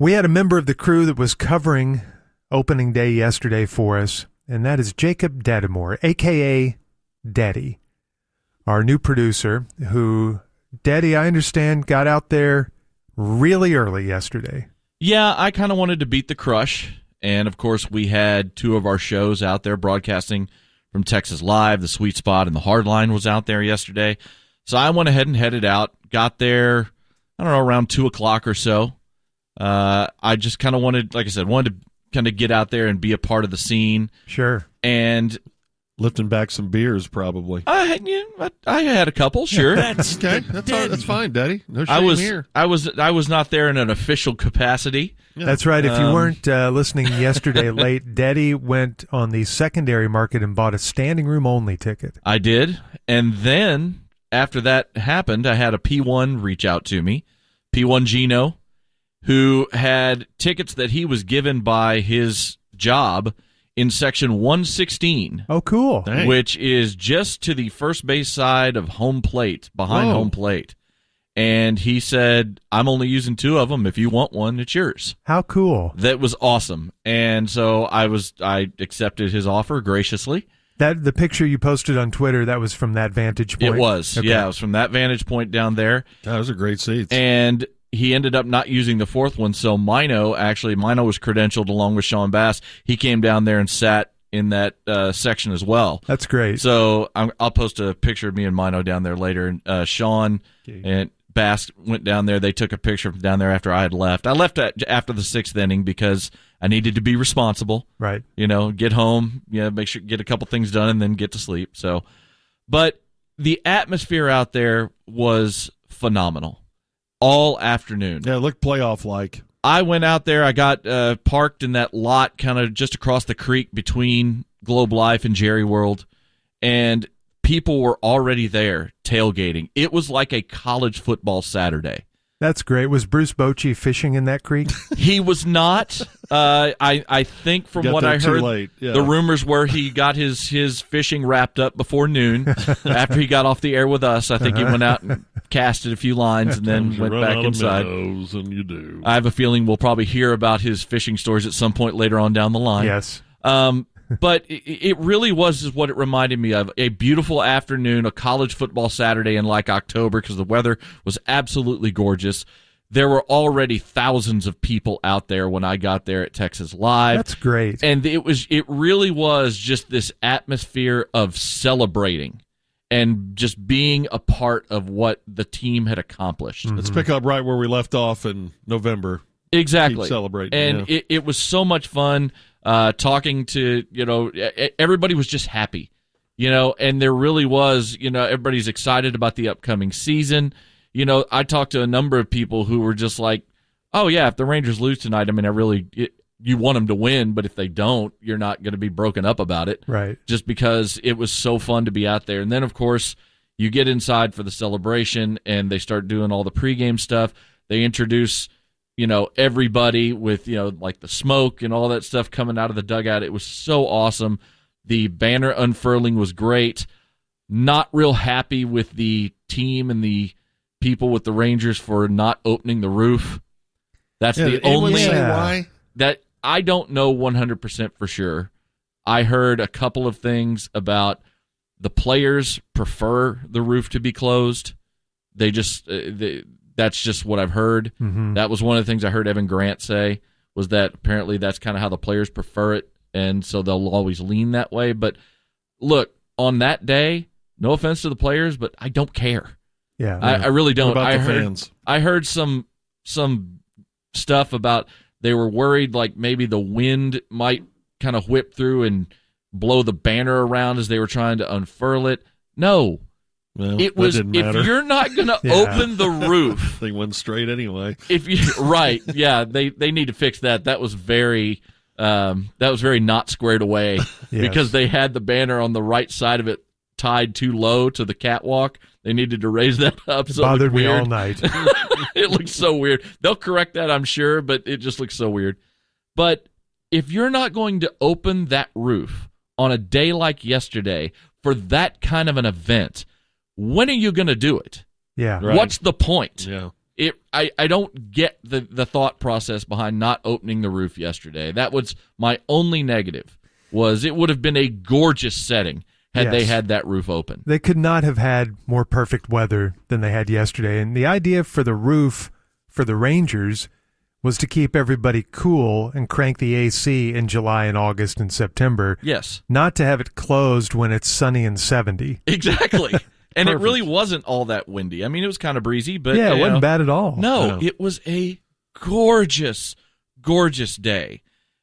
We had a member of the crew that was covering opening day yesterday for us, and that is Jacob Dedamore, a.k.a. Daddy, our new producer, who, Daddy, I understand, got out there really early yesterday. Yeah, I kind of wanted to beat the crush, and of course we had two of our shows out there broadcasting from Texas Live. The Sweet Spot and the Hardline was out there yesterday. So I went ahead and headed out, got there, I don't know, around 2 o'clock or so. I just kind of wanted, like I said, wanted to kind of get out there and be a part of the scene. Sure. And lifting back some beers, probably. I had a couple, sure. That's okay. That's fine, Daddy. No shame here. I was not there in an official capacity. Yeah. That's right. If you weren't listening yesterday late, Daddy went on the secondary market and bought a standing room only ticket. I did. And then after that happened, I had a P1 reach out to me, P1 Gino, who had tickets that he was given by his job in section 116. Oh, cool. Dang. Which is just to the first base side of home plate, behind home plate. And he said, I'm only using 2 of them. If you want one, it's yours. How cool. That was awesome. And so I accepted his offer graciously. The picture you posted on Twitter, that was from that vantage point? It was. Okay. Yeah, it was from that vantage point down there. Those are great seats. And he ended up not using the 4th one, so Mino was credentialed along with Sean Bass. He came down there and sat in that section as well. That's great. So I'll post a picture of me and Mino down there later. Sean and Bass went down there. They took a picture from down there after I had left. I left after the 6th inning because I needed to be responsible. Right. Get home, make sure get a couple things done, and then get to sleep. So, but the atmosphere out there was phenomenal. All afternoon. Yeah, it looked playoff-like. I went out there. I got parked in that lot kind of just across the creek between Globe Life and Jerry World, and people were already there tailgating. It was like a college football Saturday. That's great. Was Bruce Bochy fishing in that creek? He was not. I think from what I heard, the rumors were he got his fishing wrapped up before noon. After he got off the air with us, I think he went out and casted a few lines and then went back inside. And you do. I have a feeling we'll probably hear about his fishing stories at some point later on down the line. Yes. But it really was what it reminded me of, a beautiful afternoon, a college football Saturday in like October because the weather was absolutely gorgeous. There were already thousands of people out there when I got there at Texas Live. That's great. And it really was just this atmosphere of celebrating and just being a part of what the team had accomplished. Mm-hmm. Let's pick up right where we left off in November. Exactly. Keep celebrating. And it was so much fun. Talking to, everybody was just happy, and there really was, everybody's excited about the upcoming season. I talked to a number of people who were just like, oh yeah, if the Rangers lose tonight, you want them to win, but if they don't, you're not going to be broken up about it. Right. Just because it was so fun to be out there. And then of course you get inside for the celebration and they start doing all the pregame stuff. They introduce everybody with, like the smoke and all that stuff coming out of the dugout. It was so awesome. The banner unfurling was great. Not real happy with the team and the people with the Rangers for not opening the roof. That's the only why. That I don't know 100% for sure. I heard a couple of things about the players prefer the roof to be closed. They just that's just what I've heard. Mm-hmm. That was one of the things I heard Evan Grant say, was that apparently that's kind of how the players prefer it, and so they'll always lean that way. But look, on that day, no offense to the players, but I don't care. Yeah, I really don't. What about the fans? I heard some stuff about they were worried like maybe the wind might kind of whip through and blow the banner around as they were trying to unfurl it. No. Well, it was, if you're not going to open the roof, they went straight anyway. Right, yeah, they need to fix that. That was very not squared away. Yes. Because they had the banner on the right side of it tied too low to the catwalk. They needed to raise that up. It so bothered me weird. all night. It looks so weird. They'll correct that, I'm sure, but it just looks so weird. But if you're not going to open that roof on a day like yesterday for that kind of an event, when are you going to do it? Yeah. Right. What's the point? Yeah. I don't get the thought process behind not opening the roof yesterday. That was my only negative. Was it would have been a gorgeous setting had they had that roof open. They could not have had more perfect weather than they had yesterday. And the idea for the roof for the Rangers was to keep everybody cool and crank the AC in July and August and September. Yes. Not to have it closed when it's sunny and 70. Exactly. And it really wasn't all that windy. I mean, it was kind of breezy, but yeah, it wasn't bad at all. No, it was a gorgeous, gorgeous day.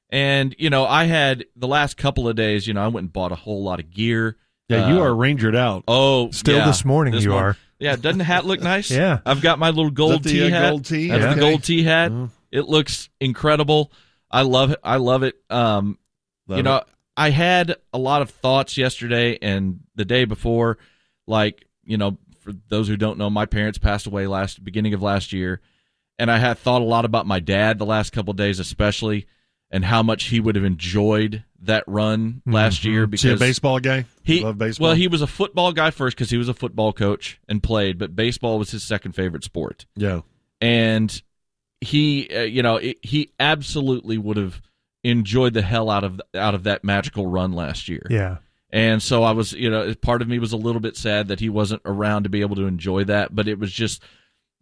And, I had the last couple of days, I went and bought a whole lot of gear. Yeah, you are rangered out. Oh, still this morning you are. Yeah, doesn't the hat look nice? Yeah. I've got my little gold tee hat. Gold tee? That's the gold tee hat. It looks incredible. I love it. I had a lot of thoughts yesterday and the day before. Like, for those who don't know, my parents passed away beginning of last year. And I had thought a lot about my dad the last couple of days especially, and how much he would have enjoyed that run last year. Because is he a baseball guy? Love baseball? Well, he was a football guy first because he was a football coach and played, but baseball was his second favorite sport. Yeah. And he, he absolutely would have enjoyed the hell out of that magical run last year. Yeah. And so I was, part of me was a little bit sad that he wasn't around to be able to enjoy that, but it was just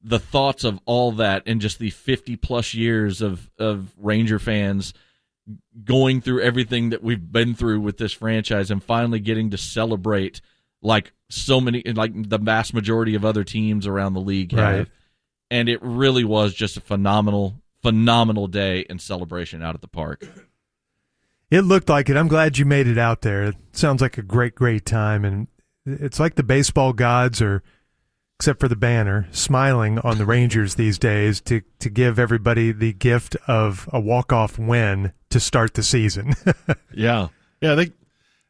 the thoughts of all that and just the 50-plus years of Ranger fans going through everything that we've been through with this franchise and finally getting to celebrate like the vast majority of other teams around the league have. Right. And it really was just a phenomenal day and celebration out at the park. It looked like it. I'm glad you made it out there. It sounds like a great time. And it's like the baseball gods are, except for the banner, smiling on the Rangers these days to give everybody the gift of a walk-off win to start the season. Yeah.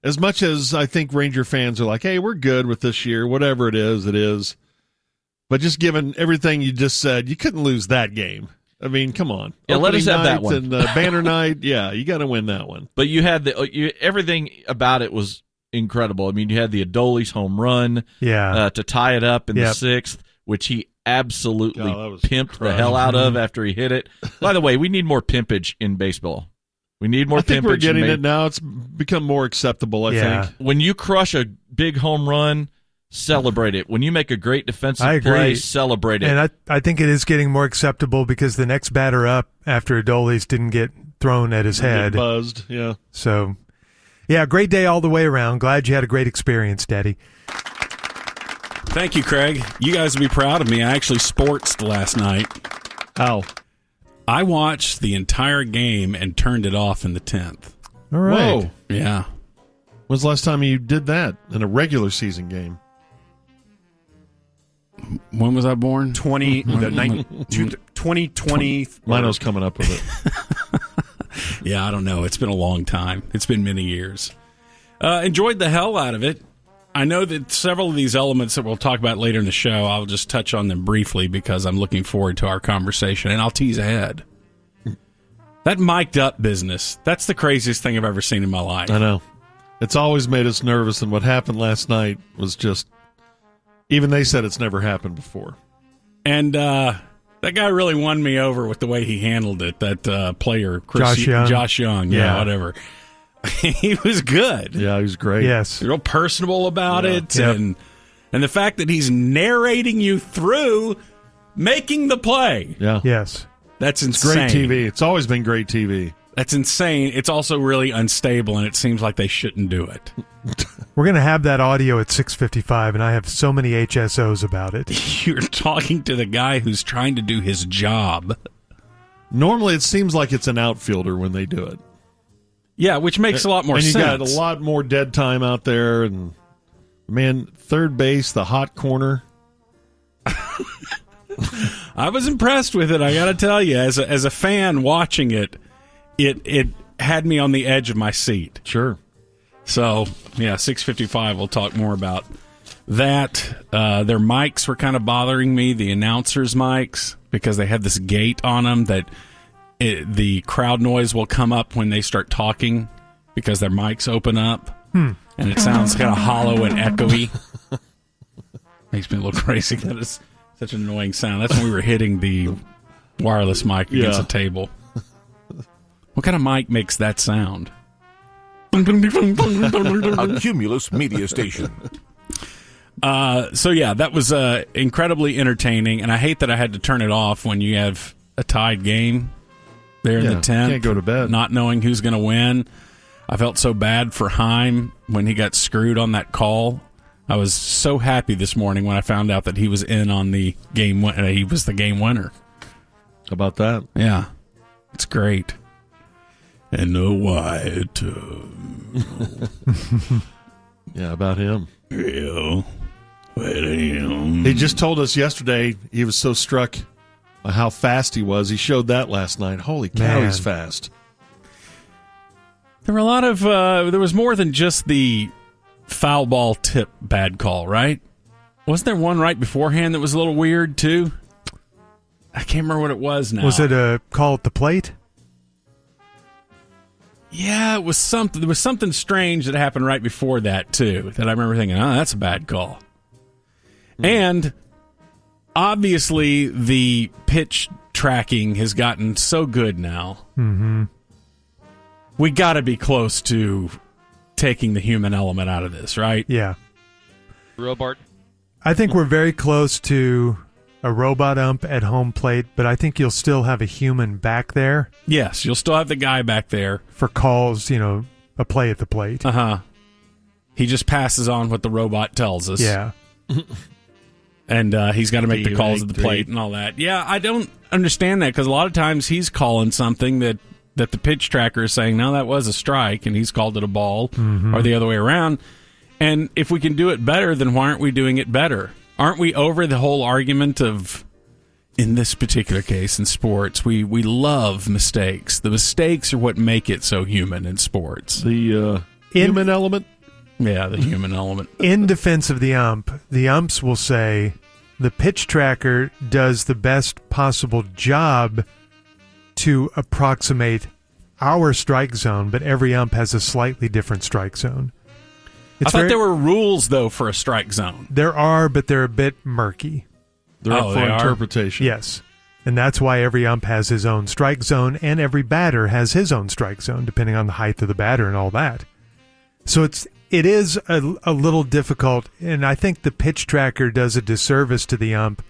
As much as I think Ranger fans are like, hey, we're good with this year, whatever it is, it is. But just given everything you just said, you couldn't lose that game. I mean, come on. Yeah, let us have that one. And banner night, yeah, you got to win that one. But you had everything about it was incredible. I mean, you had the Adolis home run to tie it up in the sixth, which he absolutely pimped the hell out of after he hit it. By the way, we need more pimpage in baseball. We need more pimpage. I think we're getting it now. It's become more acceptable, I think. When you crush a big home run, celebrate it. When you make a great defensive play, celebrate it. And I think it is getting more acceptable because the next batter up after Adolis didn't get thrown at his head. Buzzed, yeah. So, yeah, great day all the way around. Glad you had a great experience, Daddy. Thank you, Craig. You guys will be proud of me. I actually sportsed last night. How? I watched the entire game and turned it off in the 10th. All right. Whoa. Yeah. When's the last time you did that in a regular season game? When was I born? 2020. Lino's coming up with it. Yeah, I don't know. It's been a long time. It's been many years. Enjoyed the hell out of it. I know that several of these elements that we'll talk about later in the show, I'll just touch on them briefly because I'm looking forward to our conversation, and I'll tease ahead. That mic'd up business, that's the craziest thing I've ever seen in my life. I know. It's always made us nervous, and what happened last night was just, even they said it's never happened before. And that guy really won me over with the way he handled it, that player, Josh Young, whatever. He was good. Yeah, he was great. Yes. Real personable about it. Yep. And the fact that he's narrating you through making the play. Yeah. Yes. That's insane. It's great TV. It's always been great TV. That's insane. It's also really unstable, and it seems like they shouldn't do it. We're going to have that audio at 6:55, and I have so many HSOs about it. You're talking to the guy who's trying to do his job. Normally, it seems like it's an outfielder when they do it. Yeah, which makes a lot more sense. And you got a lot more dead time out there. And, man, third base, the hot corner. I was impressed with it, I got to tell you. As a fan watching it, it had me on the edge of my seat. Sure. So, yeah, 6:55, we'll talk more about that. Their mics were kind of bothering me, the announcers' mics, because they have this gate on them that the crowd noise will come up when they start talking because their mics open up. And it sounds kind of hollow and echoey. Makes me a little crazy. Such an annoying sound. That's when we were hitting the wireless mic against the table. What kind of mic makes that sound? A Cumulus media station. So yeah, that was incredibly entertaining, and I hate that I had to turn it off when you have a tied game there in the 10th. Can't go to bed. Not knowing who's going to win. I felt so bad for Heim when he got screwed on that call. I was so happy this morning when I found out that he was in on the game. He was the game winner. How about that? Yeah, it's great. And no white. Yeah, about him. Yeah. He just told us yesterday he was so struck by how fast he was. He showed that last night. Holy cow, Man. he's fast. There were a lot of. There was more than just the foul ball tip bad call, right? Wasn't there one right beforehand that was a little weird too? I can't remember what it was now. Was it a call at the plate? Yeah, it was something. There was something strange that happened right before that too. That I remember thinking, "Oh, that's a bad call." And obviously, the pitch tracking has gotten so good now. Mm-hmm. We got to be close to taking the human element out of this, right? Yeah. Robart. I think we're very close to a robot ump at home plate, but I think you'll still have a human back there Yes, you'll still have the guy back there. for calls, a play at the plate. Uh-huh. He just passes on what the robot tells us. Yeah. And he's got to make the calls at the Three. plate and all that. Yeah, I don't understand that because a lot of times he's calling something that the pitch tracker is saying, no, that was a strike, and he's called it a ball, or the other way around. And if we can do it better, then why aren't we doing it better? Aren't we over the whole argument of, in this particular case in sports, we love mistakes. The mistakes are what make it so human in sports. The human element? Yeah, the human element. In defense of the umps will say the pitch tracker does the best possible job to approximate our strike zone, but every ump has a slightly different strike zone. I thought there were rules, though, for a strike zone. There are, but they're a bit murky. They're up for they are? interpretation. Yes. And that's why every ump has his own strike zone, and every batter has his own strike zone, depending on the height of the batter and all that. So it is a little difficult, and I think the pitch tracker does a disservice to the ump,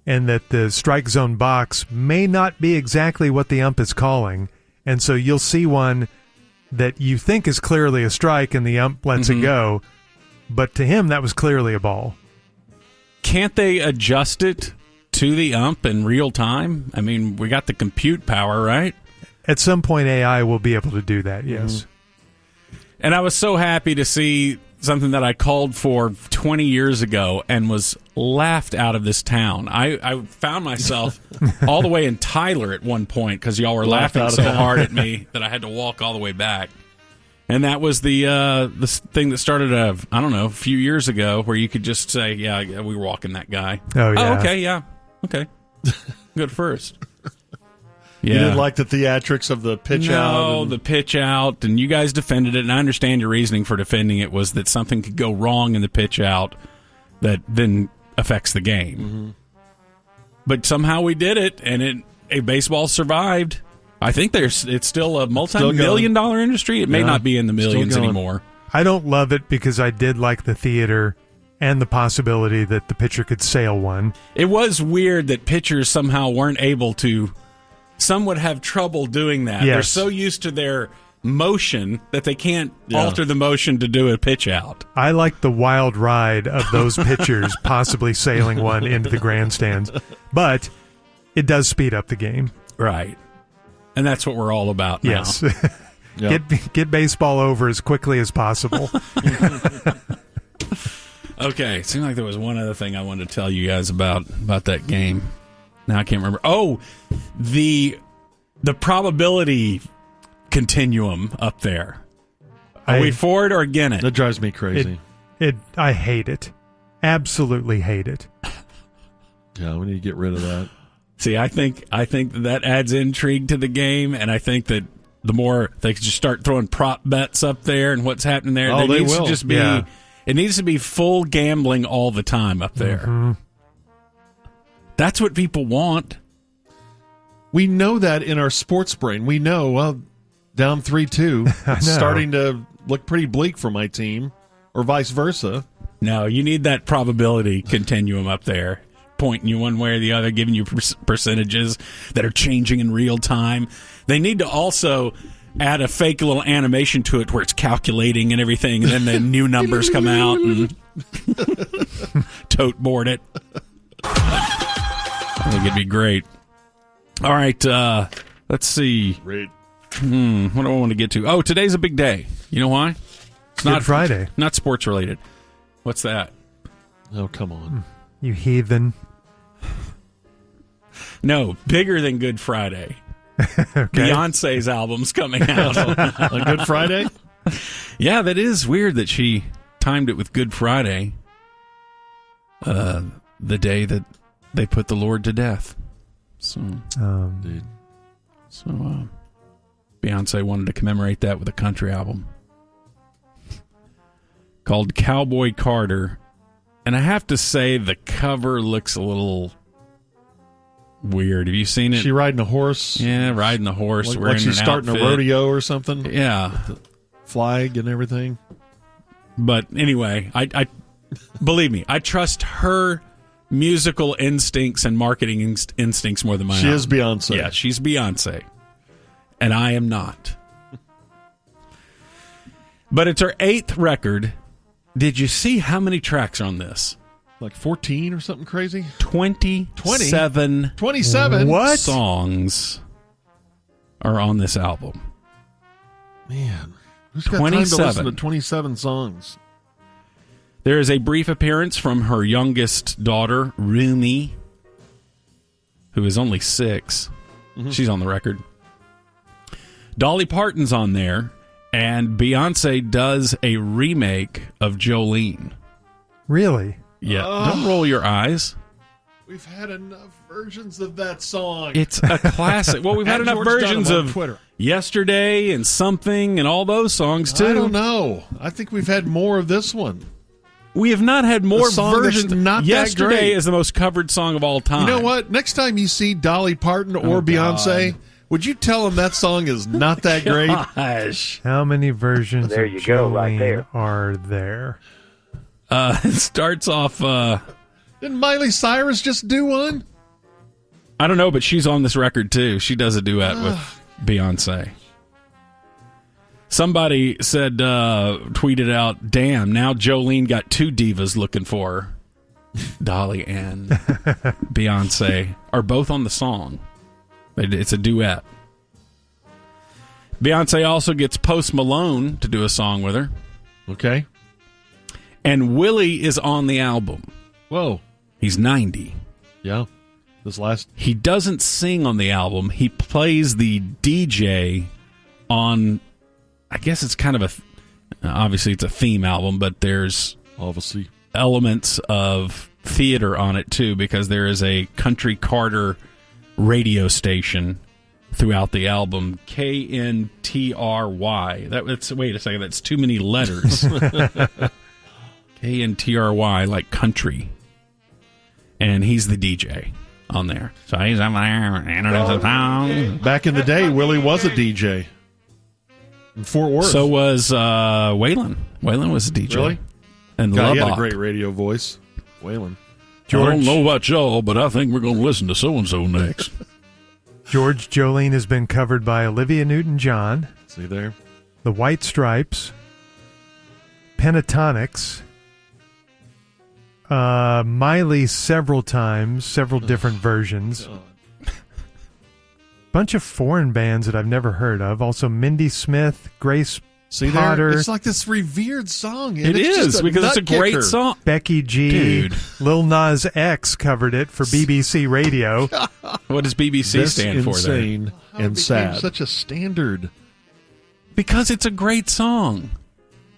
and that the strike zone box may not be exactly what the ump is calling, and so you'll see one that you think is clearly a strike, and the ump lets it go, but to him that was clearly a ball. Can't they adjust it to the ump in real time? I mean, we got the compute power, right? At some point, AI will be able to do that, yes. And I was so happy to see something that I called for 20 years ago and was laughed out of this town. I found myself all the way in Tyler at one point because y'all were laughing so hard at me that I had to walk all the way back. And that was the thing that started, a few years ago where you could just say, yeah, we were walking that guy. Oh, yeah. Oh, okay, yeah. Okay. Good first. You didn't like the theatrics of the pitch out? No, the pitch out, and you guys defended it, and I understand your reasoning for defending it was that something could go wrong in the pitch out that then affects the game. But somehow we did it, and baseball survived. I think it's still a multi-million-dollar industry. It may not be in the millions anymore. I don't love it because I did like the theater and the possibility that the pitcher could sail one. It was weird that pitchers somehow weren't able to. Some would have trouble doing that. Yes. They're so used to their motion that they can't alter the motion to do a pitch out. I like the wild ride of those pitchers possibly sailing one into the grandstands, but it does speed up the game. Right. And that's what we're all about now. Yes. Get baseball over as quickly as possible. Okay. It seemed like there was one other thing I wanted to tell you guys about that game. Now I can't remember. Oh, the probability continuum up there. Are we for it or against it? That drives me crazy. I hate it. Absolutely hate it. Yeah, we need to get rid of that. See, I think that adds intrigue to the game, and I think that the more they could just start throwing prop bets up there and what's happening there, they needs will. to just be it needs to be full gambling all the time up there. That's what people want. We know that in our sports brain. We know, well, down 3-2. It's starting to look pretty bleak for my team, or vice versa. No, you need that probability continuum up there, pointing you one way or the other, giving you percentages that are changing in real time. They need to also add a fake little animation to it where it's calculating and everything, and then the new numbers come out and tote board it. I think it'd be great. All right, let's see. Great. What do I want to get to? Oh, today's a big day. You know why? It's Good Friday. Not sports related. What's that? Oh, come on. You heathen. No, bigger than Good Friday. Okay. Beyonce's album's coming out. On Good Friday? Yeah, that is weird that she timed it with Good Friday, the day that they put the Lord to death. So, Beyonce wanted to commemorate that with a country album called Cowboy Carter. And I have to say, the cover looks a little weird. Have you seen it? She riding a horse? Yeah, riding a horse. Like she's starting outfit. a rodeo or something? Yeah. The flag and everything. But anyway, I believe me, I trust her musical instincts and marketing instincts more than mine. She is Beyonce. Yeah, she's Beyonce. And I am not. But it's her 8th record. Did you see how many tracks are on this? Like 14 or something crazy? 27 What? songs are on this album. Man, who's got time to listen to 27 songs? There is a brief appearance from her youngest daughter, Rumi, who is only 6. Mm-hmm. She's on the record. Dolly Parton's on there, and Beyonce does a remake of Jolene. Really? Yeah. Don't roll your eyes. We've had enough versions of that song. It's a classic. Well, we've had enough versions of Twitter. Yesterday and Something and all those songs, too. I don't know. I think we've had more of this one. We have not had more versions. Not Yesterday that great. is the most covered song of all time. You know what? Next time you see Dolly Parton or Beyonce, would you tell them that song is not that great? Gosh. How many versions There of you go, right Jolene there. are there? It starts off... Didn't Miley Cyrus just do one? I don't know, but she's on this record, too. She does a duet with Beyonce. Somebody said, tweeted out, damn, now Jolene got 2 divas looking for her. Dolly and Beyonce are both on the song. It's a duet. Beyonce also gets Post Malone to do a song with her. Okay. And Willie is on the album. Whoa. He's 90. Yeah. He doesn't sing on the album. He plays the DJ on... I guess it's kind of obviously it's a theme album, but there's obviously elements of theater on it too, because there is a Country Carter radio station throughout the album, KNTRY. Wait a second, that's too many letters. KNTRY, like country, and he's the DJ on there. So he's up there. Back in the day, Willie was a DJ. In Fort Worth. So was Waylon. Waylon was a DJ. Really? And God, he had a Lubbock. great radio voice. Waylon. I don't know about y'all, but I think we're going to listen to so-and-so next. George Jolene has been covered by Olivia Newton-John. See there? The White Stripes. Pentatonics. Miley several times, several different versions. God. Bunch of foreign bands that I've never heard of. Also, Mindy Smith, Grace Potter. It's like this revered song. It is, because it's a great song. Becky G. Dude. Lil Nas X covered it for BBC Radio. What does BBC stand for there? Insane and sad. Such a standard. Because it's a great song.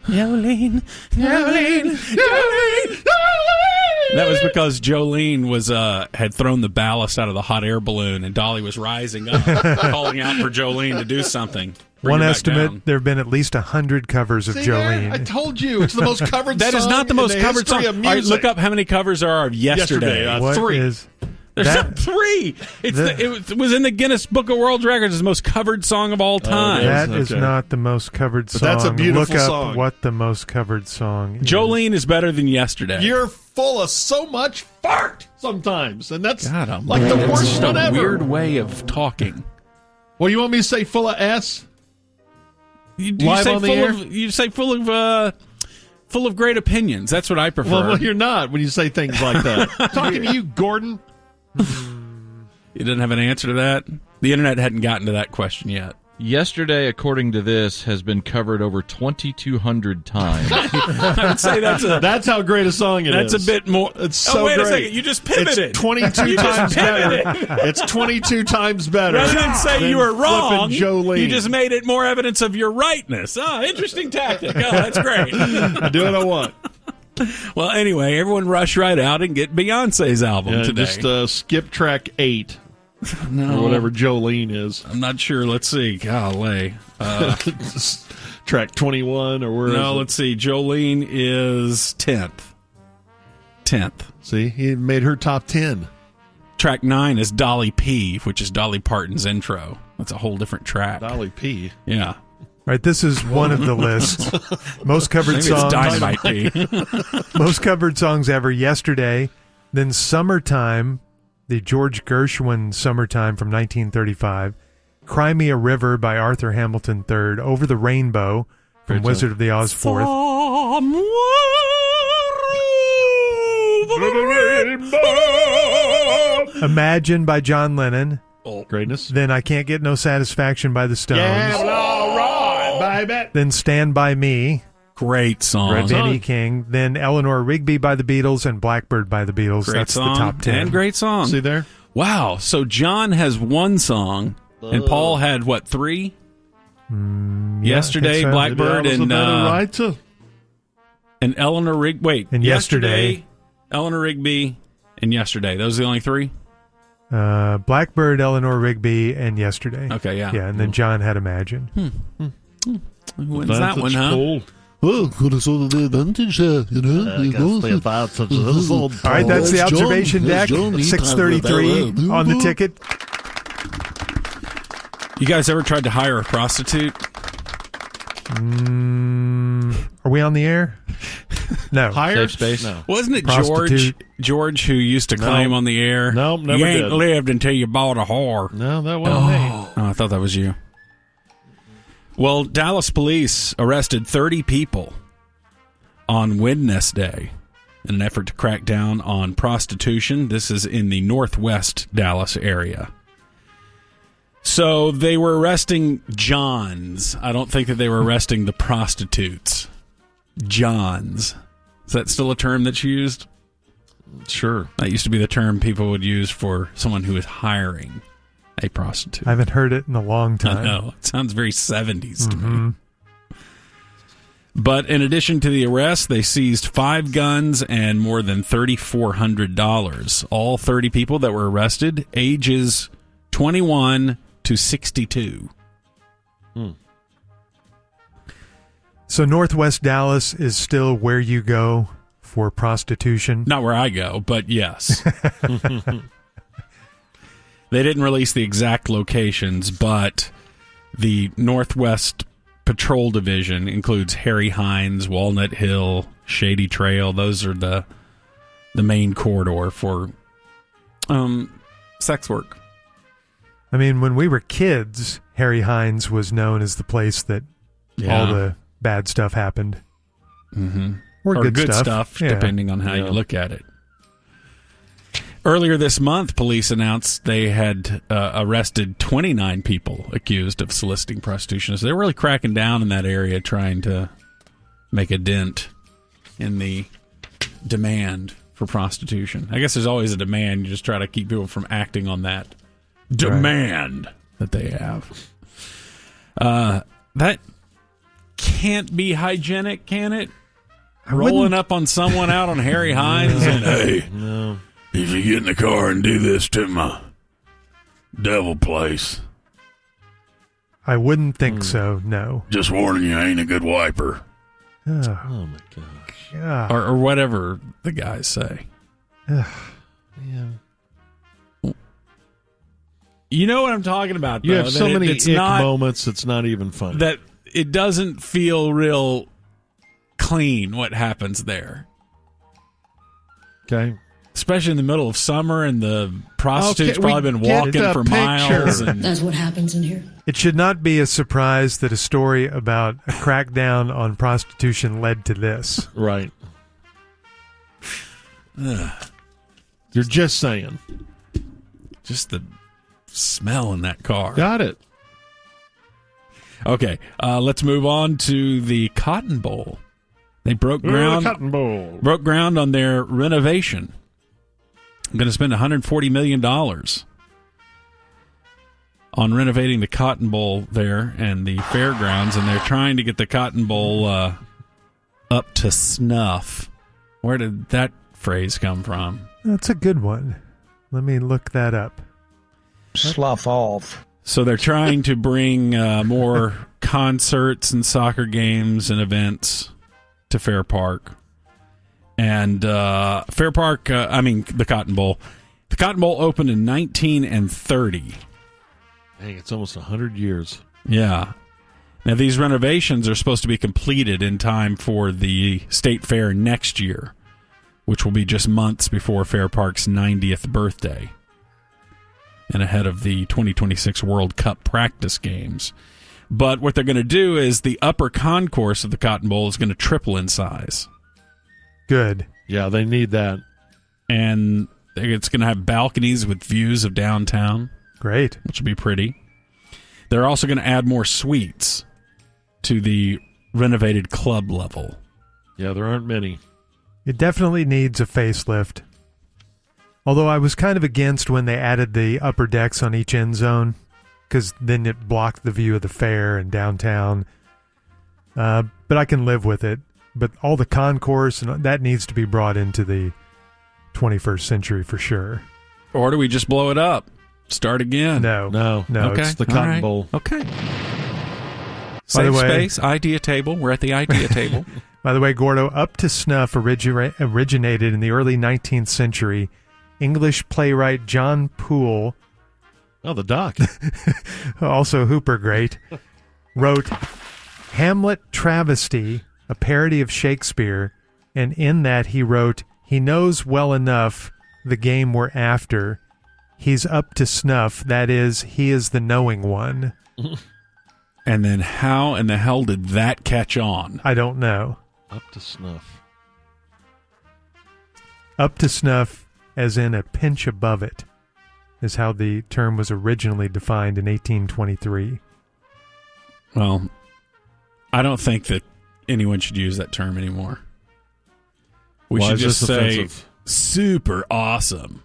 Jolene, Jolene, Jolene, Jolene. That was because Jolene was had thrown the ballast out of the hot air balloon, and Dolly was rising up, calling out for Jolene to do something. Bring One her back estimate, down. there have been at least 100 covers of See Jolene. there? I told you, it's the most covered That song is not the most in covered song. history of All right, music. look up how many covers there are of Yesterday. Yesterday, What 3. is There's not 3. It was in the Guinness Book of World Records as the most covered song of all time. That is not the most covered song. But that's a beautiful Look up song. what the most covered song is. Jolene is better than Yesterday. You're full of so much fart sometimes, and that's God, like the it's worst just one a ever. weird way of talking. Well, you want me to say full of S? You Live say on the full air? you say full of great opinions. That's what I prefer. Well, you're not when you say things like that. Talking to you, Gordon. You didn't have an answer to that? The internet hadn't gotten to that question yet. Yesterday, according to this, has been covered over 2,200 times. I would say That's how great a song it is. that's a bit more. It's so wait great. a second. You just pivoted. It's 22 You just times better. pivoted. It's 22 times better. Rather than say you were wrong, flipping Jolene. you just made it more evidence of your rightness. Oh, interesting tactic. Oh, that's great. I do what I want. Well, anyway, everyone rush right out and get Beyonce's album today. Just skip track 8. No. Or whatever Jolene is. I'm not sure. Let's see. Golly. Track 21 or where is No, it? let's see. Jolene is 10th. 10th. See, he made her top 10. Track 9 is Dolly P, which is Dolly Parton's intro. That's a whole different track. Dolly P. Yeah. All right, this is one of the lists. Most covered Maybe it's songs. Dynamite P. Most covered songs ever. Yesterday, then Summertime, the George Gershwin Summertime from 1935. Cry Me a River by Arthur Hamilton III. Over the Rainbow from Great Wizard song. of the Oz Fourth. Imagine by John Lennon. Greatness. Then I Can't Get No Satisfaction by the Stones. Yeah, well, all right, baby. Then Stand By Me, Great song. Benny King. Then Eleanor Rigby by the Beatles and Blackbird by the Beatles. Great That's song. the top 10. And great song. See there? Wow. So John has one song, and Paul had, what, 3? Yesterday, I think so. Blackbird, Maybe I was a and better writer. and Eleanor Rigby. Wait, And Yesterday. Eleanor Rigby, and Yesterday. Those are the only 3? Blackbird, Eleanor Rigby, and Yesterday. Okay, yeah. Yeah, and then John had Imagine. Who wins that one, huh? Cool. Well, could have sort of the advantage there, you know. All right, that's the observation deck. 633 on the ticket. You guys ever tried to hire a prostitute? Are we on the air? No. Higher? Safe space? No. Wasn't it Prostitute. George who used to claim on the air? Nope, never You ain't did. lived until you bought a whore. No, that wasn't me. Oh, I thought that was you. Well, Dallas police arrested 30 people on Wednesday in an effort to crack down on prostitution. This is in the northwest Dallas area. So they were arresting Johns. I don't think that they were arresting the prostitutes. Johns. Is that still a term that's used? Sure. That used to be the term people would use for someone who is hiring a prostitute. I haven't heard it in a long I time. know. It sounds very 70s to me. But in addition to the arrest, they seized 5 guns and more than $3,400. All 30 people that were arrested, ages 21 to 62. So Northwest Dallas is still where you go for prostitution? Not where I go, but yes. They didn't release the exact locations, but the Northwest Patrol Division includes Harry Hines, Walnut Hill, Shady Trail. Those are the main corridor for sex work. I mean, when we were kids, Harry Hines was known as the place that all the bad stuff happened. Mm-hmm. Or good stuff. Yeah. Depending on how you look at it. Earlier this month, police announced they had arrested 29 people accused of soliciting prostitution. So they're really cracking down in that area, trying to make a dent in the demand for prostitution. I guess there's always a demand. You just try to keep people from acting on that demand that they have. That can't be hygienic, can it? Rolling up on someone out on Harry Hines and, hey, if you get in the car and do this to my devil place, I wouldn't think so, no. just warning you, I ain't a good wiper. Oh, my gosh. Yeah. Or whatever the guys say. Yeah. You know what I'm talking about, though. You have so many it's ick not, moments, it's not even funny. that it doesn't feel real clean what happens there. Okay. Especially in the middle of summer, and the prostitute's Okay, we probably been get walking the for picture. miles. And That's what happens in here. It should not be a surprise that a story about a crackdown on prostitution led to this. Right. You're just saying. just the smell in that car. Got it. Okay, let's move on to the Cotton Bowl. They broke ground. Cotton Bowl. Broke ground on their renovation. I'm going to spend $140 million on renovating the Cotton Bowl there and the fairgrounds, and they're trying to get the Cotton Bowl up to snuff. Where did that phrase come from? That's a good one. Let me look that up. Slough off. So they're trying to bring more concerts and soccer games and events to Fair Park. And Fair Park, the Cotton Bowl. The Cotton Bowl opened in 1930. Dang, it's almost 100 years. Yeah. Now, these renovations are supposed to be completed in time for the State Fair next year, which will be just months before Fair Park's 90th birthday and ahead of the 2026 World Cup practice games. But what they're going to do is the upper concourse of the Cotton Bowl is going to triple in size. Good. Yeah, they need that. And it's going to have balconies with views of downtown, Great. which will be pretty. They're also going to add more suites to the renovated club level. Yeah, there aren't many. It definitely needs a facelift. Although I was kind of against when they added the upper decks on each end zone, because then it blocked the view of the fair and downtown. But I can live with it. But all the concourse, and that needs to be brought into the 21st century for sure. Or do we just blow it up? Start again? No, Okay. it's the All Cotton right. Bowl. Okay. By the Safe way- space, idea table. We're at the idea table. By the way, Gordo, Up to Snuff originated in the early 19th century. English playwright John Poole, Oh, the doc. also Hooper great, wrote Hamlet Travesty, a parody of Shakespeare, and in that he wrote, "He knows well enough the game we're after. He's up to snuff, that is, he is the knowing one." And then how in the hell did that catch on? I don't know. Up to snuff. Up to snuff, as in a pinch above it, is how the term was originally defined in 1823. Well, I don't think that anyone should use that term anymore. We Why should is just this say offensive? super awesome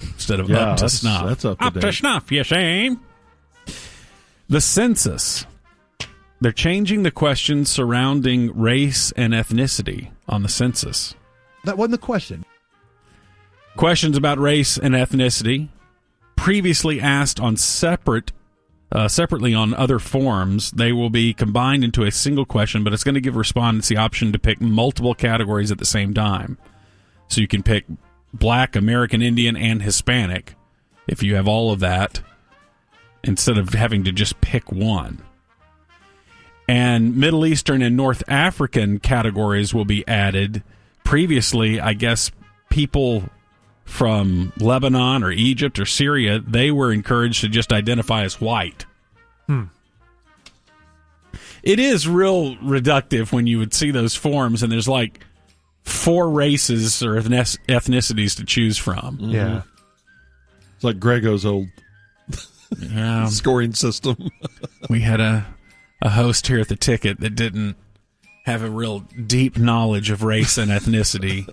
instead of Yeah, up to that's- snuff. that's up to to date. snuff, you shame. The census. They're changing the questions surrounding race and ethnicity on the census. That wasn't the question. Questions about race and ethnicity, previously asked on separately on other forms, they will be combined into a single question, but it's going to give respondents the option to pick multiple categories at the same time. So you can pick Black, American Indian, and Hispanic if you have all of that, instead of having to just pick one. And Middle Eastern and North African categories will be added. Previously, I guess people from Lebanon or Egypt or Syria, they were encouraged to just identify as white. It is real reductive when you would see those forms and there's like 4 races or ethnicities to choose from. Yeah. It's like Grego's old Yeah. scoring system. We had a host here at the Ticket that didn't have a real deep knowledge of race and ethnicity,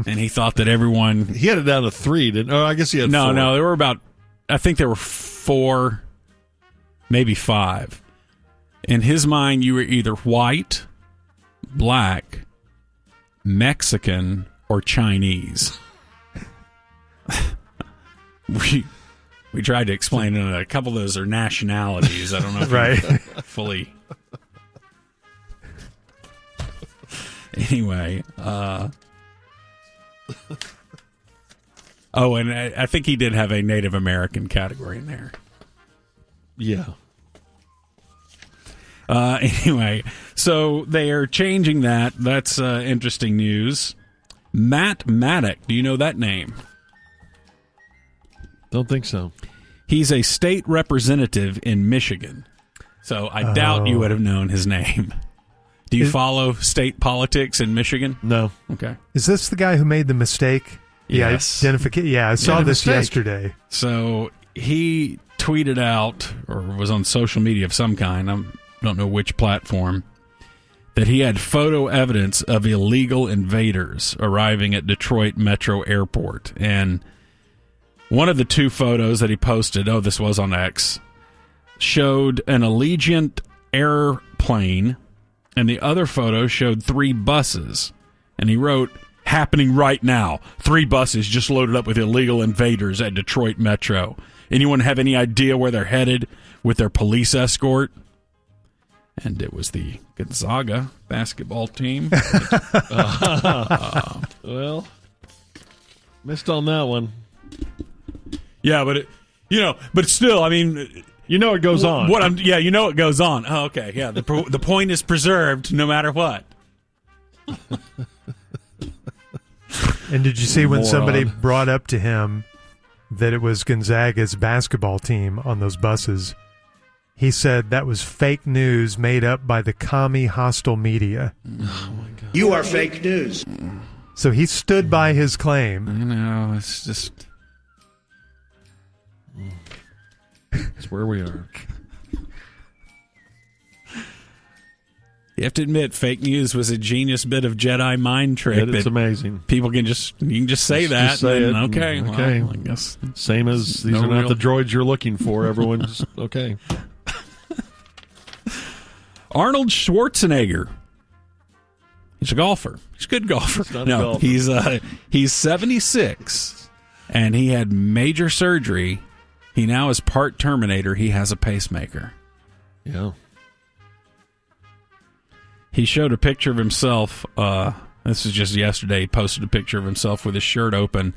and he thought that everyone... He had it down to 3, didn't? Oh, I guess he had 4. No, there were about... I think there were 4, maybe 5. In his mind, you were either white, black, Mexican, or Chinese. We tried to explain it. A couple of those are nationalities. I don't know if Right. you fully... Anyway, and I think he did have a Native American category in there. Yeah. Anyway, so they are changing that. That's interesting news. Matt Maddock. Do you know that name? Don't think so. He's a state representative in Michigan. So I doubt you would have known his name. Do you follow state politics in Michigan? No. Okay. Is this the guy who made the mistake? Yes. Yeah, I saw this yesterday. So he tweeted out, or was on social media of some kind, I don't know which platform, that he had photo evidence of illegal invaders arriving at Detroit Metro Airport. And one of the two photos that he posted, this was on X, showed an Allegiant airplane, and the other photo showed 3 buses. And he wrote, "Happening right now. 3 buses just loaded up with illegal invaders at Detroit Metro. Anyone have any idea where they're headed with their police escort?" And it was the Gonzaga basketball team. Well, missed on that one. Yeah, but but still, I mean, you know it goes on. You know it goes on. Oh, okay, yeah. The point is preserved no matter what. And did you see when somebody brought up to him that it was Gonzaga's basketball team on those buses? He said that was fake news made up by the commie hostile media. Oh my God. You are fake news. So he stood by his claim. I know, it's just... That's where we are. You have to admit, fake news was a genius bit of Jedi mind trick. It's amazing. People can just say that. Just say it. Okay. Okay. Well, I guess same as these are not the droids you're looking for. Everyone's okay. Arnold Schwarzenegger. He's a golfer. He's a good golfer. No, he's 76, and he had major surgery. He now is part Terminator. He has a pacemaker. Yeah. He showed a picture of himself. This is just yesterday. He posted a picture of himself with his shirt open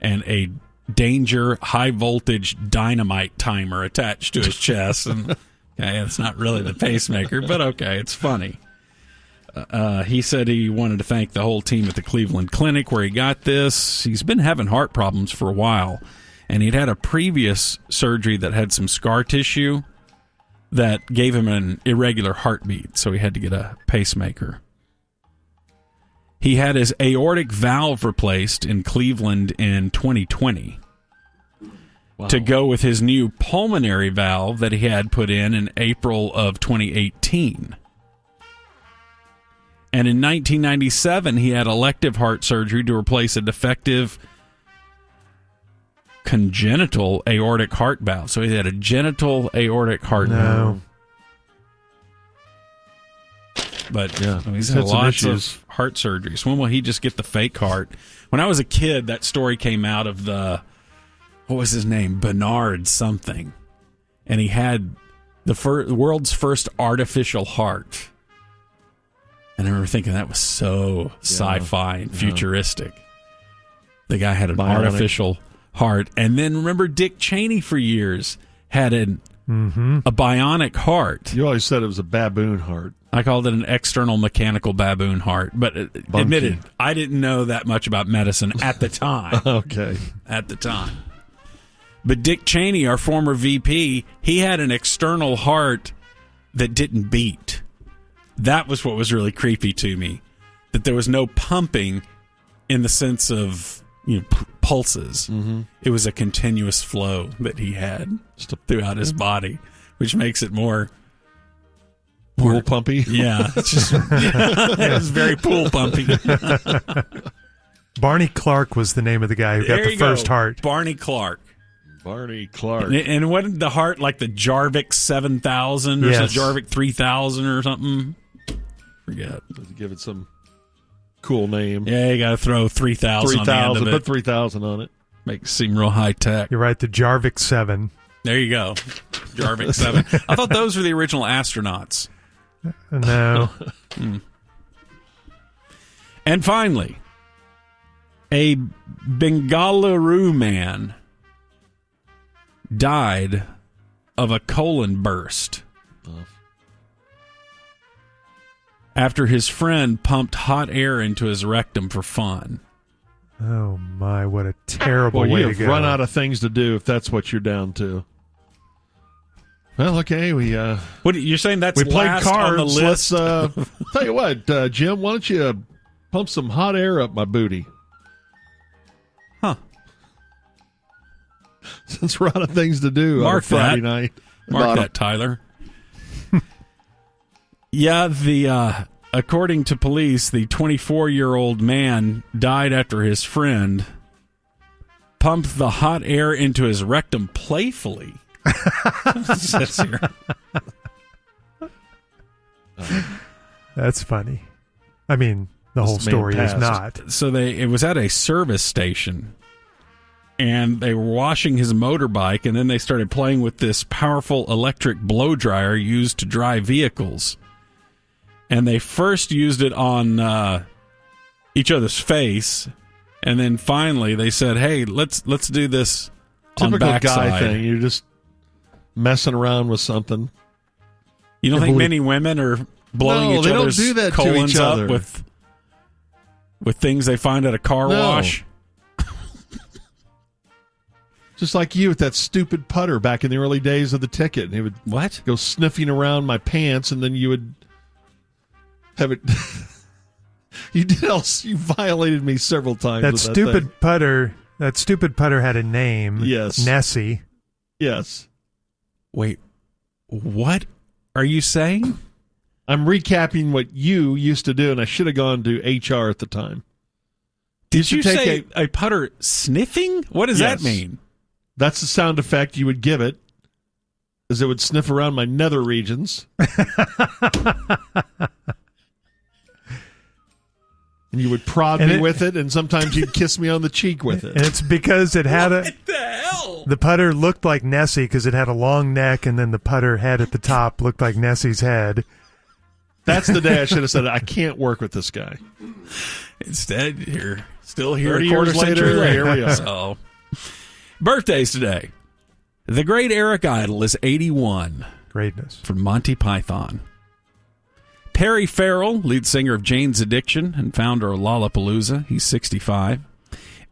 and a danger high voltage dynamite timer attached to his chest. And okay, it's not really the pacemaker, but okay, it's funny. He said he wanted to thank the whole team at the Cleveland Clinic where he got this. He's been having heart problems for a while, and he'd had a previous surgery that had some scar tissue that gave him an irregular heartbeat, so he had to get a pacemaker. He had his aortic valve replaced in Cleveland in 2020 to go with his new pulmonary valve that he had put in April of 2018. And in 1997, he had elective heart surgery to replace a defective congenital aortic heart valve. So he had a genital aortic heart valve. But yeah, he's had lots of heart surgeries. When will he just get the fake heart? When I was a kid, that story came out of what was his name? Bernard something. And he had the world's first artificial heart. And I remember thinking that was so sci-fi and futuristic. The guy had an artificial heart. And then remember Dick Cheney for years had a bionic heart. You always said it was a baboon heart. I called it an external mechanical baboon heart. But admitted, I didn't know that much about medicine at the time. Okay. At the time. But Dick Cheney, our former VP, he had an external heart that didn't beat. That was what was really creepy to me. That there was no pumping in the sense of pulses. Mm-hmm. It was a continuous flow that he had throughout his body, which makes it more pool pumpy. Yeah, it's just it was very pool pumpy. Barney Clark was the name of the guy who got the first heart. Barney Clark. And wasn't the heart like the Jarvik 7000 or the Jarvik 3000 or something? Forget. Give it some cool name. Yeah, you got to throw 3000 on the end of it. Put 3000 on it. Make it seem real high tech. You're right, the Jarvik 7. There you go. Jarvik 7. I thought those were the original astronauts. No. And finally, a Bengaluru man died of a colon burst after his friend pumped hot air into his rectum for fun. Oh, my, what a terrible Well, way you to have go. run out of things to do if that's what you're down to. Well, okay, What you're saying? That's we played last cards. on the list. Let's tell you what, Jim. Why don't you pump some hot air up my booty? Huh? Since we're out of things to do on a Mark Friday that. night. Mark that, Tyler. Yeah, according to police, the 24-year-old man died after his friend pumped the hot air into his rectum playfully. It says here. That's funny. I mean, the whole This man story is passed. not. So it was at a service station, and they were washing his motorbike, and then they started playing with this powerful electric blow dryer used to dry vehicles. And they first used it on each other's face, and then finally they said, "Hey, let's do this on Typical backside." guy thing. You're just messing around with something. You don't think many women are blowing No, each they don't other's do that to colons each other. up with things they find at a car No. wash? Just like you with that stupid putter back in the early days of the ticket. And he would What? go sniffing around my pants, and then you would have it. You violated me several times. That with stupid thing. putter. That stupid putter had a name. Yes. Nessie. Yes. Wait, what are you saying? I'm recapping what you used to do, and I should have gone to HR at the time. Did you take say a putter sniffing? What does Yes. that mean? That's the sound effect you would give it, as it would sniff around my nether regions. And you would prod me with it, and sometimes you'd kiss me on the cheek with it. And it's because it had What the hell? the putter looked like Nessie because it had a long neck, and then the putter head at the top looked like Nessie's head. That's the day I should have said, I can't work with this guy. Instead, you're still here 30 a quarter years later, century later. here we are. So, birthdays today. The great Eric Idle is 81 Greatness. from Monty Python. Perry Farrell, lead singer of Jane's Addiction and founder of Lollapalooza, he's 65.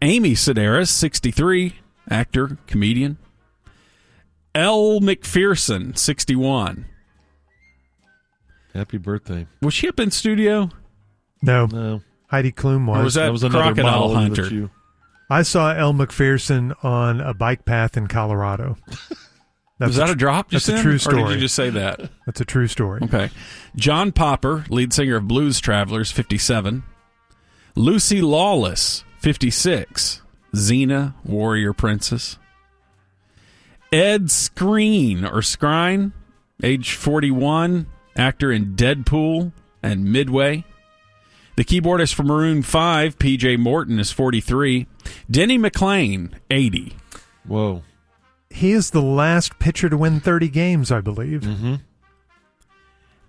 Amy Sedaris, 63, actor, comedian. Elle McPherson, 61. Happy birthday. Was she up in studio? No, No, Heidi Klum was. Or was that another Crocodile model Hunter? that you... I saw Elle McPherson on a bike path in Colorado. Was that a drop just that's a then? true Or story. did you just say that? That's a true story. Okay. John Popper, lead singer of Blues Travelers, 57. Lucy Lawless, 56. Xena, warrior princess. Ed Skrein, age 41, actor in Deadpool and Midway. The keyboardist for Maroon 5, PJ Morton, is 43. Denny McLain, 80. Whoa. He is the last pitcher to win 30 games, I believe. Mm-hmm.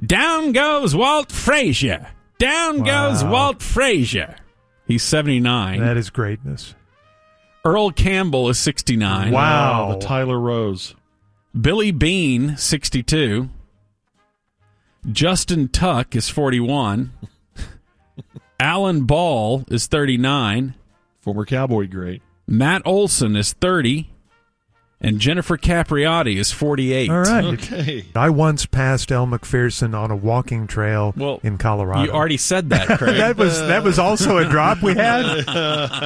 Down goes Walt Frazier. Down goes Walt Frazier. He's 79. That is greatness. Earl Campbell is 69. Wow. The Tyler Rose. Billy Bean, 62. Justin Tuck is 41. Alan Ball is 39. Former Cowboy great. Matt Olson is 30. And Jennifer Capriati is 48. All right. Okay. I once passed Elle McPherson on a walking trail in Colorado. You already said that, Craig. that was also a drop we had.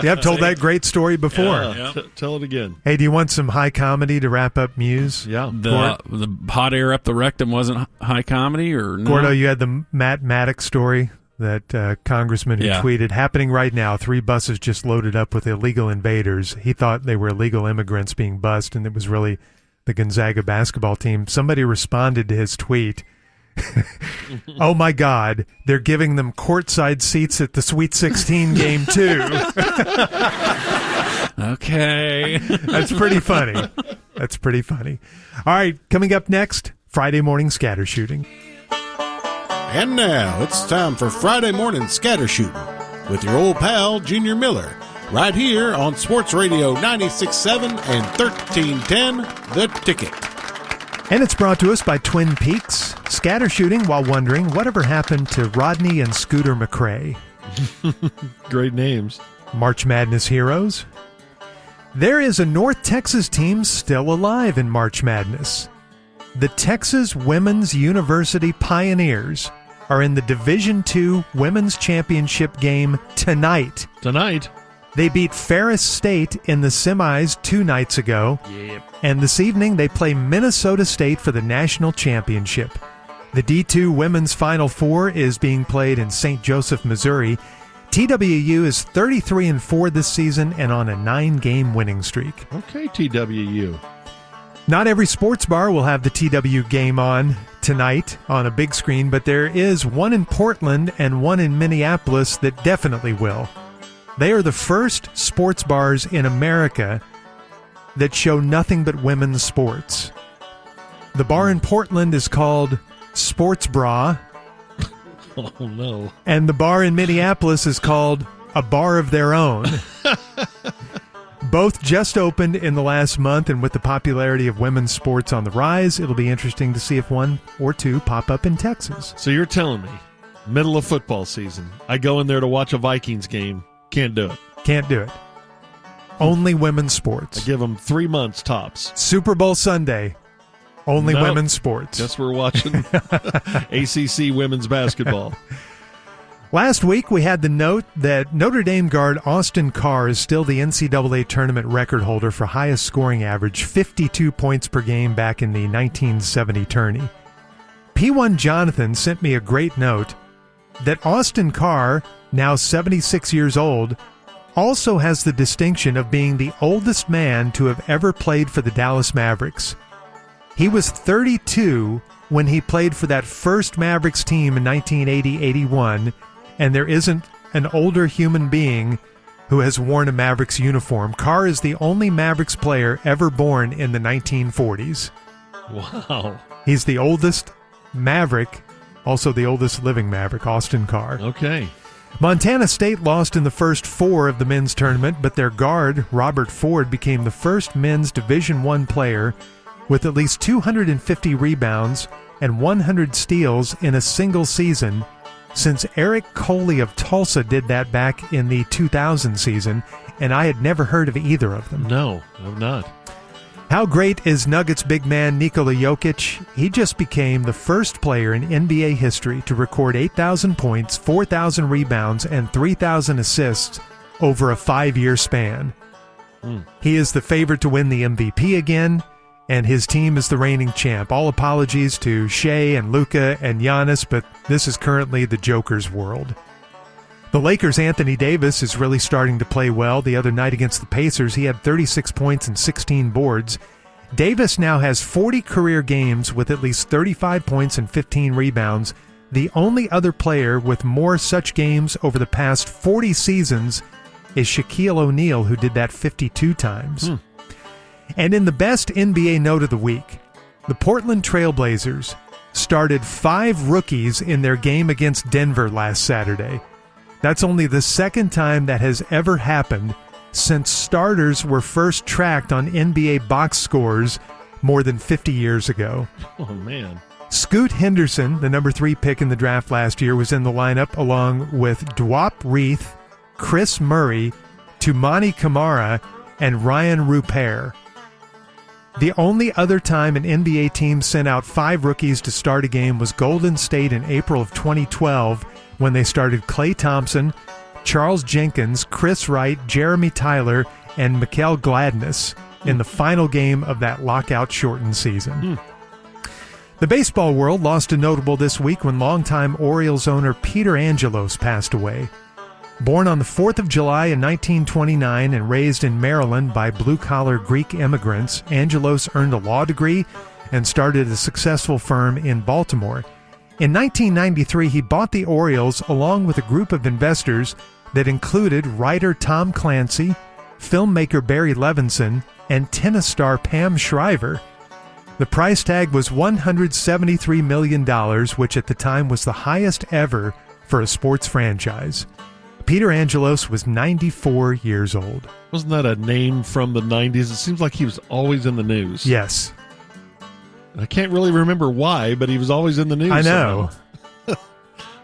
Yeah, I've told that great story before. Yeah. Tell it again. Hey, do you want some high comedy to wrap up Muse? Yeah. The hot air up the rectum wasn't high comedy, or no? Gordo, you had the Matt Maddox story, that congressman who tweeted, happening right now, 3 buses just loaded up with illegal invaders. He thought they were illegal immigrants being bussed, and it was really the Gonzaga basketball team. Somebody responded to his tweet, oh my God, they're giving them courtside seats at the Sweet 16 game too. Okay. That's pretty funny. That's pretty funny. All right, coming up next, Friday morning Scattershooting. And now it's time for Friday morning Scattershooting with your old pal, Junior Miller, right here on Sports Radio 96.7 and 1310, The Ticket. And it's brought to us by Twin Peaks. Scattershooting while wondering whatever happened to Rodney and Scooter McRae. Great names. March Madness heroes. There is a North Texas team still alive in March Madness. The Texas Women's University Pioneers are in the Division II Women's Championship game tonight. Tonight. They beat Ferris State in the semis 2 nights ago. Yep. And this evening they play Minnesota State for the national championship. The D2 Women's Final Four is being played in St. Joseph, Missouri. TWU is 33-4 this season and on a 9-game winning streak. Okay, TWU. Not every sports bar will have the TW game on tonight on a big screen, but there is one in Portland and one in Minneapolis that definitely will. They are the first sports bars in America that show nothing but women's sports. The bar in Portland is called Sports Bra. Oh, no. And the bar in Minneapolis is called A Bar of Their Own. Both just opened in the last month, and with the popularity of women's sports on the rise, it'll be interesting to see if one or two pop up in Texas. So you're telling me, middle of football season, I go in there to watch a Vikings game, can't do it. Can't do it. Only women's sports. I give them 3 months tops. Super Bowl Sunday. Only Nope. women's sports. Guess we're watching ACC women's basketball. Last week, we had the note that Notre Dame guard Austin Carr is still the NCAA tournament record holder for highest scoring average, 52 points per game back in the 1970 tourney. P1 Jonathan sent me a great note that Austin Carr, now 76 years old, also has the distinction of being the oldest man to have ever played for the Dallas Mavericks. He was 32 when he played for that first Mavericks team in 1980-81, and there isn't an older human being who has worn a Mavericks uniform. Carr is the only Mavericks player ever born in the 1940s. Wow. He's the oldest Maverick, also the oldest living Maverick, Austin Carr. Okay. Montana State lost in the first 4 of the men's tournament, but their guard, Robert Ford, became the first men's Division I player with at least 250 rebounds and 100 steals in a single season since Eric Coley of Tulsa did that back in the 2000 season, and I had never heard of either of them. No, I've not. How great is Nuggets big man Nikola Jokic? He just became the first player in NBA history to record 8,000 points, 4,000 rebounds, and 3,000 assists over a 5-year span. He is the favorite to win the MVP again, and his team is the reigning champ. All apologies to Shea and Luka and Giannis, but this is currently the Joker's world. The Lakers' Anthony Davis is really starting to play well. The other night against the Pacers, he had 36 points and 16 boards. Davis now has 40 career games with at least 35 points and 15 rebounds. The only other player with more such games over the past 40 seasons is Shaquille O'Neal, who did that 52 times. And in the best NBA note of the week, the Portland Trail Blazers started 5 rookies in their game against Denver last Saturday. That's only the second time that has ever happened since starters were first tracked on NBA box scores more than 50 years ago. Oh, man. Scoot Henderson, the number 3 pick in the draft last year, was in the lineup along with Dwop Reith, Chris Murray, Toumani Camara, and Ryan Rupert. The only other time an NBA team sent out 5 rookies to start a game was Golden State in April of 2012 when they started Klay Thompson, Charles Jenkins, Chris Wright, Jeremy Tyler, and Mikal Gladness in the final game of that lockout-shortened season. The baseball world lost a notable this week when longtime Orioles owner Peter Angelos passed away. Born on the 4th of July in 1929 and raised in Maryland by blue-collar Greek immigrants, Angelos earned a law degree and started a successful firm in Baltimore. In 1993, he bought the Orioles along with a group of investors that included writer Tom Clancy, filmmaker Barry Levinson, and tennis star Pam Shriver. The price tag was $173 million, which at the time was the highest ever for a sports franchise. Peter Angelos was 94 years old. Wasn't that a name from the 90s? It seems like he was always in the news. Yes. I can't really remember why, but he was always in the news. I know. somehow.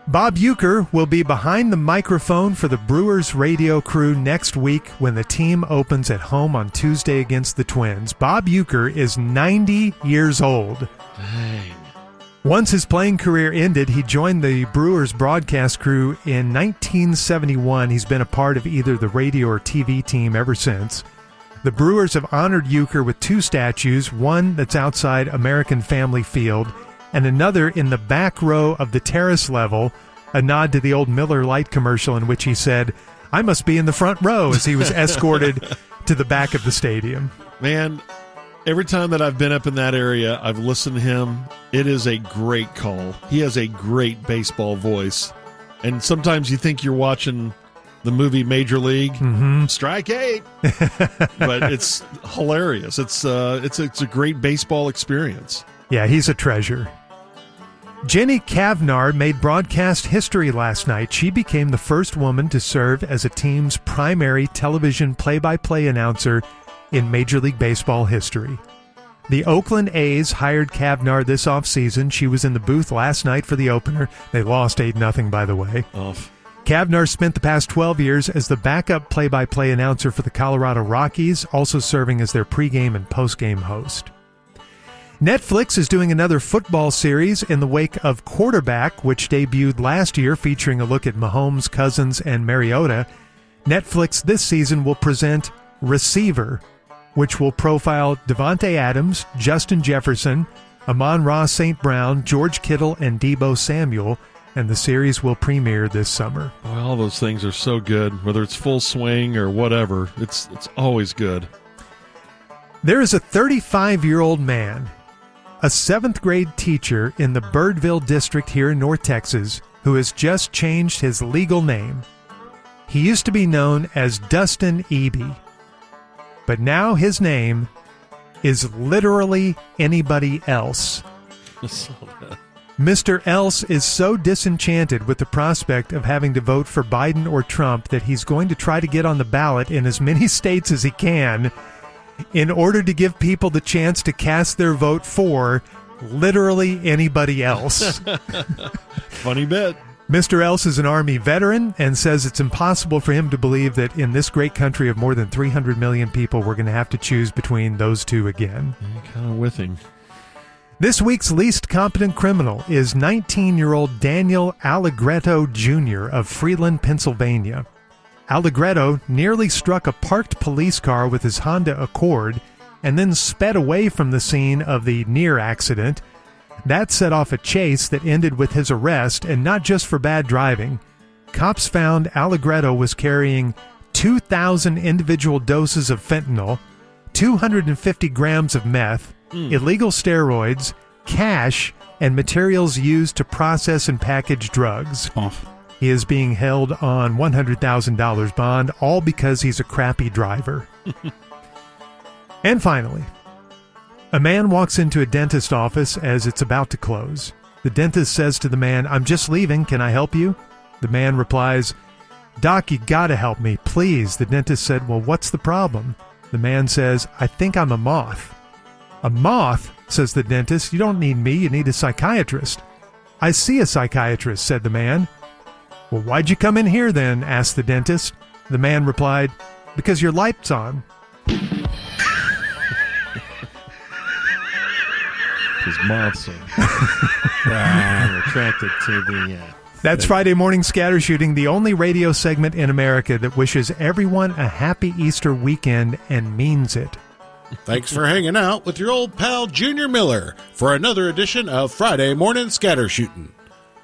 Bob Uecker will be behind the microphone for the Brewers radio crew next week when the team opens at home on Tuesday against the Twins. Bob Uecker is 90 years old. Dang. Once his playing career ended, he joined the Brewers broadcast crew in 1971. He's been a part of either the radio or TV team ever since. The Brewers have honored Uecker with 2 statues, one that's outside American Family Field and another in the back row of the terrace level, a nod to the old Miller Lite commercial in which he said, "I must be in the front row," as he was escorted to the back of the stadium. Man, every time that I've been up in that area, I've listened to him. It is a great call. He has a great baseball voice. And sometimes you think you're watching the movie Major League, Strike 8. But it's hilarious. It's a great baseball experience. Yeah, he's a treasure. Jenny Cavnar made broadcast history last night. She became the first woman to serve as a team's primary television play-by-play announcer in Major League Baseball history. The Oakland A's hired Cavnar this offseason. She was in the booth last night for the opener. They lost 8-0, by the way. Cavnar spent the past 12 years as the backup play-by-play announcer for the Colorado Rockies, also serving as their pregame and postgame host. Netflix is doing another football series in the wake of Quarterback, which debuted last year, featuring a look at Mahomes, Cousins, and Mariota. Netflix this season will present Receiver, which will profile Devontae Adams, Justin Jefferson, Amon-Ra St. Brown, George Kittle, and Deebo Samuel, and the series will premiere this summer. Boy, all those things are so good, whether it's Full Swing or whatever. It's always good. There is a 35-year-old man, a 7th grade teacher in the Birdville district here in North Texas, who has just changed his legal name. He used to be known as Dustin Eby, but now his name is literally anybody else. Mr. Else is so disenchanted with the prospect of having to vote for Biden or Trump that he's going to try to get on the ballot in as many states as he can in order to give people the chance to cast their vote for literally anybody else. Funny bit. Mr. Else is an Army veteran and says it's impossible for him to believe that in this great country of more than 300 million people, we're going to have to choose between those two again. Kind of with him. This week's least competent criminal is 19-year-old Daniel Allegretto Jr. of Freeland, Pennsylvania. Allegretto nearly struck a parked police car with his Honda Accord and then sped away from the scene of the near accident. That set off a chase that ended with his arrest, and not just for bad driving. Cops found Allegretto was carrying 2,000 individual doses of fentanyl, 250 grams of meth, illegal steroids, cash, and materials used to process and package drugs. He is being held on $100,000 bond, all because he's a crappy driver. And finally, a man walks into a dentist's office as it's about to close. The dentist says to the man, "I'm just leaving. Can I help you?" The man replies, "Doc, you gotta help me, please." The dentist said, "Well, what's the problem?" The man says, "I think I'm a moth." "A moth?" says the dentist. "You don't need me. You need a psychiatrist." "I see a psychiatrist," said the man. "Well, why'd you come in here then?" asked the dentist. The man replied, "Because your light's on." His moths are attracted to the... That's Friday Morning Scattershooting, the only radio segment in America that wishes everyone a happy Easter weekend and means it. Thanks for hanging out with your old pal Junior Miller for another edition of Friday Morning Scattershooting.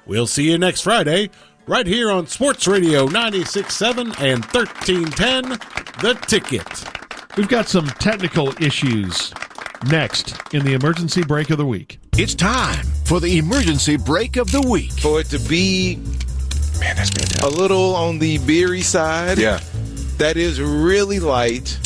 We'll see you next Friday, right here on Sports Radio 96.7 and 1310, The Ticket. We've got some technical issues next in the emergency break of the week. It's time for the emergency break of the week. For it to be, man, that's fantastic, a little on the beery side. Yeah. That is really light,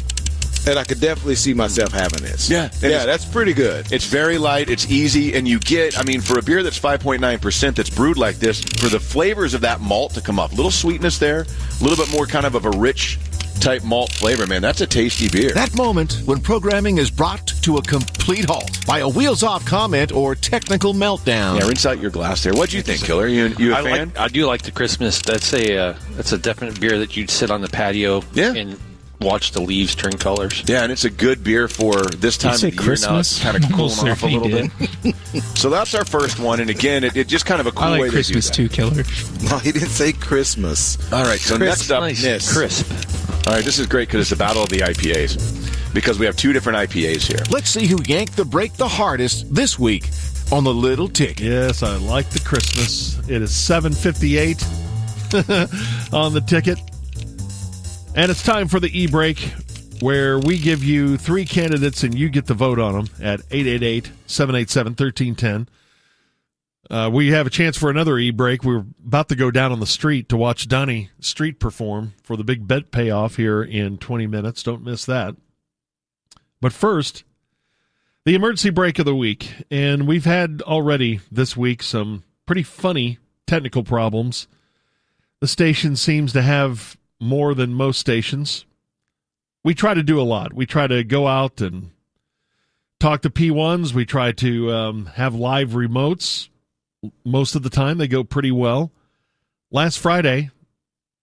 and I could definitely see myself having this. Yeah. Yeah, that's pretty good. It's very light, it's easy, and you get, I mean, for a beer that's 5.9% that's brewed like this, for the flavors of that malt to come up, a little sweetness there, a little bit more kind of a rich type malt flavor, man. That's a tasty beer. That moment when programming is brought to a complete halt by a wheels-off comment or technical meltdown. Yeah, rinse out your glass there. What'd you think, Killer? You a fan? I do like the Christmas. That's a definite beer that you'd sit on the patio and watch the leaves turn colors. Yeah, and it's a good beer for this time of the year. Christmas? Now it's kind of cooling off a little bit. So that's our first one, and again, it just kind of a cool way to do that. I like Christmas too, Killer. No, he didn't say Christmas. All right, so next up, nice. Crisp. All right, this is great because it's a battle of the IPAs because we have two different IPAs here. Let's see who yanked the brake the hardest this week on the Little Ticket. Yes, I like the Christmas. It is 7:58 on the ticket. And it's time for the e-break, where we give you three candidates and you get to vote on them at 888-787-1310. We have a chance for another e-break. We're about to go down on the street to watch Donnie Street perform for the big bet payoff here in 20 minutes. Don't miss that. But first, the emergency break of the week. And we've had already this week some pretty funny technical problems. The station seems to have more than most stations. We try to do a lot. We try to go out and talk to P1s. We try to have live remotes. Most of the time, they go pretty well. Last Friday,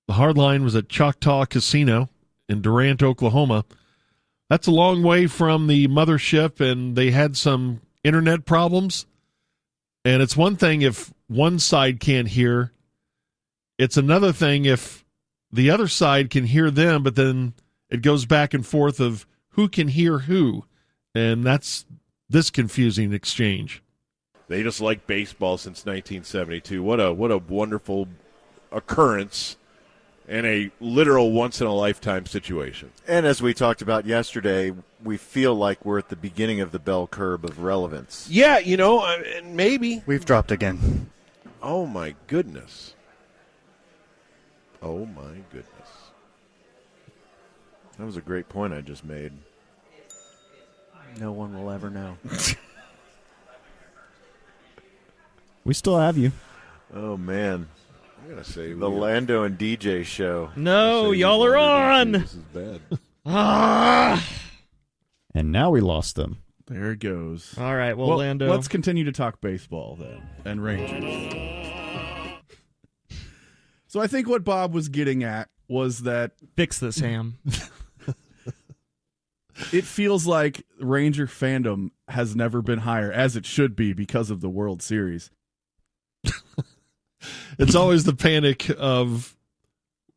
the hardline was at Choctaw Casino in Durant, Oklahoma. That's a long way from the mothership, and they had some internet problems. And it's one thing if one side can't hear. It's another thing if the other side can hear them, but then it goes back and forth of who can hear who. And that's this confusing exchange. They just like baseball since 1972. What a wonderful occurrence and a literal once-in-a-lifetime situation. And as we talked about yesterday, we feel like we're at the beginning of the bell curve of relevance. Yeah, and maybe. We've dropped again. Oh, my goodness. Oh, my goodness. That was a great point I just made. No one will ever know. We still have you. Oh, man. I'm going to say the Lando and DJ show. No, y'all are on. This is bad. And now we lost them. There it goes. All right, well, Lando. Let's continue to talk baseball then, and Rangers. So I think what Bob was getting at was that... Fix this, Ham. It feels like Ranger fandom has never been higher, as it should be because of the World Series. It's always the panic of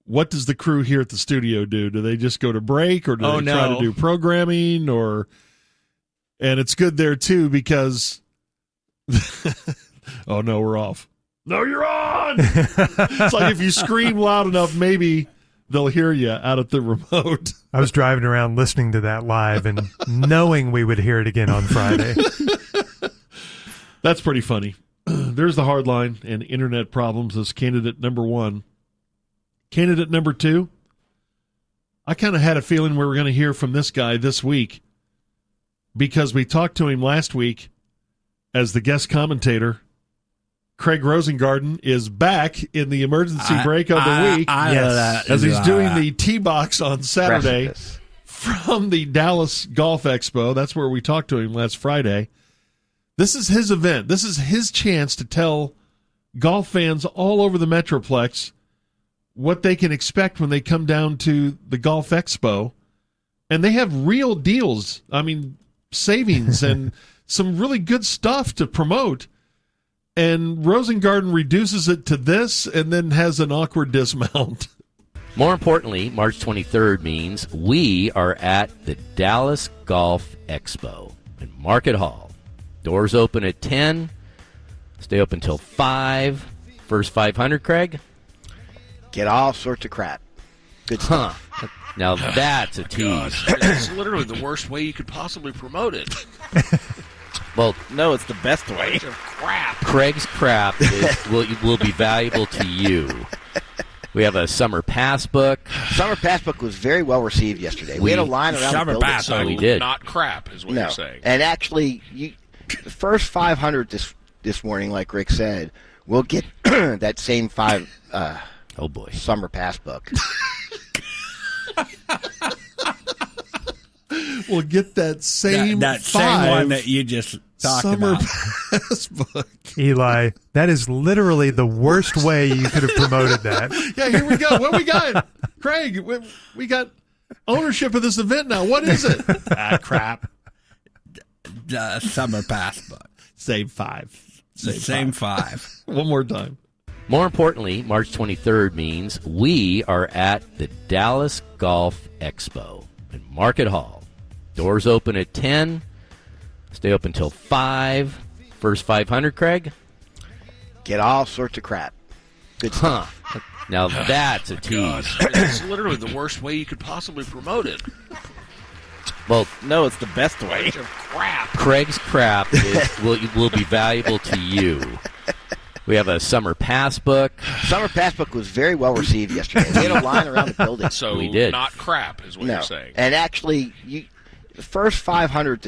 what does the crew here at the studio do? Do they just go to break, or do they try to do programming? And it's good there, too, because... oh, no, we're off. No, you're on! It's like if you scream loud enough, maybe they'll hear you out at the remote. I was driving around listening to that live and knowing we would hear it again on Friday. That's pretty funny. There's the hard line and internet problems as candidate number one. Candidate number two, I kind of had a feeling we were going to hear from this guy this week because we talked to him last week as the guest commentator. Craig Rosengarten is back in the emergency break of the week as he's doing the tee box on Saturday from the Dallas Golf Expo. That's where we talked to him last Friday. This is his event. This is his chance to tell golf fans all over the Metroplex what they can expect when they come down to the Golf Expo. And they have real deals. I mean, savings and some really good stuff to promote. And Rosengarten reduces it to this and then has an awkward dismount. More importantly, March 23rd means we are at the Dallas Golf Expo in Market Hall. Doors open at 10. Stay open till 5. First 500, Craig? Get all sorts of crap. Good stuff. Huh. Now that's a tease. It's literally the worst way you could possibly promote it. Well, no, it's the best way. Crap. Craig's crap will be valuable to you. We have a summer pass book. Summer pass book was very well received yesterday. We had a line around the building. So we did. Not crap is what you're saying. And actually, the first 500 this morning, like Rick said, we'll get that same summer pass book. will get that same that same one that you just talked summer about. pass book. Eli, that is literally the worst way you could have promoted that. Yeah, here we go. What we got? Craig, we got ownership of this event now. What is it? Crap. Summer pass book. Save 5. Same 5. One more time. More importantly, March 23rd means we are at the Dallas Golf Expo in Market Hall. Doors open at 10. Stay open till 5. First 500, Craig? Get all sorts of crap. Good stuff. Now that's a tease. It's literally the worst way you could possibly promote it. Well, No, it's the best way. Bunch of crap. Craig's crap will be valuable to you. We have a summer pass book. Summer pass book was very well received yesterday. We had a line around the building. So We did. not crap is what No. you're saying. And actually, the first 500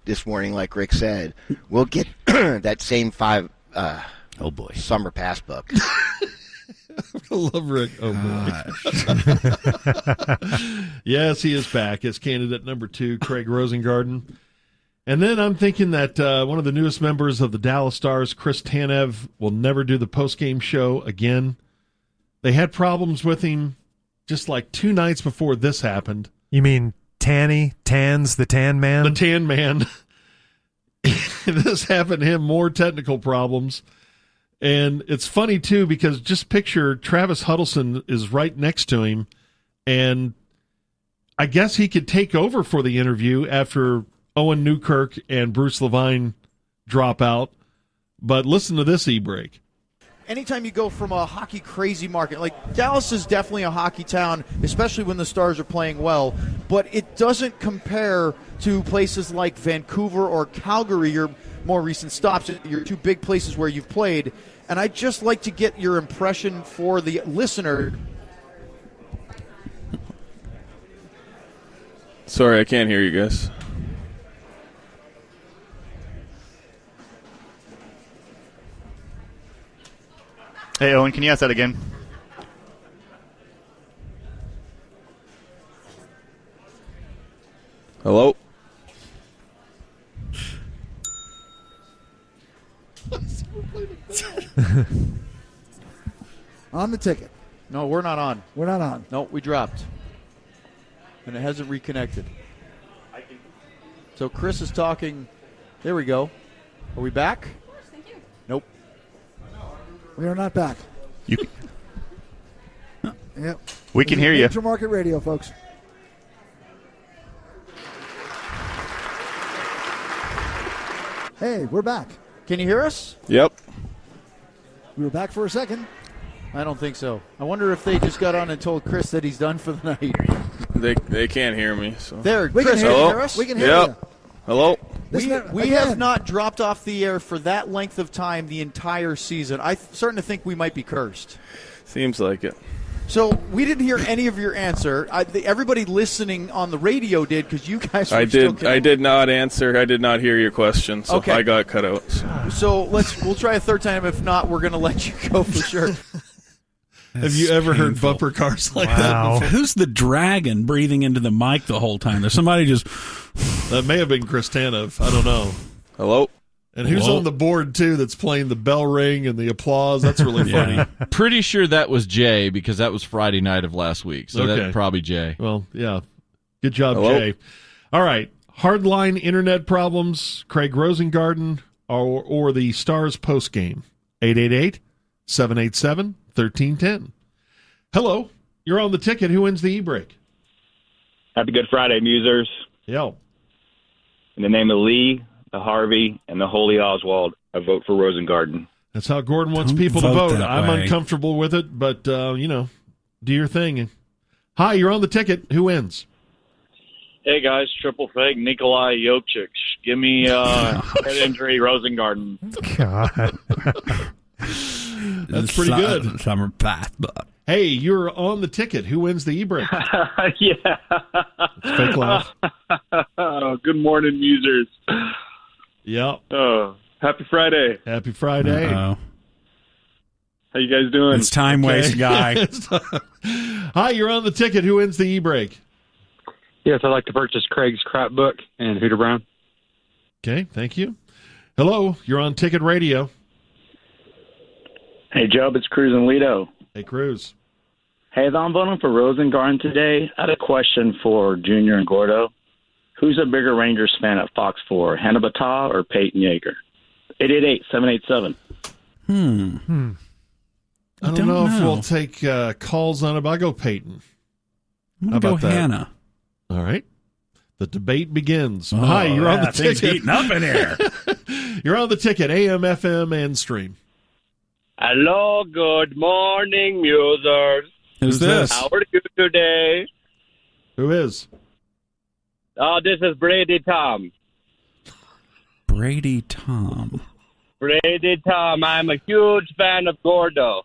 this morning, like Rick said, will get that same 5 Oh boy, summer pass book. I love Rick. Oh, boy. Yes, he is back as candidate number 2, Craig Rosengarten. And then I'm thinking that one of the newest members of the Dallas Stars, Chris Tanev, will never do the postgame show again. They had problems with him just like 2 nights before this happened. You mean Tans, the Tan Man? The Tan Man. This happened to him, more technical problems. And it's funny, too, because just picture Travis Huddleston is right next to him, and I guess he could take over for the interview after Owen Newkirk and Bruce Levine drop out. But listen to this e-break. Anytime you go from a hockey crazy market, like Dallas is definitely a hockey town, especially when the Stars are playing well, but it doesn't compare to places like Vancouver or Calgary, your more recent stops, your 2 big places where you've played. And I'd just like to get your impression for the listener. Sorry, I can't hear you guys. Hey, Owen, can you ask that again? Hello? On the ticket. No, we're not on. We're not on. No, we dropped. And it hasn't reconnected. So Chris is talking. There we go. Are we back? Nope. We are not back. You, Yep. we can hear you. Intermarket radio, folks. Hey, we're back. Can you hear us? Yep. We were back for a second. I don't think so. I wonder if they just got on and told Chris that he's done for the night. They can't hear me. So. There, We Chris, can can you hear hear you. us? We can hear Yep. you. Hello? We Again. have not dropped off the air for that length of time the entire season. I'm starting to think we might be cursed. Seems like it. So we didn't hear any of your answer. Everybody listening on the radio did because you guys were I still did not answer. I did not hear your question, so Okay. I got cut out. So we'll try a third time. If not, we're going to let you go for sure. Have you ever heard bumper cars like that before? Who's the dragon breathing into the mic the whole time? There's somebody just... That may have been Chris Tanev. I don't know. Hello? And who's Hello? on the board, too, that's playing the bell ring and the applause? That's really funny. Pretty sure that was Jay because that was Friday night of last week. So Okay. that's probably Jay. Well, yeah. Good job, Hello? Jay. All right. Hardline internet problems, Craig Rosengarten, or the Stars postgame. 888-787-1310. Hello. You're on the ticket. Who wins the e-break? Happy Good Friday, Musers. Yo. In the name of Lee, the Harvey, and the Holy Oswald, I vote for Rosengarten. That's how Gordon wants Don't people to vote vote. that I'm way. uncomfortable with it, but, do your thing. Hi, you're on the ticket. Who wins? Hey, guys, triple fake, Nikolai Jokic. Give me head injury, Rosengarten. God. That's pretty good. Summer pass book. Hey, you're on the ticket. Who wins the e-break? Yeah. Fake laugh. Good morning, Musers. Yep. Oh, happy Friday. Happy Friday. Uh-oh. How you guys doing? It's time waste guy. Hi, you're on the ticket. Who wins the e-break? Yes, I'd like to purchase Craig's Crap Book and Hooter Brown. Okay, thank you. Hello, you're on Ticket Radio. Hey, Job, it's Cruz and Lido. Hey, Cruz. Hey, I'm voting for Rosengarten today. I had a question for Junior and Gordo. Who's a bigger Rangers fan at Fox 4, Hannah Battah or Peyton Yeager? 888-787. I don't know if we'll take calls on it, but I'll go Peyton. I'm How going about to go that? Hannah. All right. The debate begins. Oh, Hi, you're on the things ticket. heating up in here. You're on the ticket, AM, FM, and stream. Hello, good morning, Musers. Who's this? How are you today? Who is? Oh, this is Brady Tom. Brady Tom. Brady Tom. I'm a huge fan of Gordo.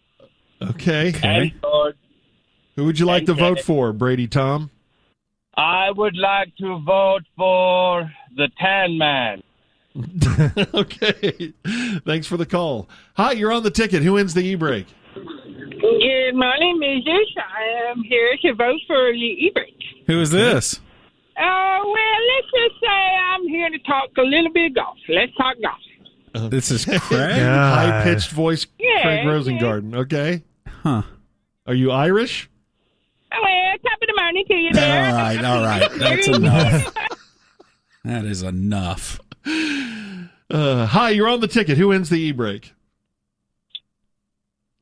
Okay. And George. Who would you like to vote for, Brady Tom? I would like to vote for the Tan Man. Okay. Thanks for the call. Hi, you're on the ticket. Who wins the e-brake? Good morning, Musers. I am here to vote for the e-brake. Who is this? Well, let's just say I'm here to talk a little bit of golf. Let's talk golf. This is Craig? High-pitched voice, Yeah, Craig Rosengarten. Okay. Huh. Are you Irish? Well, top of the morning to you there. All right. That's enough. That is enough. Hi, you're on the ticket. Who wins the e-brake?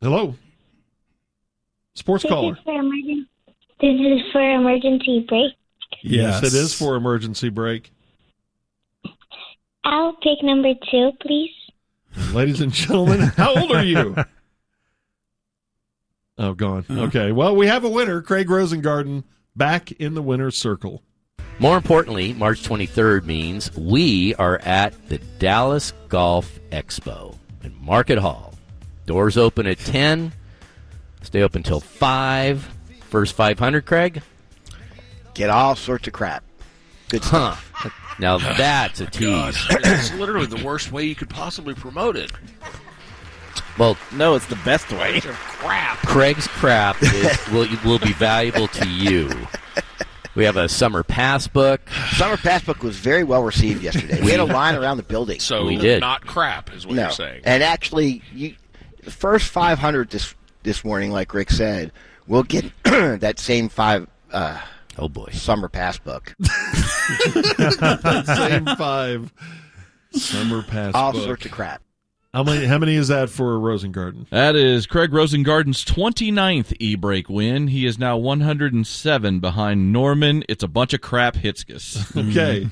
Hello? Sports caller. This is for emergency brake. Yes, it is for emergency brake. I'll pick number 2, please. Ladies and gentlemen, how old are you? Oh, gone. Okay. Well, we have a winner, Craig Rosengarten, back in the winner's circle. More importantly, March 23rd means we are at the Dallas Golf Expo in Market Hall. Doors open at 10. Stay open till 5. First 500, Craig? Get all sorts of crap. Good stuff. Now that's a tease. It's literally the worst way you could possibly promote it. Well, no, it's the best way. Crap. Craig's crap will be valuable to you. We have a summer pass book. Summer pass book was very well received yesterday. We had a line around the building. So we did. Not crap is what No. you're saying. And actually, the first 500 this morning, like Rick said, we'll get that same oh boy, summer pass book. Same 5 summer pass All book. sorts of crap. How many is that for Rosengarten? That is Craig Rosengarten's 29th e-brake win. He is now 107 behind Norman. It's a bunch of crap Hitzkes. Okay.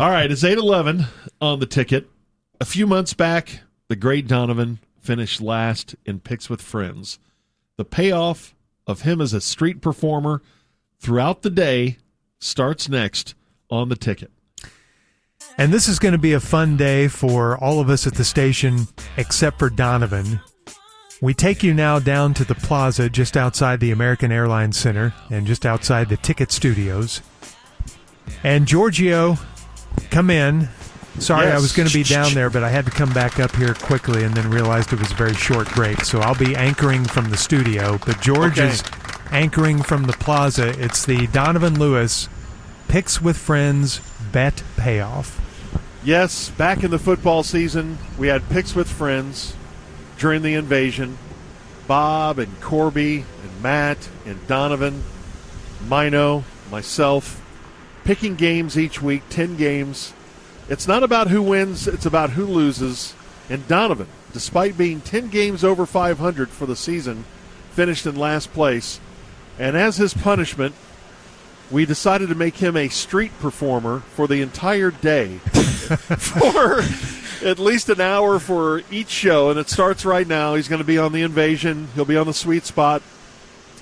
All right, it's 8:11 on the ticket. A few months back, the great Donovan finished last in Picks with Friends. The payoff of him as a street performer throughout the day starts next on the ticket. And this is going to be a fun day for all of us at the station, except for Donovan. We take you now down to the plaza just outside the American Airlines Center and just outside the ticket studios. And Giorgio, come in. Sorry, Yes. I was going to be down there, but I had to come back up here quickly and then realized it was a very short break. So I'll be anchoring from the studio, but George is anchoring from the plaza. It's the Donovan Lewis Picks with Friends Bet Payoff. Yes, back in the football season, we had Picks with Friends during the invasion. Bob and Corby and Matt and Donovan, Mino, myself, picking games each week, 10 games. It's not about who wins, it's about who loses. And Donovan, despite being 10 games over 500 for the season, finished in last place. And as his punishment, we decided to make him a street performer for the entire day for at least an hour for each show. And it starts right now. He's going to be on the Invasion. He'll be on the Sweet Spot.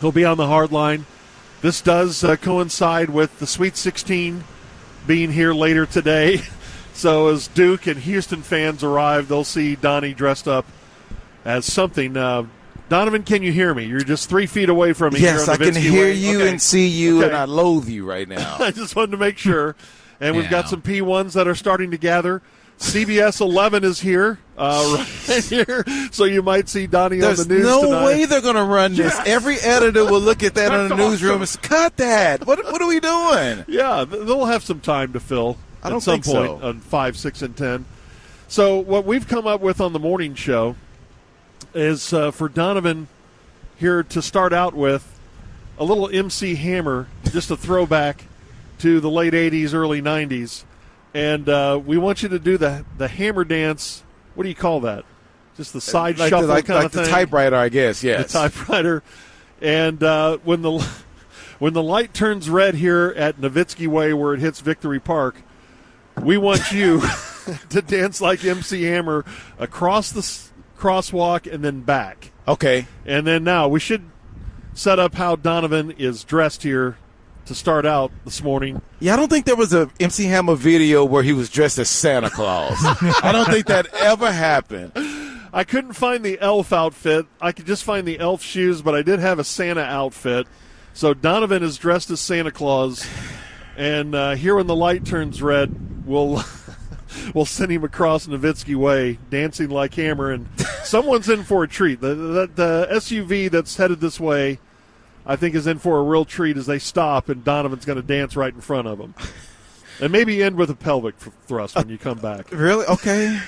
He'll be on the Hard Line. This does coincide with the Sweet 16 being here later today. So as Duke and Houston fans arrive, they'll see Donnie dressed up as something. Donovan, can you hear me? You're just 3 feet away from me. Yes, here on the I can Vinsky hear Way. you Okay. and see you, Okay. and I loathe you right now. I just wanted to make sure. And we've got some P1s that are starting to gather CBS 11 is here, right here. So you might see Donnie There's on the news no tonight. way they're going to run this. Every editor will look at that in the newsroom and say, cut that. What are we doing? Yeah, they'll have some time to fill I don't at some think point so. on 5, 6, and 10. So what we've come up with on the morning show is for Donovan here to start out with a little MC Hammer, just a throwback to the late 80s, early 90s. And we want you to do the hammer dance. What do you call that? Just the side shuffle kind of thing? the typewriter, I guess, yes. The typewriter. And when the light turns red here at Nowitzki Way where it hits Victory Park, we want you to dance like MC Hammer across the crosswalk and then back. Okay. And then now we should set up how Donovan is dressed here to start out this morning. Yeah, I don't think there was a MC Hammer video where he was dressed as Santa Claus. I don't think that ever happened. I couldn't find the elf outfit. I could just find the elf shoes, but I did have a Santa outfit. So Donovan is dressed as Santa Claus, and here when the light turns red, we'll send him across Nowitzki Way, dancing like Hammer, and someone's in for a treat. The SUV that's headed this way, I think, is in for a real treat as they stop, and Donovan's going to dance right in front of them. And maybe end with a pelvic thrust when you come back. Really? Okay.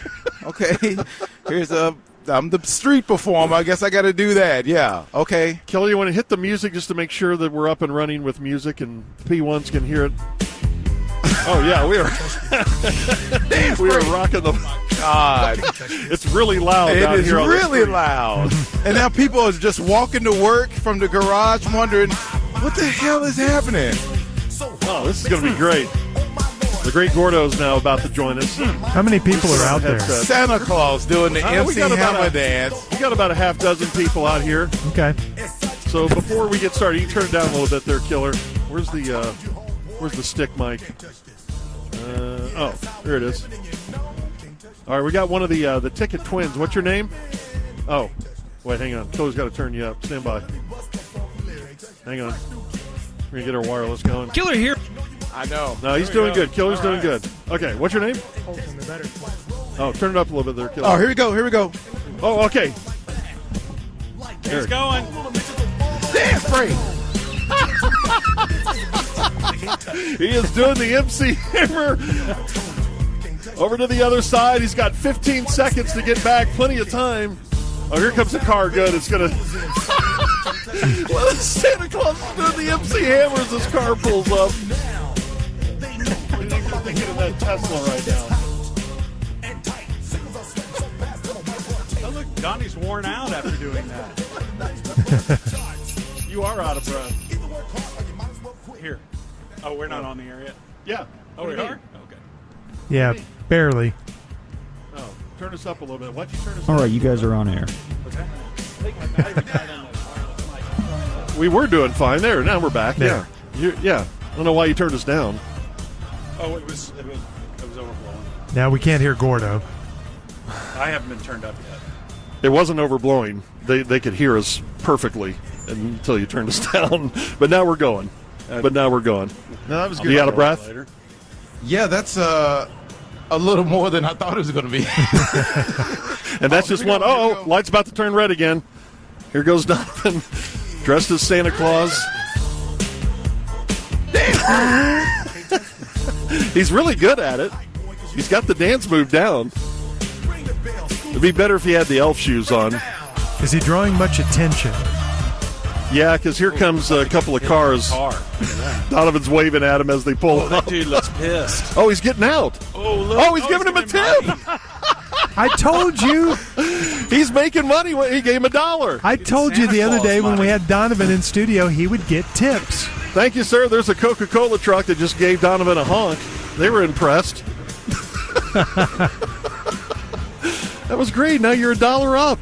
Okay. I'm the street performer. I guess I got to do that. Yeah. Okay. Kelly, you want to hit the music just to make sure that we're up and running with music and the P1s can hear it? Oh, yeah, we are rocking the... God. It's really loud It down is here on the really street. loud. And now people are just walking to work from the garage wondering, what the hell is happening? Oh, this is going to be great. The great Gordo's now about to join us. How many people are out there? Santa Claus doing the MC Hammer dance. We got about a half dozen people out here. Okay. So before we get started, you turn it down a little bit there, Killer. Where's the stick mic? Oh, there it is. All right, we got one of the Ticket Twins. What's your name? Oh, wait, hang on. Killer's got to turn you up. Stand by. Hang on. We're going to get our wireless going. Killer here. I know. No, he's doing good. Killer's doing good. Okay, what's your name? Oh, turn it up a little bit there, Killer. Oh, here we go. Here we go. Oh, okay. It's going. Dance break. He is doing the MC Hammer. Over to the other side. He's got 15 seconds to get back. Plenty of time. Oh, here comes the car. Good. It's going to... Santa Claus is doing the MC Hammer as this car pulls up. What do you think we're thinking of that Tesla right now? Oh, look, Donnie's worn out after doing that. You are out of breath. Here. Oh, we're not on the air yet? Yeah. Oh, we are? Okay. Yeah, barely. Oh, turn us up a little bit. Why don't you turn us All up? right, you guys are on air. Okay. We were doing fine there. Now we're back. Yeah. Yeah. I don't know why you turned us down. Oh, it was overblowing. Now we can't hear Gordo. I haven't been turned up yet. It wasn't overblowing. They could hear us perfectly until you turned us down. But now we're going. No, that was good. You out of breath? Yeah, that's a little more than I thought it was going to be. And that's just one. Oh, light's about to turn red again. Here goes Donovan, dressed as Santa Claus. He's really good at it. He's got the dance move down. It'd be better if he had the elf shoes on. Is he drawing much attention? Yeah, because here comes a couple of cars. Donovan's waving at him as they pull up. That dude looks pissed. Oh, he's getting out. Oh, look. Oh, he's giving him a tip. I told you. He's making money. He gave him $1. I told you the other day when we had Donovan in studio, he would get tips. Thank you, sir. There's a Coca-Cola truck that just gave Donovan a honk. They were impressed. That was great. Now you're $1 up.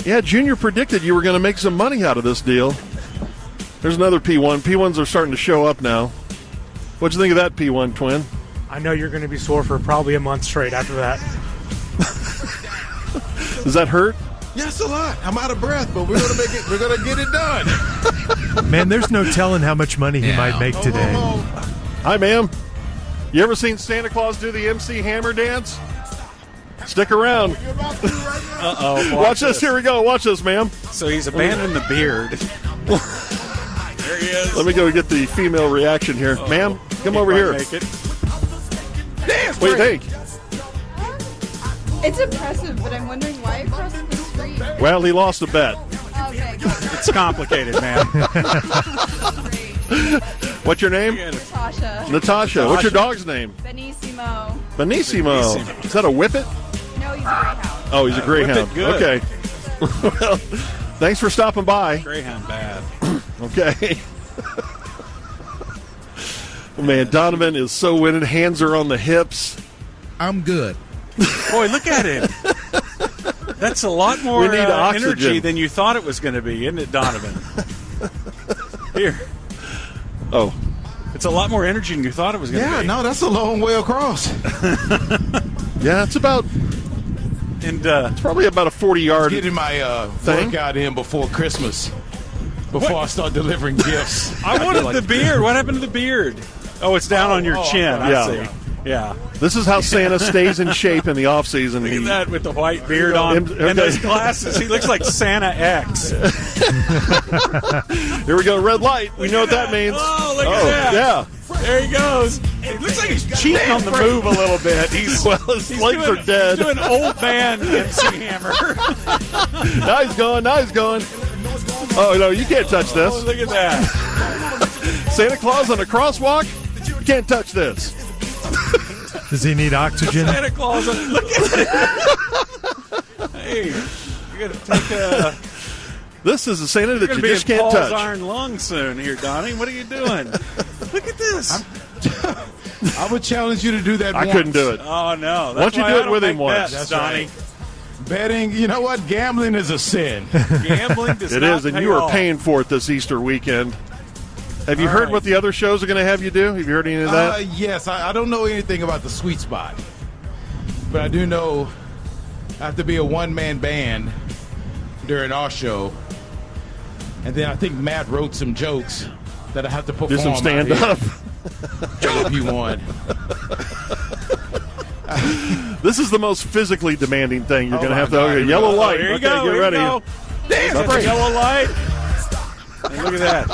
Yeah, Junior predicted you were going to make some money out of this deal. There's another P1. P1s are starting to show up now. What'd you think of that, P1 twin? I know you're going to be sore for probably a month straight after that. Does that hurt? Yes, a lot. I'm out of breath, but we're going to make it. We're going to get it done. Man, there's no telling how much money he might make today. Hi, ma'am. You ever seen Santa Claus do the MC Hammer dance? Stick around. Uh-oh. Watch this. Here we go. Watch this, ma'am. So he's abandoned the beard. There he is. Let me go get the female reaction here. Ma'am, come over here. Make it. What do you think? It's impressive, but I'm wondering why across the street. Well, he lost a bet. Okay. It's complicated, man. What's your name? Natasha. What's your dog's name? Benissimo. Benissimo. Is that a whippet? No, he's a greyhound. Oh, he's a greyhound. Good. Okay. Well, thanks for stopping by. Greyhound bad. Okay. Man, Donovan is so winning. Hands are on the hips. I'm good. Boy, look at him. That's a lot more We need oxygen. energy than you thought it was going to be, isn't it, Donovan? Here. Oh. It's a lot more energy than you thought it was going to Yeah, be. no, that's a long way across. Yeah, it's about. And it's probably about a 40-yard getting my thing. workout in before Christmas. Before I start delivering gifts. I wanted the beard. What happened to the beard? Oh, it's down on your chin. Yeah. I see. Yeah. This is how Santa stays in shape in the off season. Look at that with the white beard on and those glasses. He looks like Santa X. Here we go, red light. We know what that means. Oh, look at that. Yeah. There he goes. It looks like he's cheating on the move a little bit. His legs are dead. He's doing old man MC Hammer. Now he's going. Oh, no, you can't touch this. Oh, look at that. Santa Claus on a crosswalk? You can't touch this. Does he need oxygen? Santa Claus. Look at it. Hey, you're going to take a... This is a Santa that you just can't Paul's touch. iron lung soon here, Donnie. What are you doing? Look at this. I would challenge you to do that I once. couldn't do it. Oh, no. Why don't you do it with him once? That's Donnie. right. Betting, you know what? Gambling is a sin. Gambling does It not is, and pay you are off. paying for it this Easter weekend. Have you heard what the other shows are going to have you do? Have you heard any of that? Yes, I don't know anything about the sweet spot, but I do know I have to be a one-man band during our show, and then I think Matt wrote some jokes that I have to perform. Do some stand-up. If you want. This is the most physically demanding thing you're going to have to. God. Okay, yellow light. Here you Okay, go. get Here ready. you go. Dance Got the break. yellow light. And look at that.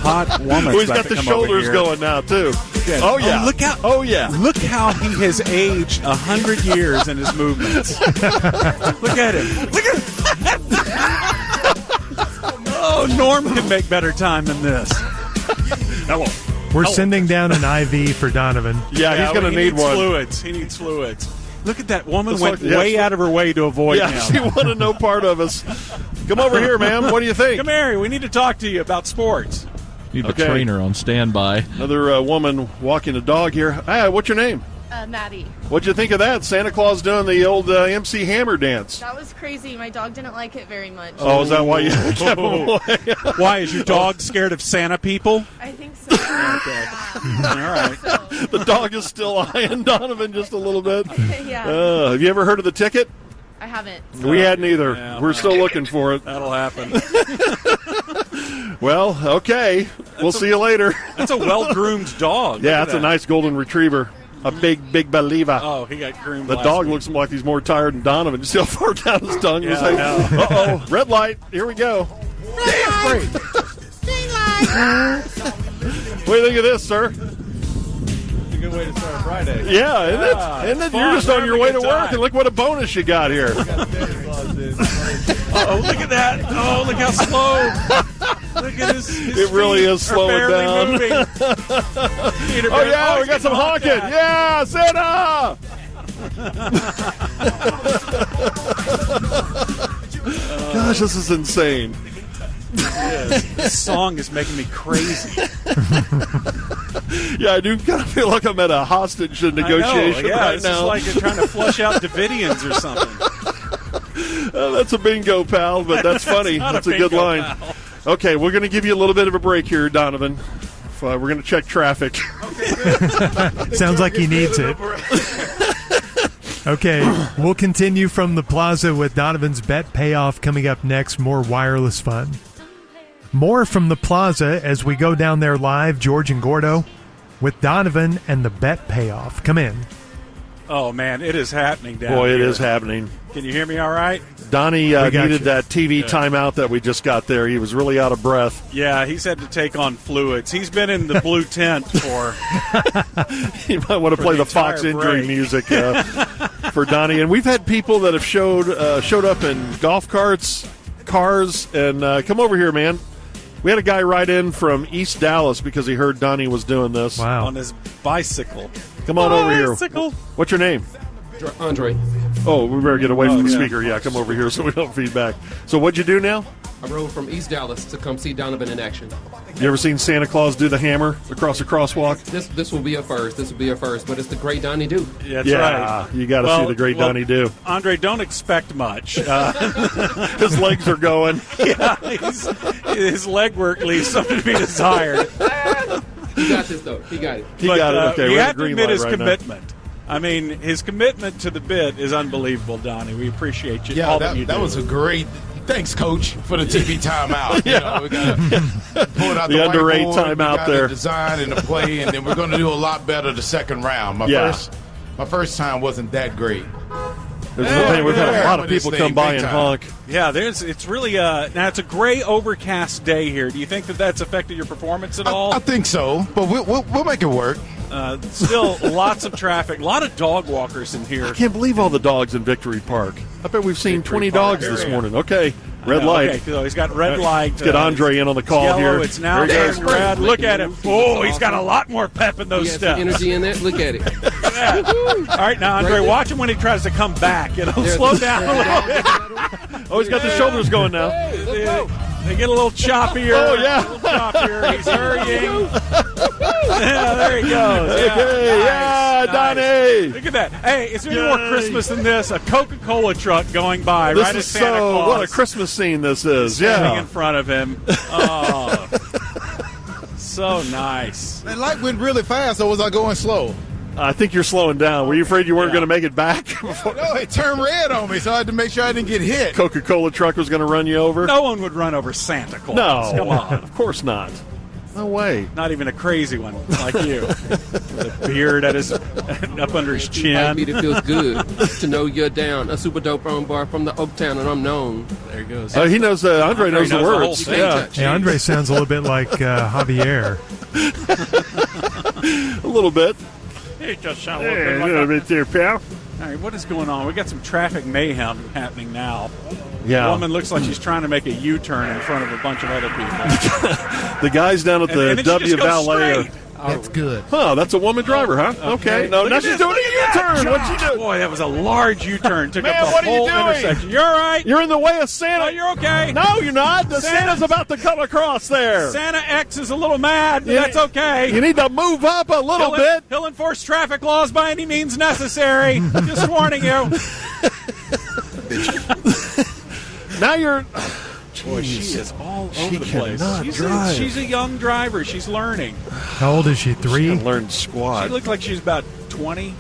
Hot woman. Oh, he's got the shoulders going now, too. Yeah. Oh, yeah. Look how. Oh, yeah. Look how he has aged 100 years in his movements. Look at him. Look at him. Oh, Norm can make better time than this. Hello. We're sending down an IV for Donovan. Yeah, he's going to need one. Fluids. He needs fluids. Look at that woman Looks went like- yeah, way out of her way to avoid Yeah, him. she wanted no part of us. Come over here, ma'am. What do you think? Come here. We need to talk to you about sports. Need Okay. a trainer on standby. Another woman walking a dog here. Hi, what's your name? Maddie. What'd you think of that? Santa Claus doing the old MC Hammer dance. That was crazy. My dog didn't like it very much. Oh, is that why you kept him away? Why, is your dog scared of Santa people? I think so. All right. The dog is still eyeing Donovan just a little bit. Yeah. Have you ever heard of the ticket? I haven't. We hadn't either. Yeah, We're still looking for it. That'll happen. Well, okay. We'll see you later. That's a well-groomed dog. Yeah, Look at that's a that. nice golden retriever. A big believer. Oh, he got groomed. The last dog week. looks like he's more tired than Donovan. You see how far down his tongue is? Yeah, I know. Uh-oh. Red light. Here we go. What do you think of this, sir? It's a good way to start a Friday. Yeah, isn't it? Isn't it? You're just on your way to work, and look what a bonus you got here. Oh, look at that. Oh, look how slow. Look at his It really feet is are slowing barely down. moving. Oh, yeah, we got some honking. Yeah, Santa! Gosh, this is insane. This song is making me crazy. Yeah, I do kind of feel like I'm at a hostage negotiation right it's now. just like you're trying to flush out Davidians or something. That's a bingo, pal, but that's funny. not That's a a good bingo, line. pal. Okay, we're going to give you a little bit of a break here, Donovan. We're going to check traffic. Sounds like he needs it. Okay, we'll continue from the plaza with Donovan's bet payoff coming up next. More wireless fun. More from the plaza as we go down there live, George and Gordo, with Donovan and the bet payoff. Come in. Oh, man, it is happening down Boy, here. it is happening. Can you hear me all right? Donnie got needed you. that TV timeout that we just got there. He was really out of breath. Yeah, he's had to take on fluids. He's been in the blue tent for... You might want to play the entire Fox injury break. music for Donnie. And we've had people that have showed up in golf carts, cars, and come over here, man. We had a guy write in from East Dallas because he heard Donnie was doing this. Wow. on his bicycle. Come on over here. Bicycle. What's your name? Andre. Oh, we better get away from the yeah. speaker. Yeah, come over here so we don't feedback. So what'd you do now? I rode from East Dallas to come see Donovan in action. You ever seen Santa Claus do the hammer across a crosswalk? This will be a first. This will be a first, but it's the great Donnie do. That's Yeah, right. you got to see the great Donnie do. Andre, don't expect much. His legs are going. Yeah, his leg work leaves something to be desired. He got this, though. He got it. He got it. Okay, you we're at have to green admit light his right now. commitment. I mean, his commitment to the bit is unbelievable, Donnie. We appreciate you. Yeah, all that you that do. was a great. Thanks, Coach, for the TV timeout. You know, we got to pull out The underage whiteboard, we timeout got there. the design and the play, and then we're going to do a lot better the second round. My first time wasn't that great. We've had a lot of people come by and honk. Yeah, it's really now it's a gray overcast day here. Do you think that's affected your performance at all? I think so, but we'll make it work. Still lots of traffic, a lot of dog walkers in here. I can't believe all the dogs in Victory Park. I bet we've seen 20 dogs this morning. Okay, red light. Okay, so he's got red light. Let's get Andre in on the call it's yellow, here. It's now There he turning goes. red. Look at him. Oh, he's got a lot more pep in those He has steps. some energy in there. Look at it. Yeah. All right, now, Andre, watch him when he tries to come back. Slow down a little bit. Oh, he's got the shoulders going now. They get a little choppier. Oh, yeah. A little choppier. He's hurrying. Yeah, there he goes. Hey, Nice, Donnie. Look at that. Hey, is there any more Christmas than this? A Coca-Cola truck going by This right is as Santa Claus. what a Christmas scene this is. Standing Yeah. in front of him. Oh, so nice. That light went really fast, or was I going slow? I think you're slowing down. Were you afraid you weren't going to make it back? No, it turned red on me, so I had to make sure I didn't get hit. Coca-Cola truck was going to run you over? No one would run over Santa Claus. No, Come on. of course not. No way. Not even a crazy one like you. With a beard at his up under his chin. It feels good to know you're down. A super dope bar from the Oaktown, and I'm known. There he goes. Oh, he knows Andre knows the knows the whole words. thing. Yeah. Hey, Andre sounds a little bit like Javier. A little bit. He just sounds Hey, a little bit there, pal. All right, what is going on? We got some traffic mayhem happening now. Yeah. The woman looks like she's trying to make a U-turn in front of a bunch of other people. The guys down at the And then she W just goes Valet are. straight. That's good. Oh, that's a woman driver, huh? Okay. No, Look now at she's this. doing Look a at that. U-turn. What's she doing? Boy, that was a large U-turn. Took Man, up the what are you whole doing? intersection. You're all right? You're in the way of Santa. Oh, you're okay. No, you're not. The Santa- Santa's about to come across there. Santa X is a little mad, but that's okay. You need to move up a little bit. He'll enforce traffic laws by any means necessary. Just warning you. Now you're. Boy, she is all She over the place. cannot She's drive. she's a young driver. She's learning. How old is she? 3? Learned She squad. looked like she was about 20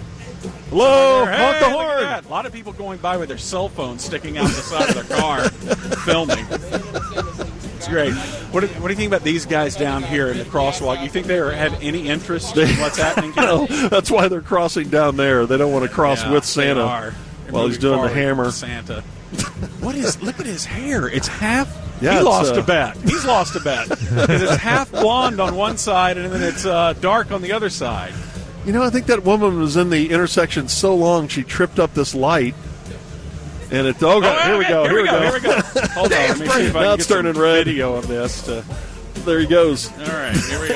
Hello, Hey, honk the look at horn. that. A lot of people going by with their cell phones sticking out the side of their car, filming. It's great. What do you think about these guys down here in the crosswalk? You think they have any interest in what's happening here? No, that's why they're crossing down there. They don't want to cross Yeah, with they Santa are. They're while he's moving doing the forward hammer. with Santa. Look at his hair. It's half. Yeah, he it's, lost a bet. He's lost a bet. 'Cause it's half blonde on one side and then it's dark on the other side. You know, I think that woman was in the intersection so long she tripped up this light. And it. Oh, God, here we go. Here we go. Hold on. Let me see if I Now can it's get turning some red. video of this. There he goes. All right, here we go.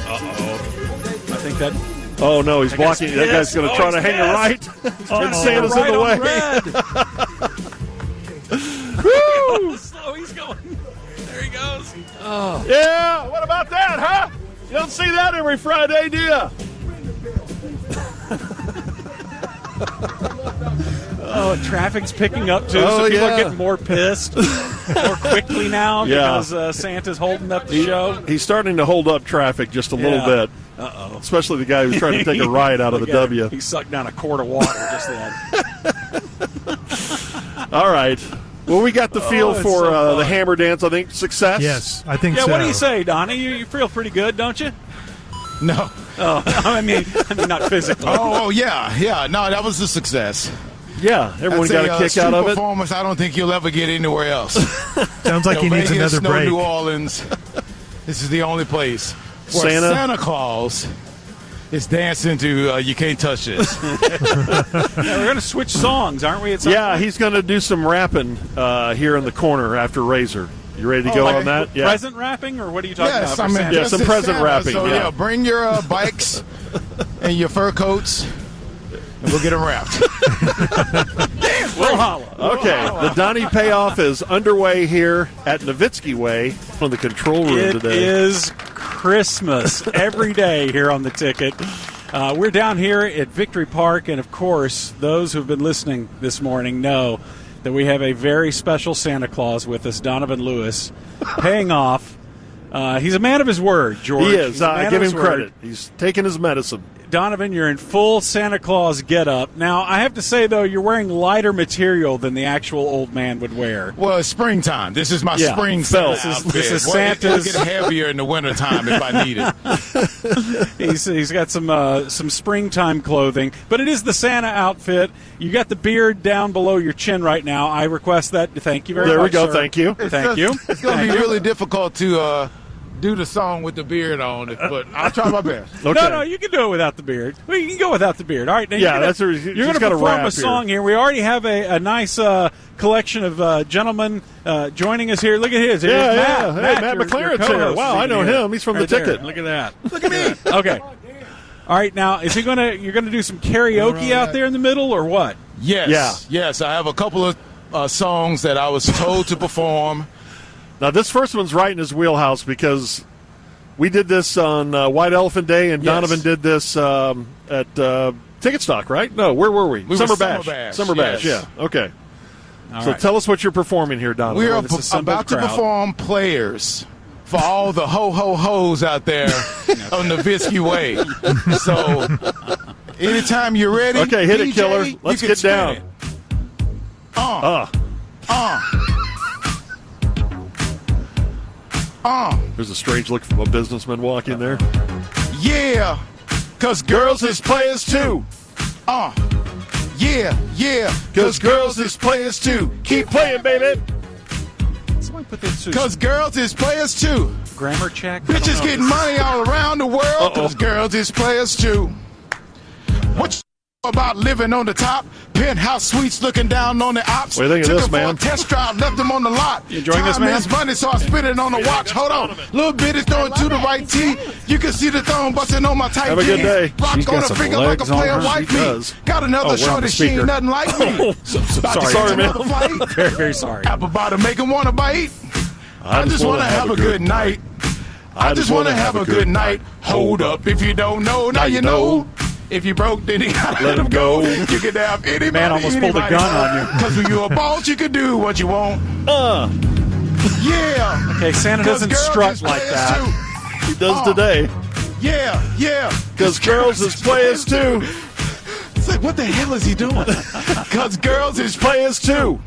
Uh-oh. I think that... Oh, no, he's That guy's blocking. That guy's pissed. going to Oh, try he's to hang a right. Oh, And Santa's in the way. Woo! Slow, he's going. There he goes. Oh. Yeah, what about that, huh? You don't see that every Friday, do you? Oh, traffic's picking up, too, Oh, so people yeah. are getting more pissed more quickly now Yeah. because Santa's holding up the show. He's starting to hold up traffic just a little Yeah. bit. Uh-oh. Especially the guy who's trying to take a ride out of the Look at him. W. He sucked down a quart of water just then. All right. Well, we got the feel it's for so fun. the hammer dance. I think success. Yes, I think Yeah, so. what do you say, Donnie? You feel pretty good, don't you? No. I mean not physically. Oh, yeah. No, that was a success. Yeah, everyone got a kick out of it. Performance, I don't think you'll ever get anywhere else. Sounds like he needs Vegas, another break. New Orleans. This is the only place where Santa Claus is dancing to You Can't Touch This. Yeah, we're going to switch songs, aren't we? Yeah, he's going to do some rapping here in the corner after Razor. You ready to go on that? Yeah. Present rapping, or what are you talking about? I mean, yeah, some present rapping. So, bring your bikes and your fur coats, and we'll get them wrapped. We'll holla. Okay, the Donnie payoff is underway here at Nowitzki Way on the control room today. It is Christmas every day here on the ticket. We're down here at Victory Park, and of course, those who've been listening this morning know that we have a very special Santa Claus with us, Donovan Lewis, paying off. He's a man of his word, George. He is. I give him credit. Word. He's taking his medicine. Donovan, you're in full Santa Claus getup. Now, I have to say, though, you're wearing lighter material than the actual old man would wear. Well, it's springtime. This is my spring felt. This is Santa's. It'll get heavier in the wintertime if I need it. He's got some springtime clothing, but it is the Santa outfit. You got the beard down below your chin right now. I request that. Thank you very much. There we go. Sir. Thank you. Thank you. It's going to be really difficult to do the song with the beard on it, but I'll try my best. Okay. No, you can do it without the beard. Well, you can go without the beard. All right. Now Yeah, you're going to perform a song here. We already have a nice collection of gentlemen joining us here. Look at his. Yeah. Matt Hey, Matt McLaren's here. Wow, I know him. He's from the ticket. Look at that. Look at me. Okay. All right. Now, is you're going to do some karaoke out there in the middle, or what? Yes. Yeah. Yes. I have a couple of songs that I was told to perform. Now, this first one's right in his wheelhouse because we did this on White Elephant Day, and Donovan did this at Ticket Stock, right? No, where were we? Summer Bash. Summer Bash, yeah. Okay. So tell us what you're performing here, Donovan. We are about to perform Players for all the ho-ho-hos out there on the Nowitzki Way. So anytime you're ready, okay, hit DJ, it, Killer. Let's get down. There's a strange look from a businessman walking there. Yeah, because girls is players too. Yeah, because girls is players too. Keep playing, baby. Someone put this because girls is players too. Grammar check. Bitches getting money all around the world because girls is players too. What you about living on the top? Penthouse suites looking down on the ops. What do you think of this, man? For a test drive, left them on the lot. You enjoying this, man? Time is money, so I spit it on the watch. Hold on. Little bit is throwing to the right tee. You can see the thumb busting on my tight Have a good day. Rock She's on got a some finger like a legs on player her. wife She me. does. Got another we're on shorty, the she ain't speaker. nothing like me. Sorry, man. Very, very sorry. Apple bottom make him want to bite. I just want to have a good night. I just want to have a good night. Hold up, if you don't know, now you know. If you broke, then you gotta let him go. You can have anybody. Man almost pulled a gun on you. Because when you're a boss, you can do what you want. Yeah. Okay, Santa doesn't strut like that. He does today. Yeah. Because girls is players too. It's like, what the hell is he doing? Because girls is players too.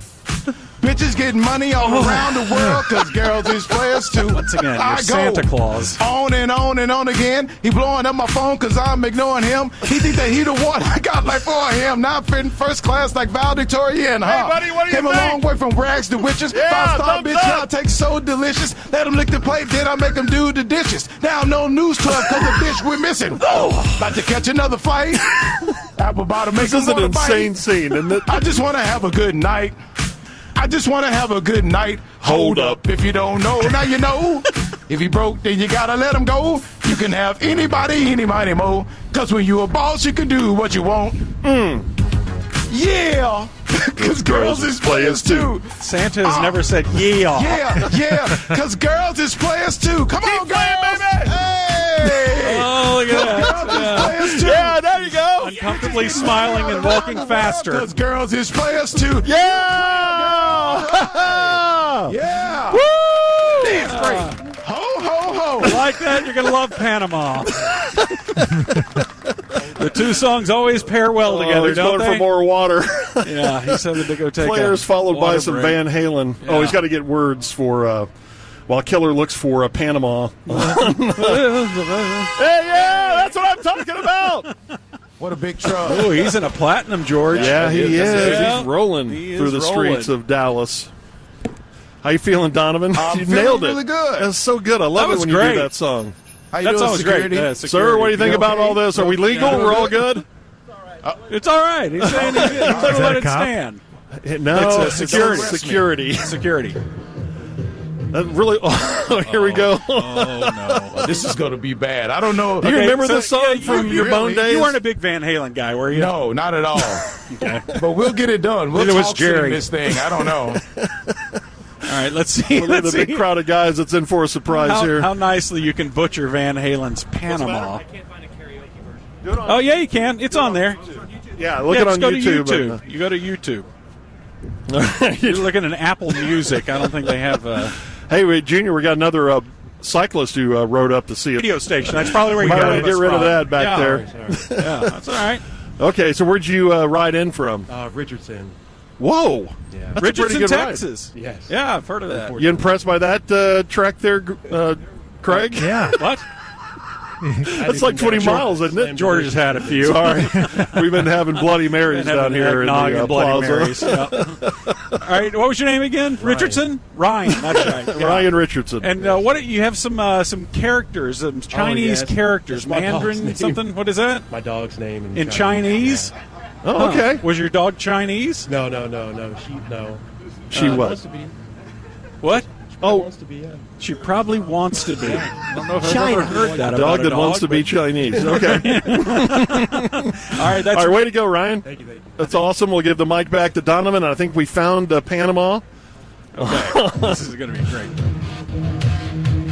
Bitches getting money all around the world because girls is players too. Once again, you're Santa Claus. On and on again. He blowing up my phone because I'm ignoring him. He think that he the one I got like for him. Now I'm fitting first class like Valedictorian. Hey, buddy, what do you Came think? a long way from rags to witches. Yeah, 5-star bitch, now I take so delicious. Let him lick the plate, then I make him do the dishes. Now I'm no news club because the bitch we're missing. About to catch another fight. Apple bottom make This is an insane scene, isn't it? I just want to have a good night. I just want to have a good night. Hold up. If you don't know, now you know. If he broke, then you got to let him go. You can have anybody, mo. Because when you a boss, you can do what you want. Yeah. Because girls is players too. Santa has never said yeah. Yeah. Because girls is players too. Come on, girls. Baby. Hey. Oh, look at that. Girls is players too. Yeah, there you go. Uncomfortably smiling and walking faster. Because girls is players too. Yeah. Yeah. Woo. Dance break. Ho. Like that, you're going to love Panama. The two songs always pair well together, he's don't going they? for more water. Yeah, he said to go take Players followed by some break. Van Halen. Yeah. Oh, he's got to get words for while Killer looks for Panama. Hey, yeah, That's what I'm talking about. What a big truck. Oh, he's in a platinum, George. Yeah, he is. Yeah. He's rolling through the streets of Dallas. How you feeling, Donovan? I'm You feeling nailed it. really good. That's so good. I love That it when was you great. do that song. How you That's doing, always security? great. Sir, what do you think about all this? Are we legal? We're all good? It's all right. He's saying he's going to let it stand. No, It's security. Security. Security. That really. Oh, here we go. Oh, no. This is going to be bad. I don't know. Do you remember this song from your Bone days? You weren't a big Van Halen guy, were you? No, not at all. Okay. But we'll get it done. We'll Neither was talk Jerry. this thing. I don't know. All right, let's see. Look at the big crowd of guys that's in for a surprise here. How nicely you can butcher Van Halen's Panama. Oh, yeah, you can. It's on there. Yeah, look it on go YouTube. To YouTube. You go to YouTube. You're looking at Apple Music. I don't think they have Hey, Junior, we got another cyclist who rode up to see it. radio station. That's probably where you might got want it. to get rid of that back there. Yeah, that's all right. Okay, so where'd you ride in from? Richardson. Whoa. Yeah. That's a pretty Richardson, good ride. Texas. Yes. Yeah, I've heard of that. You impressed by that track there, Craig? Yeah. What? That's like 20 miles, isn't it? George has had a few. Sorry. We've been having Bloody Marys down here in eggnog the and Bloody plaza. Marys. Yeah. All right, what was your name again? Ryan. Richardson? Ryan, that's right. Yeah. Ryan Richardson. And what you have some characters, some Chinese characters, Mandarin something. What is that? My dog's name in Chinese. Yeah. Oh, okay. Huh. Was your dog Chinese? No. She what? Wants to be. What? Wants to be. Yeah. She probably wants to be. I don't know if I've China. ever heard that A about dog a that dog, wants to be Chinese. Okay. All right, way to go, Ryan. Thank you. That's awesome. We'll give the mic back to Donovan. I think we found Panama. Okay. This is going to be great.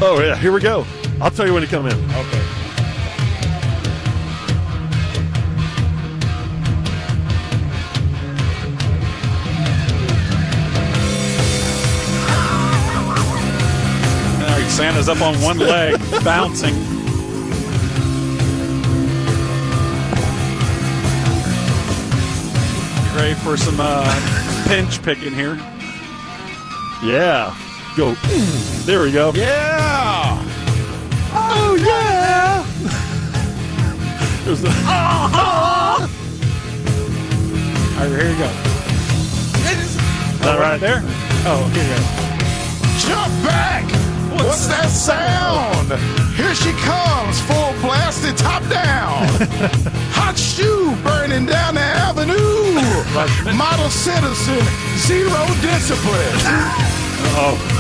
Oh, yeah. Here we go. I'll tell you when to come in. Okay. All right, Santa's up on one leg, bouncing. Ready for some pinch picking here? Yeah. Go. There we go. Yeah. Oh, yeah. There's the. All right, here you go. All right. There? Oh, here you go. Jump back! What's that sound? Here she comes, full blasted, top down. Hot shoe burning down the avenue. Model citizen, zero discipline.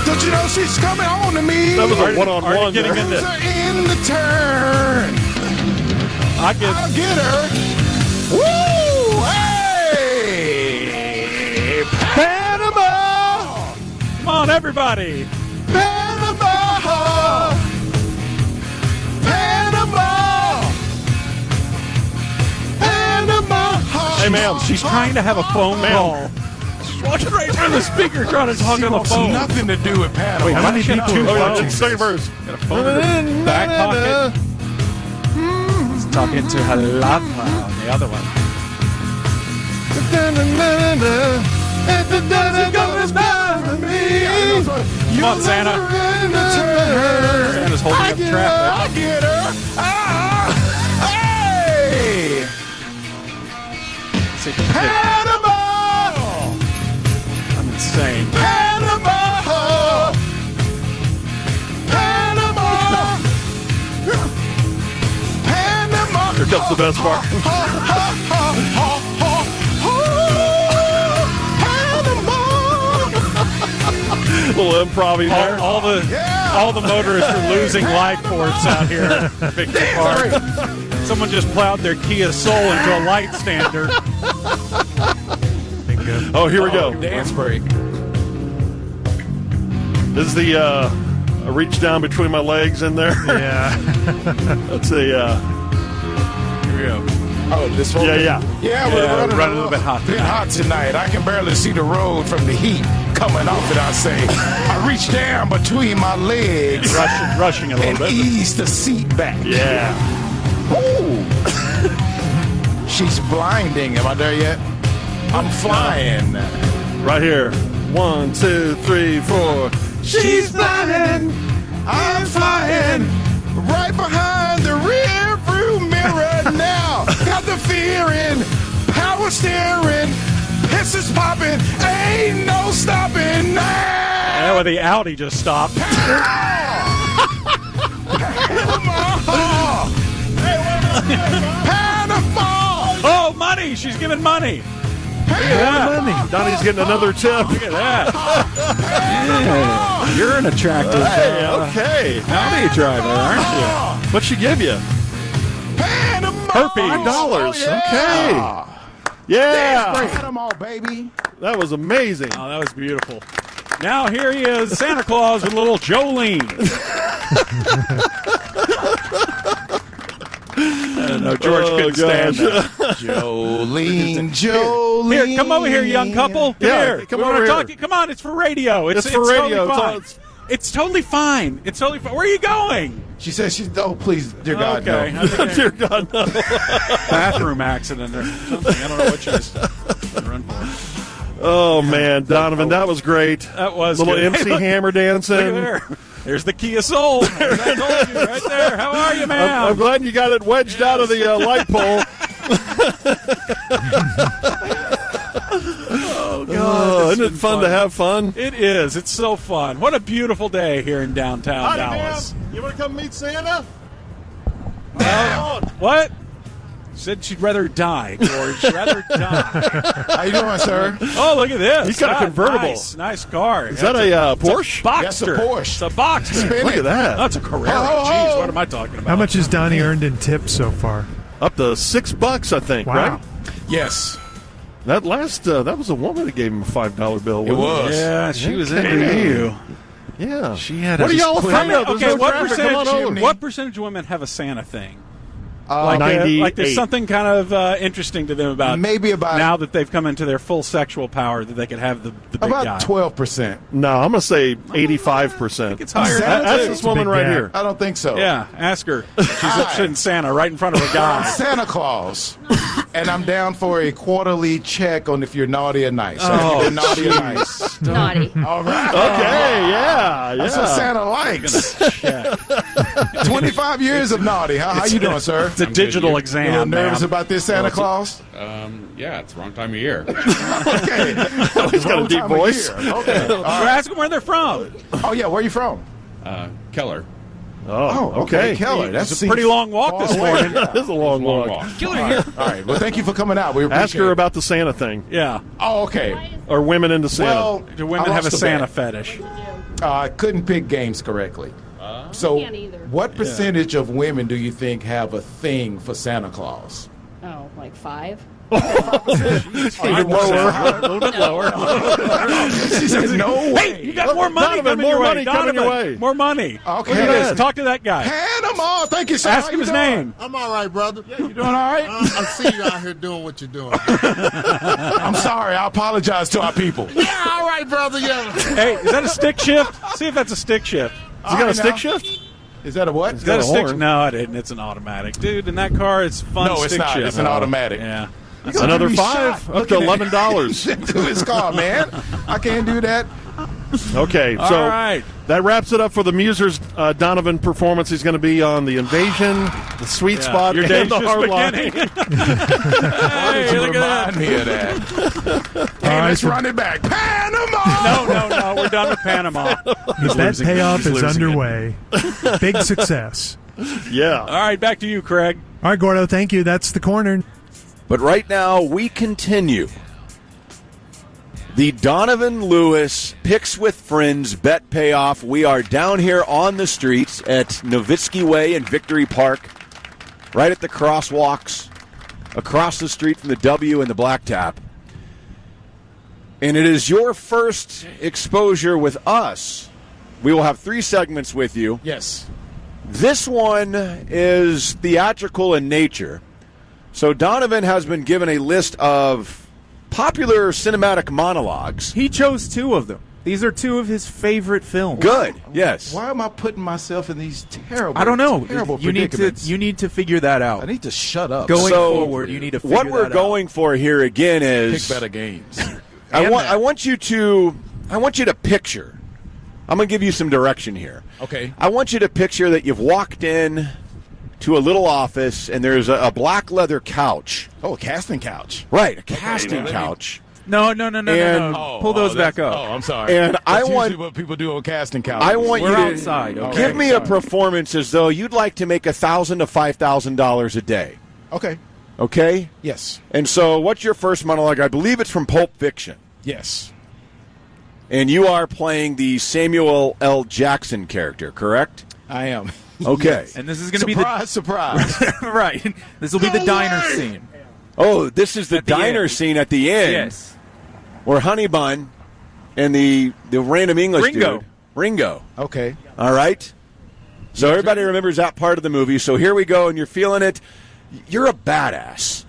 Don't you know she's coming on to me? That was a one-on-one. Are you getting in Her in the turn. I'll get her. Woo! Hey! Panama! Come on, everybody. Panama! Panama! Panama! Hey, ma'am. She's trying to have a phone call. She's walking right through the speaker trying to talk on the phone. Nothing to do with Panama. Wait, how many people are watching? Second verse. Got a phone in her back pocket. He's talking to her lover on the other one. Come on, Santa. Santa's holding up traffic. I get her. Hey! Panama! I'm insane. Panama! Panama! Panama! Here comes the best part. Little improv there. All the motorists are losing life force out here at Victory Park. Someone just plowed their Kia Soul into a light stander. Oh, here we go. Dance break. This is the I reach down between my legs in there. Yeah. That's a. Here we go. Oh, this one? Yeah. Yeah, we're running a little bit hot tonight. I can barely see the road from the heat coming off it, I say. I reach down between my legs. Rushing a little and bit. ease the seat back. Yeah. Ooh. She's blinding. Am I there yet? I'm flying. Right here. 1, 2, 3, 4. She's blinding. I'm flying. Right behind the rear view mirror. mirror now. Got the fearing, power steering, pisses popping, ain't no stopping now. Yeah, well, the Audi just stopped. Panama. Oh, money! She's giving money. Look at that. Money. Donnie's getting another tip. Look at that. Yeah. You're an attractive okay. Audi driver, aren't you? What'd she give you? Herpes. $5. Oh, yeah. Okay. Yeah. Panama, baby. That was amazing. Oh, that was beautiful. Now here he is, Santa Claus with little Jolene. No, George couldn't stand that. Jolene. Here, come over here, young couple. Come here. Come We over wanna here. talk. Come on, it's for radio. It's for radio. Totally fine. It's totally fine. It's totally fine. Where are you going? She says she's, oh, please, dear God, Okay. no. Dear God, no. Bathroom accident or something. I don't know what she was run for. Oh, man, Donovan, that was great. That was little good. MC Hey, look. Hammer dancing. Look at there. There's the Kia Soul. I told you right there. How are you, ma'am? I'm glad you got it wedged out of the light pole. Oh, God. Isn't it fun to have fun? It is. It's so fun. What a beautiful day here in downtown Dallas. Ma'am. You want to come meet Santa? What? Said she'd rather die, George. Rather die. How you doing, sir? Oh, look at this. He's got a convertible. Nice car. Is that a Porsche? That's a Boxster. Porsche. It's a Boxster. Look at that. That's a Carrera. Oh. Jeez, what am I talking about? How much has Donnie earned in tips so far? Up to $6, I think, Wow. right? Yes. That last, that was a woman that gave him a $5 bill. It was. Yeah, she was Okay. into you. Yeah. She had What are y'all afraid of? There's Okay, no what traffic. Come on over. percentage of women have a Santa thing? 98. Like there's something kind of interesting to them about Maybe about now that they've come into their full sexual power that they could have the big about guy. 12%. No, I'm going to say 85%. It's higher. That's this woman right here. I don't think so. Yeah, ask her. She's upset in Santa right in front of a I'm guy. Santa Claus, and I'm down for a quarterly check on if you're naughty or nice. Oh, Have you been naughty or nice? Naughty. All right. Okay, yeah. That's what Santa likes. 25 years of naughty. How you doing, sir? It's a digital exam. You a little nervous ma'am. about this, Santa Claus? Yeah, it's the wrong time of year. Okay. He's got a deep voice. Okay. All right. Ask them where they're from. Oh, yeah. Where are you from? Keller. Oh, okay. Keller. That's a pretty long walk this morning. That is a long walk. Killer here. All right. Well, thank you for coming out. We appreciate Ask her it. about the Santa thing. Yeah. Oh, okay. Or women into Santa. Well, Do women I have a lost Santa bet. fetish? I couldn't pick games correctly. So, can't either. what percentage of women do you think have a thing for Santa Claus? Oh, like 5? Even lower. A little bit lower. She says, "No way." Hey, you got more money Donovan, coming more your way. money coming your Donovan, way. more money. Okay. Look at this. Talk to that guy. Panama. Thank you, sir. Ask How him you his doing? name. I'm all right, brother. Yeah, you doing all right? I see you out here doing what you're doing. I'm sorry. I apologize to our people. Yeah, all right, brother. Yeah. Hey, is that a stick shift? See if that's a stick shift. Has he got a stick shift? Is that a what? Is that a got a stick? horn. No, it isn't. It's an automatic, dude. In that car, it's fun. No, it's stick not. shift. It's an automatic. Yeah. Another $5, up to $11. To his car, man. I can't do that. Okay, All so right. that wraps it up for the Musers Donovan performance. He's going to be on the Invasion, the Sweet Spot, Your and day's the just Hard Line. beginning. Why did Hey, you look at remind me of that? Hey, let's run it back. Panama! No. We're done with Panama. That payoff is underway. Big success. Yeah. All right, back to you, Craig. All right, Gordo, thank you. That's the corner. But right now, we continue. The Donovan Lewis Picks with Friends Bet Payoff. We are down here on the streets at Nowitzki Way in Victory Park, right at the crosswalks, across the street from the W and the Blacktop. And it is your first exposure with us. We will have 3 segments with you. Yes. This one is theatrical in nature. So Donovan has been given a list of popular cinematic monologues. He chose 2 of them. These are 2 of his favorite films. Good. Yes. Why am I putting myself in these terrible, I don't know. terrible You predicaments? need to figure that out. I need to shut up. Going So, forward, you need to figure what we're that going for here again is Pick better games. I want you to picture. I'm going to give you some direction here. Okay. I want you to picture that you've walked in to a little office, and there's a black leather couch. Oh, a casting couch. Right, a casting couch. No. And- Pull those back up. Oh, I'm sorry. And That's I usually want what people do on casting couches. I want We're you to outside, okay. give me a performance as though you'd like to make $1,000 to $5,000 a day. Okay. Okay? Yes. And so what's your first monologue? I believe it's from Pulp Fiction. Yes. And you are playing the Samuel L. Jackson character, correct? I am. Okay. And this is going to be the surprise. right. This will be the diner scene. Oh, this is the At the diner end. scene at the end. Yes. Where Honey Bun and the random English Ringo. dude. Ringo. Okay. All right. So everybody remembers that part of the movie. So here we go, and you're feeling it. You're a badass.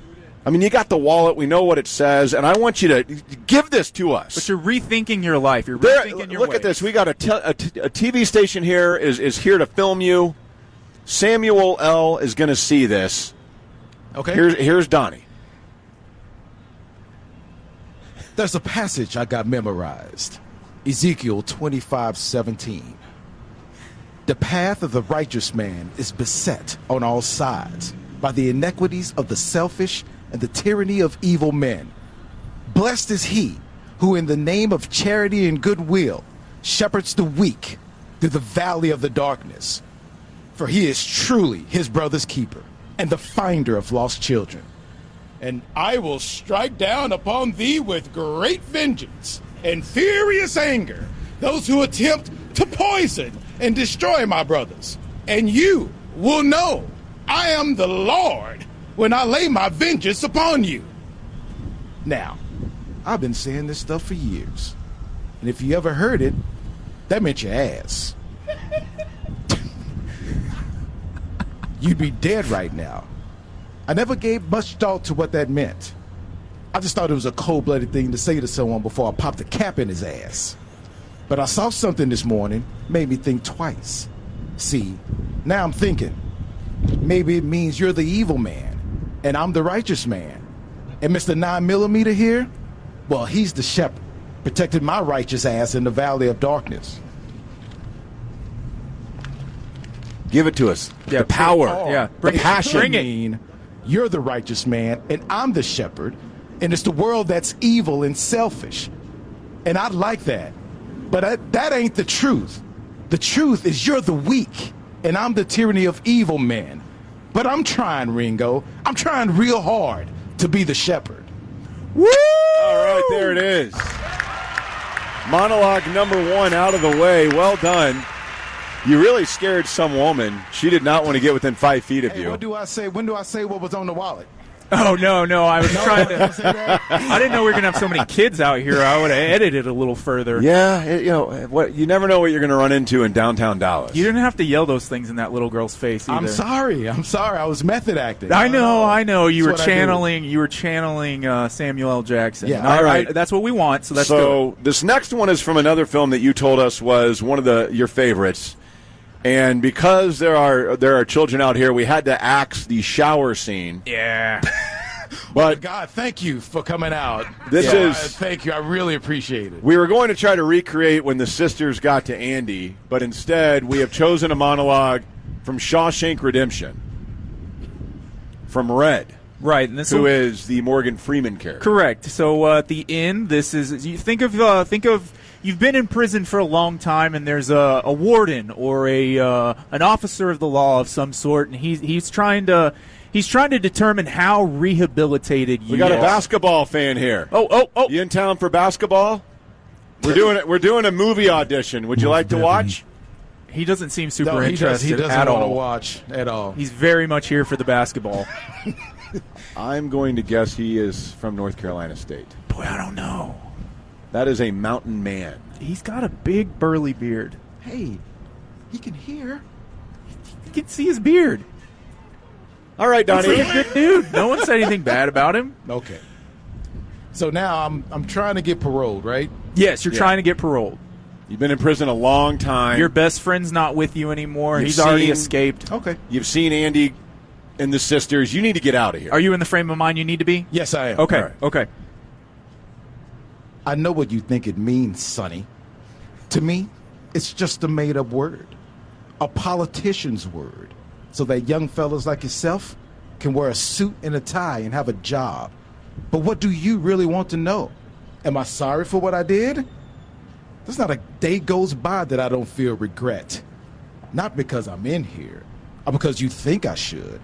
I mean, you got the wallet. We know what it says, and I want you to give this to us. But you're rethinking your life. You're rethinking your Look ways. at this. We got a TV station here is here to film you. Samuel L. is going to see this. Okay. Here's Donnie. There's a passage I got memorized. Ezekiel 25:17. The path of the righteous man is beset on all sides by the iniquities of the selfish and the tyranny of evil men. Blessed is he who in the name of charity and goodwill shepherds the weak through the valley of the darkness. For he is truly his brother's keeper and the finder of lost children. And I will strike down upon thee with great vengeance and furious anger those who attempt to poison and destroy my brothers. And you will know I am the Lord when I lay my vengeance upon you. Now, I've been saying this stuff for years. And if you ever heard it, that meant your ass. You'd be dead right now. I never gave much thought to what that meant. I just thought it was a cold-blooded thing to say to someone before I popped a cap in his ass. But I saw something this morning, made me think twice. See, now I'm thinking, maybe it means you're the evil man, and I'm the righteous man. And Mr. 9mm here, well, he's the shepherd, protecting my righteous ass in the valley of darkness. Give it to us. Yeah, the power. Bring the it. passion. Bring it. Mean, you're the righteous man, and I'm the shepherd, and it's the world that's evil and selfish. And I like that. But that ain't the truth. The truth is you're the weak, and I'm the tyranny of evil men. But I'm trying, Ringo. I'm trying real hard to be the shepherd. Woo! All right, there it is. Monologue number 1 out of the way. Well done. You really scared some woman. She did not want to get within 5 feet of you. What do I say? When do I say what was on the wallet? Oh, no. I was trying to. I didn't know we were going to have so many kids out here. I would have edited a little further. Yeah, you never know what you're going to run into in downtown Dallas. You didn't have to yell those things in that little girl's face either. I'm sorry. I was method acting. I know. You were That's what I do. channeling Samuel L. Jackson. Yeah, And all right. that's what we want. So that's so this next one is from another film that you told us was one of your favorites. And because there are children out here, we had to axe the shower scene. Yeah. But God, thank you for coming out. Thank you. I really appreciate it. We were going to try to recreate when the sisters got to Andy, but instead we have chosen a monologue from Shawshank Redemption, from Red. Right, and who is the Morgan Freeman character. Correct. So at the end, this is you think of you've been in prison for a long time, and there's a warden or an officer of the law of some sort, and he's trying to determine how rehabilitated you are. We got a basketball fan here. Oh! You in town for basketball? We're doing a movie audition. Would you like to watch? He doesn't seem super No, interested he doesn't at want all. to watch at all. He's very much here for the basketball. I'm going to guess he is from North Carolina State. Boy, I don't know. That is a mountain man. He's got a big burly beard. Hey, he can hear. You can see his beard. All right, Donnie. He's like a good dude. No one said anything bad about him. Okay. So now I'm trying to get paroled, right? Yes, you're trying to get paroled. You've been in prison a long time. Your best friend's not with you anymore. He's already escaped. Okay. You've seen Andy and the sisters. You need to get out of here. Are you in the frame of mind you need to be? Yes, I am. Okay. Right. Okay. I know what you think it means, Sonny. To me, it's just a made-up word. A politician's word. so that young fellas like yourself can wear a suit and a tie and have a job. But what do you really want to know? Am I sorry for what I did? There's not a day goes by that I don't feel regret. Not because I'm in here, or because you think I should.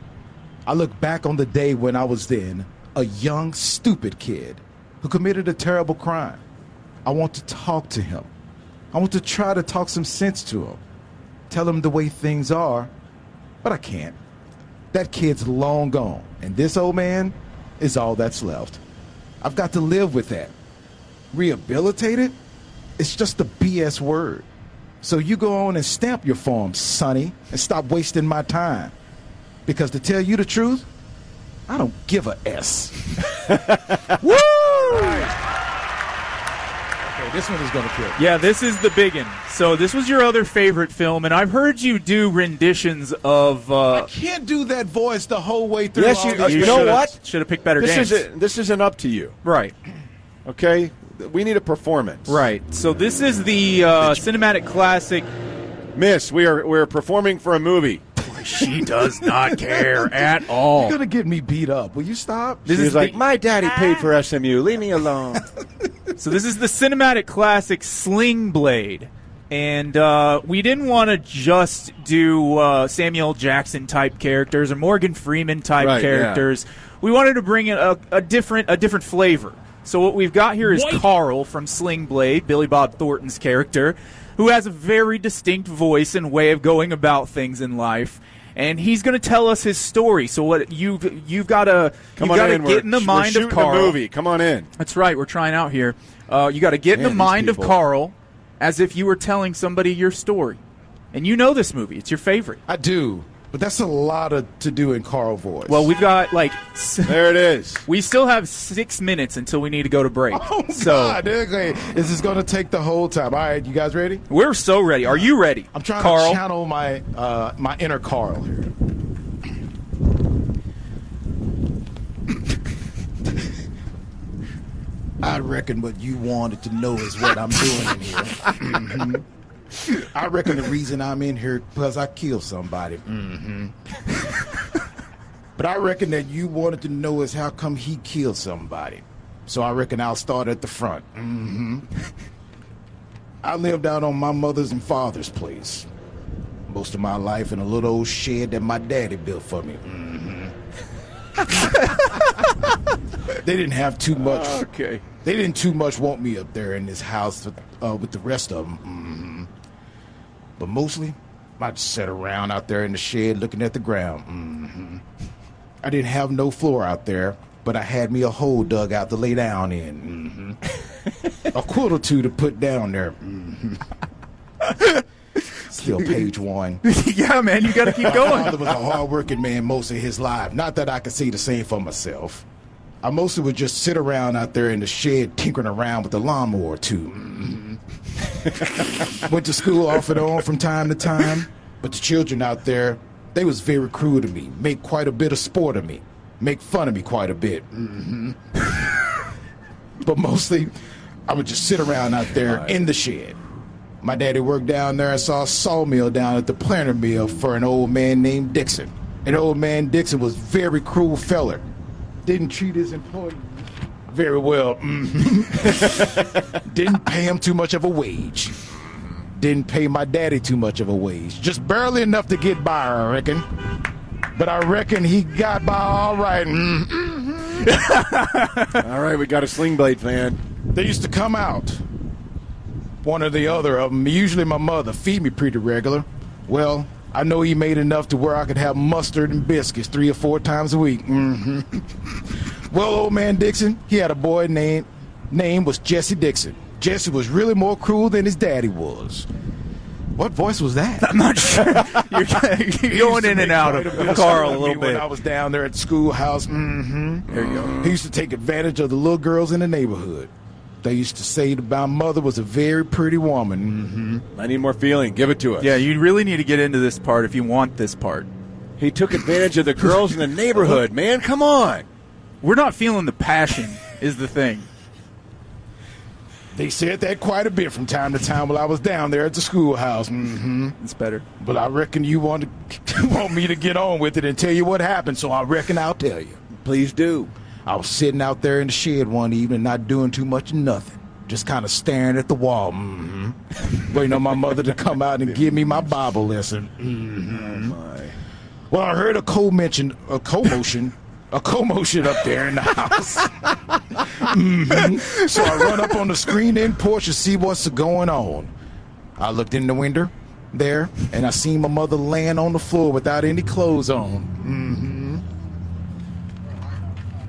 I look back on the day when I was then a young, stupid kid who committed a terrible crime. I want to talk to him. I want to try to talk some sense to him. Tell him the way things are, but I can't. That kid's long gone, and this old man is all that's left. I've got to live with that. Rehabilitated? It's just a BS word. So you go on and stamp your form, sonny, and stop wasting my time. Because to tell you the truth, I don't give a S. Woo! Okay, this one is going to kill. Yeah, this is the big one. So this was your other favorite film, and I've heard you do renditions of... I can't do that voice the whole way through. Yes, you know what? Should have picked better games. This isn't up to you. Right. Okay? We need a performance. Right. So this is the cinematic classic. Miss, we're performing for a movie. She does not care at all. You're going to get me beat up. Will you stop? She's like, my daddy paid for SMU. Leave me alone. So this is the cinematic classic Sling Blade. And we didn't want to just do Samuel Jackson type characters or Morgan Freeman type characters. Yeah. We wanted to bring in a different flavor. So what we've got here is Carl from Sling Blade, Billy Bob Thornton's character, who has a very distinct voice and way of going about things in life. And he's going to tell us his story. So what you've got to get in the mind of Carl. A movie. Come on in. That's right. We're trying out here. You got to get in the mind of Carl as if you were telling somebody your story. And you know this movie. It's your favorite. I do. But that's a lot to do in Carl voice. Well, we've got there it is. We still have 6 minutes until we need to go to break. Oh, God. Okay. This is going to take the whole time. All right, you guys ready? We're so ready. Are you ready? I'm trying Carl? to channel my inner Carl here. I reckon what you wanted to know is what I'm doing in here. Mm-hmm. I reckon the reason I'm in here because I killed somebody. Mm-hmm. But I reckon that you wanted to know is how come he killed somebody. So I reckon I'll start at the front. Mm-hmm. I lived out on my mother's and father's place. Most of my life in a little old shed that my daddy built for me. Mm-hmm. They didn't have too much. Okay. They didn't too much want me up there in this house with the rest of them. Mm-hmm. But mostly, I just sat around out there in the shed looking at the ground. Mm-hmm. I didn't have no floor out there, but I had me a hole dug out to lay down in. Mm-hmm. A quilt or two to put down there. Mm-hmm. Still page one. Yeah, man, you got to keep going. My father was a hard-working man most of his life. Not that I could say the same for myself. I mostly would just sit around out there in the shed tinkering around with the lawnmower, too. Mm-hmm. Went to school off and on from time to time, but the children out there, they was very cruel to me, make quite a bit of sport of me, make fun of me quite a bit. Mm-hmm. But mostly, I would just sit around out there in the shed. My daddy worked down there and saw a sawmill down at the planter mill for an old man named Dixon. And old man Dixon was very cruel feller. Didn't treat his employees very well. Mm-hmm. Didn't pay him too much of a wage. Didn't pay my daddy too much of a wage. Just barely enough to get by, I reckon. But I reckon he got by all right. Mm-hmm. All right, we got a Sling Blade fan. They used to come out. One or the other of them, usually my mother, feed me pretty regular. Well, I know he made enough to where I could have mustard and biscuits 3 or 4 times a week. Mm-hmm. Well, old man Dixon, he had a boy name was Jesse Dixon. Jesse was really more cruel than his daddy was. What voice was that? I'm not sure. You're going in and out of Carl a little bit. When I was down there at the schoolhouse, there you go. He used to take advantage of the little girls in the neighborhood. They used to say that my mother was a very pretty woman. I need more feeling. Give it to us. Yeah, you really need to get into this part if you want this part. He took advantage of the girls in the neighborhood, man. Come on. We're not feeling the passion is the thing. They said that quite a bit from time to time while I was down there at the schoolhouse. Mm-hmm. It's better. But I reckon you want me to get on with it and tell you what happened, so I reckon I'll tell you. Please do. I was sitting out there in the shed one evening, not doing too much of nothing, just kind of staring at the wall, waiting on my mother to come out and give me my Bible lesson. Oh my! Well, I heard a commotion up there in the house. So I run up on the screened-in porch to see what's going on. I looked in the window there, and I seen my mother laying on the floor without any clothes on.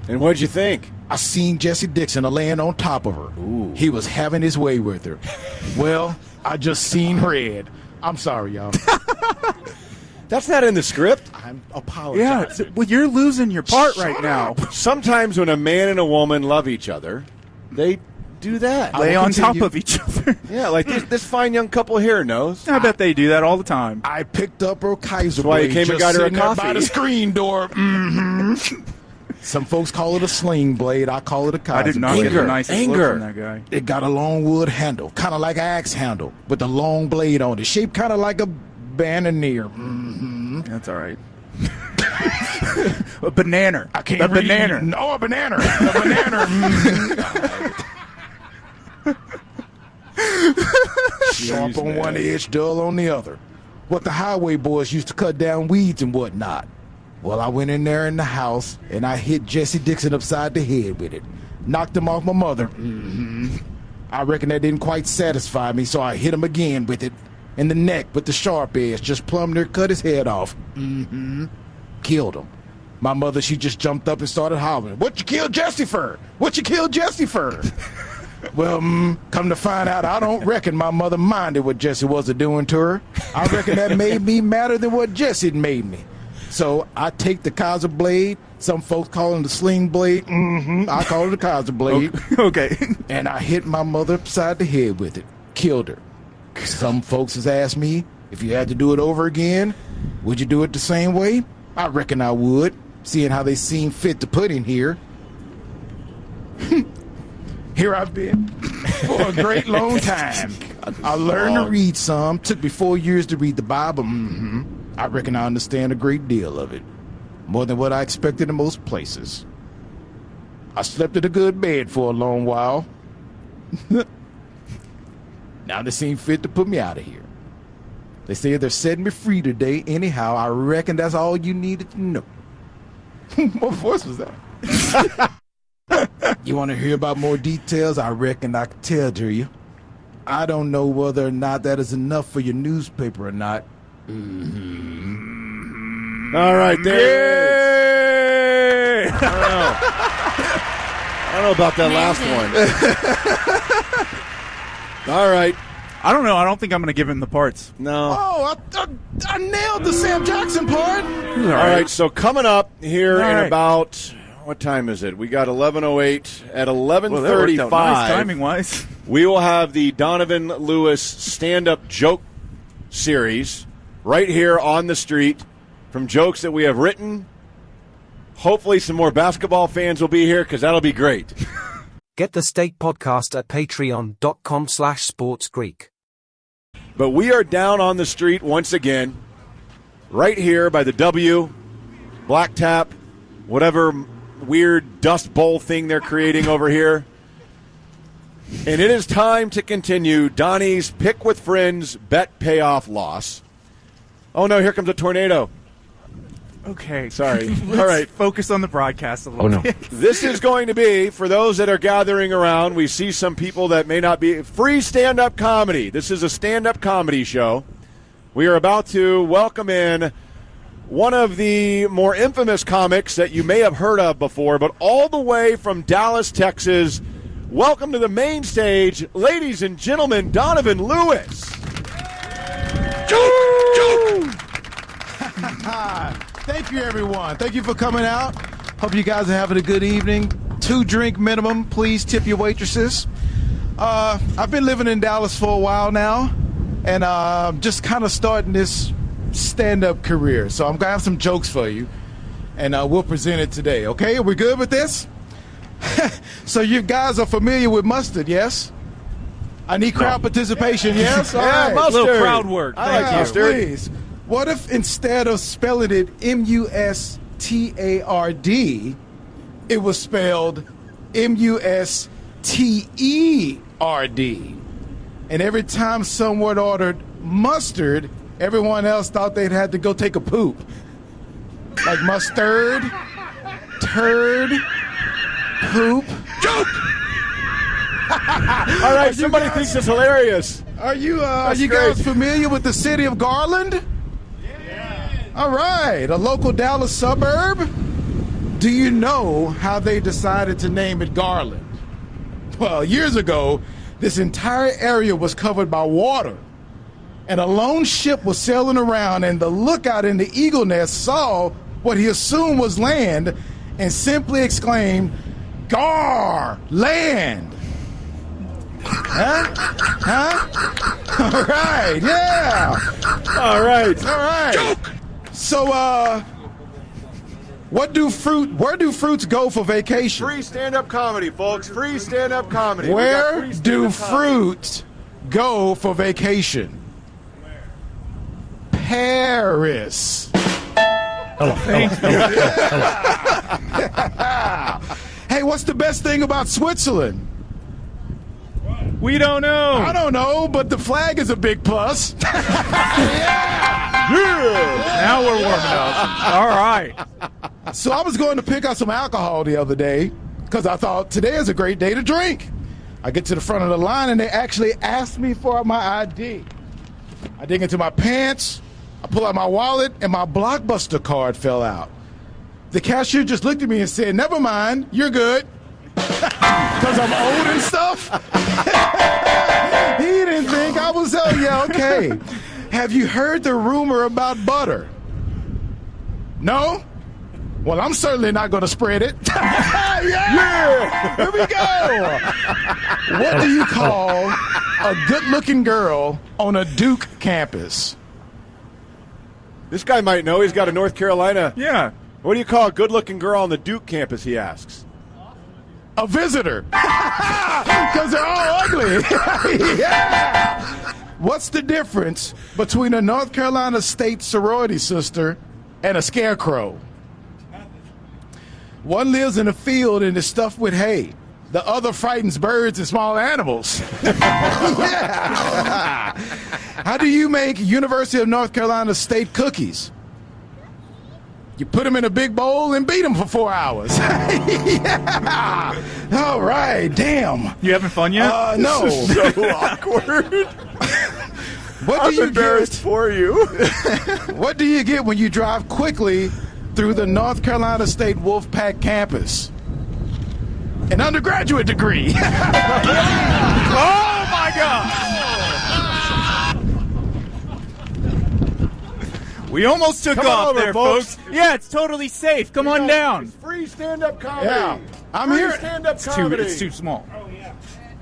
And what'd you think? I seen Jesse Dixon laying on top of her. Ooh. He was having his way with her. Well, I just seen red. I'm sorry, y'all. That's not in the script. I'm apologizing. Yeah, well, you're losing your part right now. Sometimes when a man and a woman love each other, they do that. Lay on top of each other. Yeah, like this fine young couple here knows. I bet they do that all the time. I picked up her Kaiser That's why you blade came and just got her a sitting there coffee. by the screen door. Some folks call it a sling blade. I call it a Kaiser I did not blade. get the nicest look from that guy. It got a long wood handle, kind of like an axe handle, with a long blade on it, shaped kind of like a bandoneer. That's all right. A banana. I can't a read. banana. No, a banana. A banana. Sharp on one edge, dull on the other. What the highway boys used to cut down weeds and whatnot. Well, I went in there in the house, and I hit Jesse Dixon upside the head with it. Knocked him off my mother. I reckon that didn't quite satisfy me, so I hit him again with it. In the neck with the sharp edge, just plumb near cut his head off. Killed him. My mother, she just jumped up and started hollering, "What you killed Jesse for? What you killed Jesse for?" Well, come to find out, I don't reckon my mother minded what Jesse was doing to her. I reckon that made me madder than what Jesse made me. So I take the Kaiser blade. Some folks call it the sling blade. I call it a Kaiser blade. Okay. And I hit my mother upside the head with it. Killed her. Some folks has asked me, if you had to do it over again, would you do it the same way? I reckon I would, seeing how they seem fit to put in here. Here I've been for a great long time. I learned to read some. Took me 4 years to read the Bible. I reckon I understand a great deal of it. More than what I expected in most places. I slept in a good bed for a long while. Now they seem fit to put me out of here. They say they're setting me free today. Anyhow, I reckon that's all you needed to know. What voice was that? You want to hear about more details? I reckon I can tell to you. I don't know whether or not that is enough for your newspaper or not. All right, there. I don't know about that last one. All right. I don't know. I don't think I'm going to give him the parts. No. Oh, I nailed the Sam Jackson part. All right, so coming up here in about, what time is it? We got 11:08. At 11:35, nice timing-wise. we will have the Donovan Lewis stand-up joke series right here on the street from jokes that we have written. Hopefully some more basketball fans will be here because that'll be great. Get the State Podcast at patreon.com/sportsgreek. But we are down on the street once again, right here by the W, Black Tap, whatever weird dust bowl thing they're creating over here. And it is time to continue Donnie's Pick with Friends Bet Payoff Loss. Oh no, here comes a tornado. Okay. Sorry. Let's All right. focus on the broadcast a little bit. This is going to be, for those that are gathering around, we see some people that may not be, free stand-up comedy. This is a stand-up comedy show. We are about to welcome in one of the more infamous comics that you may have heard of before, but all the way from Dallas, Texas. Welcome to the main stage, ladies and gentlemen, Donovan Lewis. Thank you, everyone. Thank you for coming out. Hope you guys are having a good evening. 2-drink minimum. Please tip your waitresses. I've been living in Dallas for a while now, and just kind of starting this stand-up career. So I'm going to have some jokes for you, and we'll present it today, okay? Are we good with this? So you guys are familiar with mustard, yes? I need crowd participation, yes? All Yeah, right. mustard. Little crowd work. I like Yeah, mustard. please. What if instead of spelling it M-U-S-T-A-R-D, it was spelled M-U-S-T-E-R-D? And every time someone ordered mustard, everyone else thought they'd had to go take a poop. Like mustard, turd, poop. Joke! All right, somebody thinks it's hilarious. Are you That's guys great. familiar with the city of Garland? Yeah. All right, a local Dallas suburb. Do you know how they decided to name it Garland? Well, years ago, this entire area was covered by water, and a lone ship was sailing around, and the lookout in the eagle nest saw what he assumed was land and simply exclaimed, "Gar, land!" Huh? All right, yeah. All right. All right. Joke. So, where do fruits go for vacation? Free stand-up comedy, folks. Free stand-up comedy. We got Where free do stand-up comedy. fruits go for vacation? Paris. Thank you. Hey, what's the best thing about Switzerland? We don't know. I don't know, but the flag is a big plus. Now we're warming up. All right. So I was going to pick up some alcohol the other day because I thought today is a great day to drink. I get to the front of the line and they actually asked me for my ID. I dig into my pants, I pull out my wallet, and my Blockbuster card fell out. The cashier just looked at me and said, "Never mind, you're good." Because I'm old and stuff. He didn't think I was, yeah, okay. Have you heard the rumor about butter? No? Well, I'm certainly not going to spread it. Yeah! Here we go. What do you call a good-looking girl on a Duke campus? This guy might know. He's got a North Carolina. Yeah. What do you call a good-looking girl on the Duke campus, he asks. A visitor. Because they're all ugly. Yeah. What's the difference between a North Carolina State sorority sister and a scarecrow? One lives in a field and is stuffed with hay. The other frightens birds and small animals. Yeah. How do you make University of North Carolina State cookies? You put them in a big bowl and beat them for 4 hours. Yeah. All right, damn. You having fun yet? No. This is so awkward. I'm embarrassed for you. What do you get when you drive quickly through the North Carolina State Wolfpack campus? An undergraduate degree. Oh, my God. We almost took Come on off over, there, folks. Yeah, it's totally safe. Come on down. Free stand-up comedy. Yeah. I'm Free here. stand-up It's comedy. too small.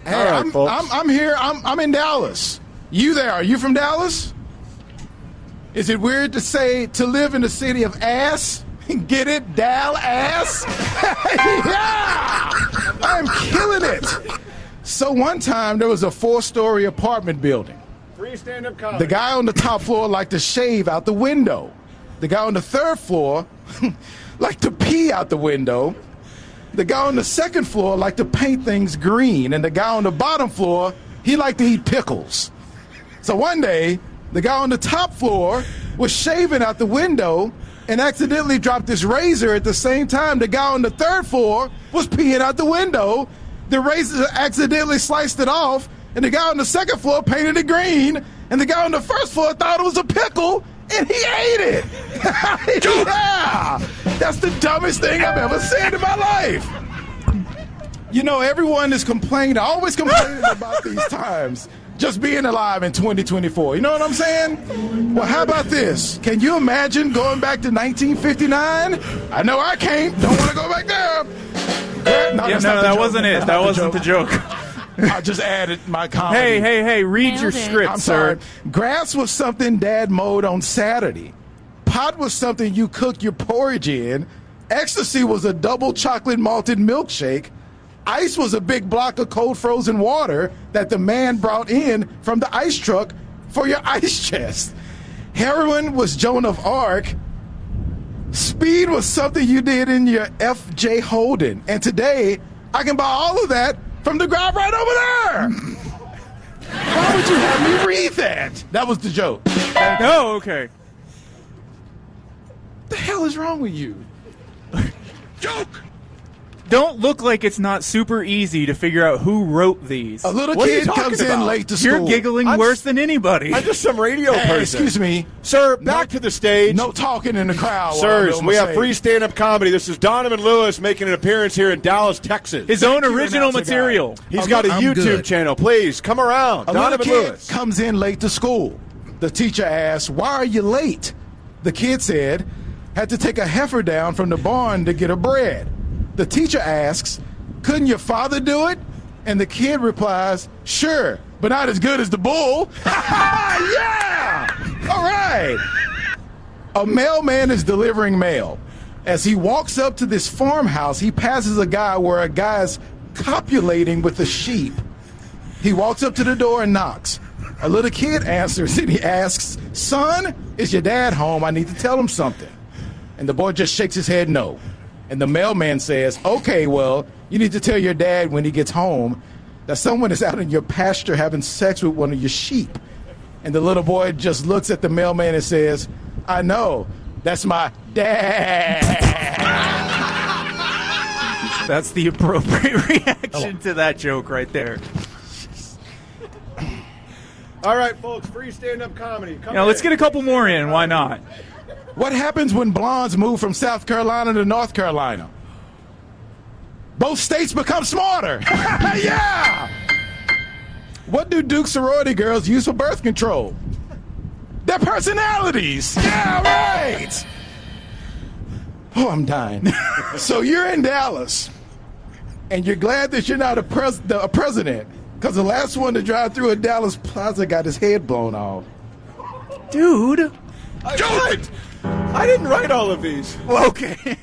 Hey, All right, folks. I'm here. I'm in Dallas. You there? Are you from Dallas? Is it weird to say to live in the city of ass? Get it? Dallas? Yeah! I'm killing it. So one time there was a 4-story apartment building. Free stand-up comedy. The guy on the top floor liked to shave out the window. The guy on the third floor liked to pee out the window. The guy on the second floor liked to paint things green. And the guy on the bottom floor, he liked to eat pickles. So one day, the guy on the top floor was shaving out the window and accidentally dropped his razor at the same time the guy on the third floor was peeing out the window. The razor accidentally sliced it off, and the guy on the second floor painted it green, and the guy on the first floor thought it was a pickle, and he ate it. Yeah, that's the dumbest thing I've ever said in my life. You know, everyone is complaining, always complaining about these times. Just being alive in 2024. You know what I'm saying? Well, how about this? Can you imagine going back to 1959? I know I can't. Don't want to go back there. That wasn't it. That wasn't the joke. I just added my comedy. Hey, read your script, I'm sir. sorry. Grass was something Dad mowed on Saturday. Pot was something you cooked your porridge in. Ecstasy was a double chocolate malted milkshake. Ice was a big block of cold frozen water that the man brought in from the ice truck for your ice chest. Heroin was Joan of Arc. Speed was something you did in your FJ Holden. And today, I can buy all of that from the guy right over there. Why would you have me read that? That was the joke. No, okay. What the hell is wrong with you? Joke! Don't look like it's not super easy to figure out who wrote these. A little kid comes in late to school. You're giggling worse than anybody. I'm just some radio person. Excuse me. Sir, back to the stage. No talking in the crowd. Sirs, we have free stand-up comedy. This is Donovan Lewis making an appearance here in Dallas, Texas. His own original material. He's got a YouTube channel. Please, come around. A Donovan little kid Lewis. comes in late to school. The teacher asks, "Why are you late?" The kid said, "Had to take a heifer down from the barn to get her bread." The teacher asks, "Couldn't your father do it?" And the kid replies, "Sure, but not as good as the bull." Yeah! All right. A mailman is delivering mail. As he walks up to this farmhouse, he passes a guy where a guy is copulating with a sheep. He walks up to the door and knocks. A little kid answers and he asks, "Son, is your dad home? I need to tell him something." And the boy just shakes his head no. And the mailman says, "Okay, well, you need to tell your dad when he gets home that someone is out in your pasture having sex with one of your sheep." And the little boy just looks at the mailman and says, "I know, that's my dad." That's the appropriate reaction to that joke right there. All right, folks, free stand-up comedy. Now let's get a couple more in. Why not? What happens when blondes move from South Carolina to North Carolina? Both states become smarter. Yeah! What do Duke sorority girls use for birth control? Their personalities. Yeah, right. Oh, I'm dying. So you're in Dallas, and you're glad that you're not a president, because the last one to drive through a Dallas Plaza got his head blown off. Dude. I didn't write all of these. Well, okay.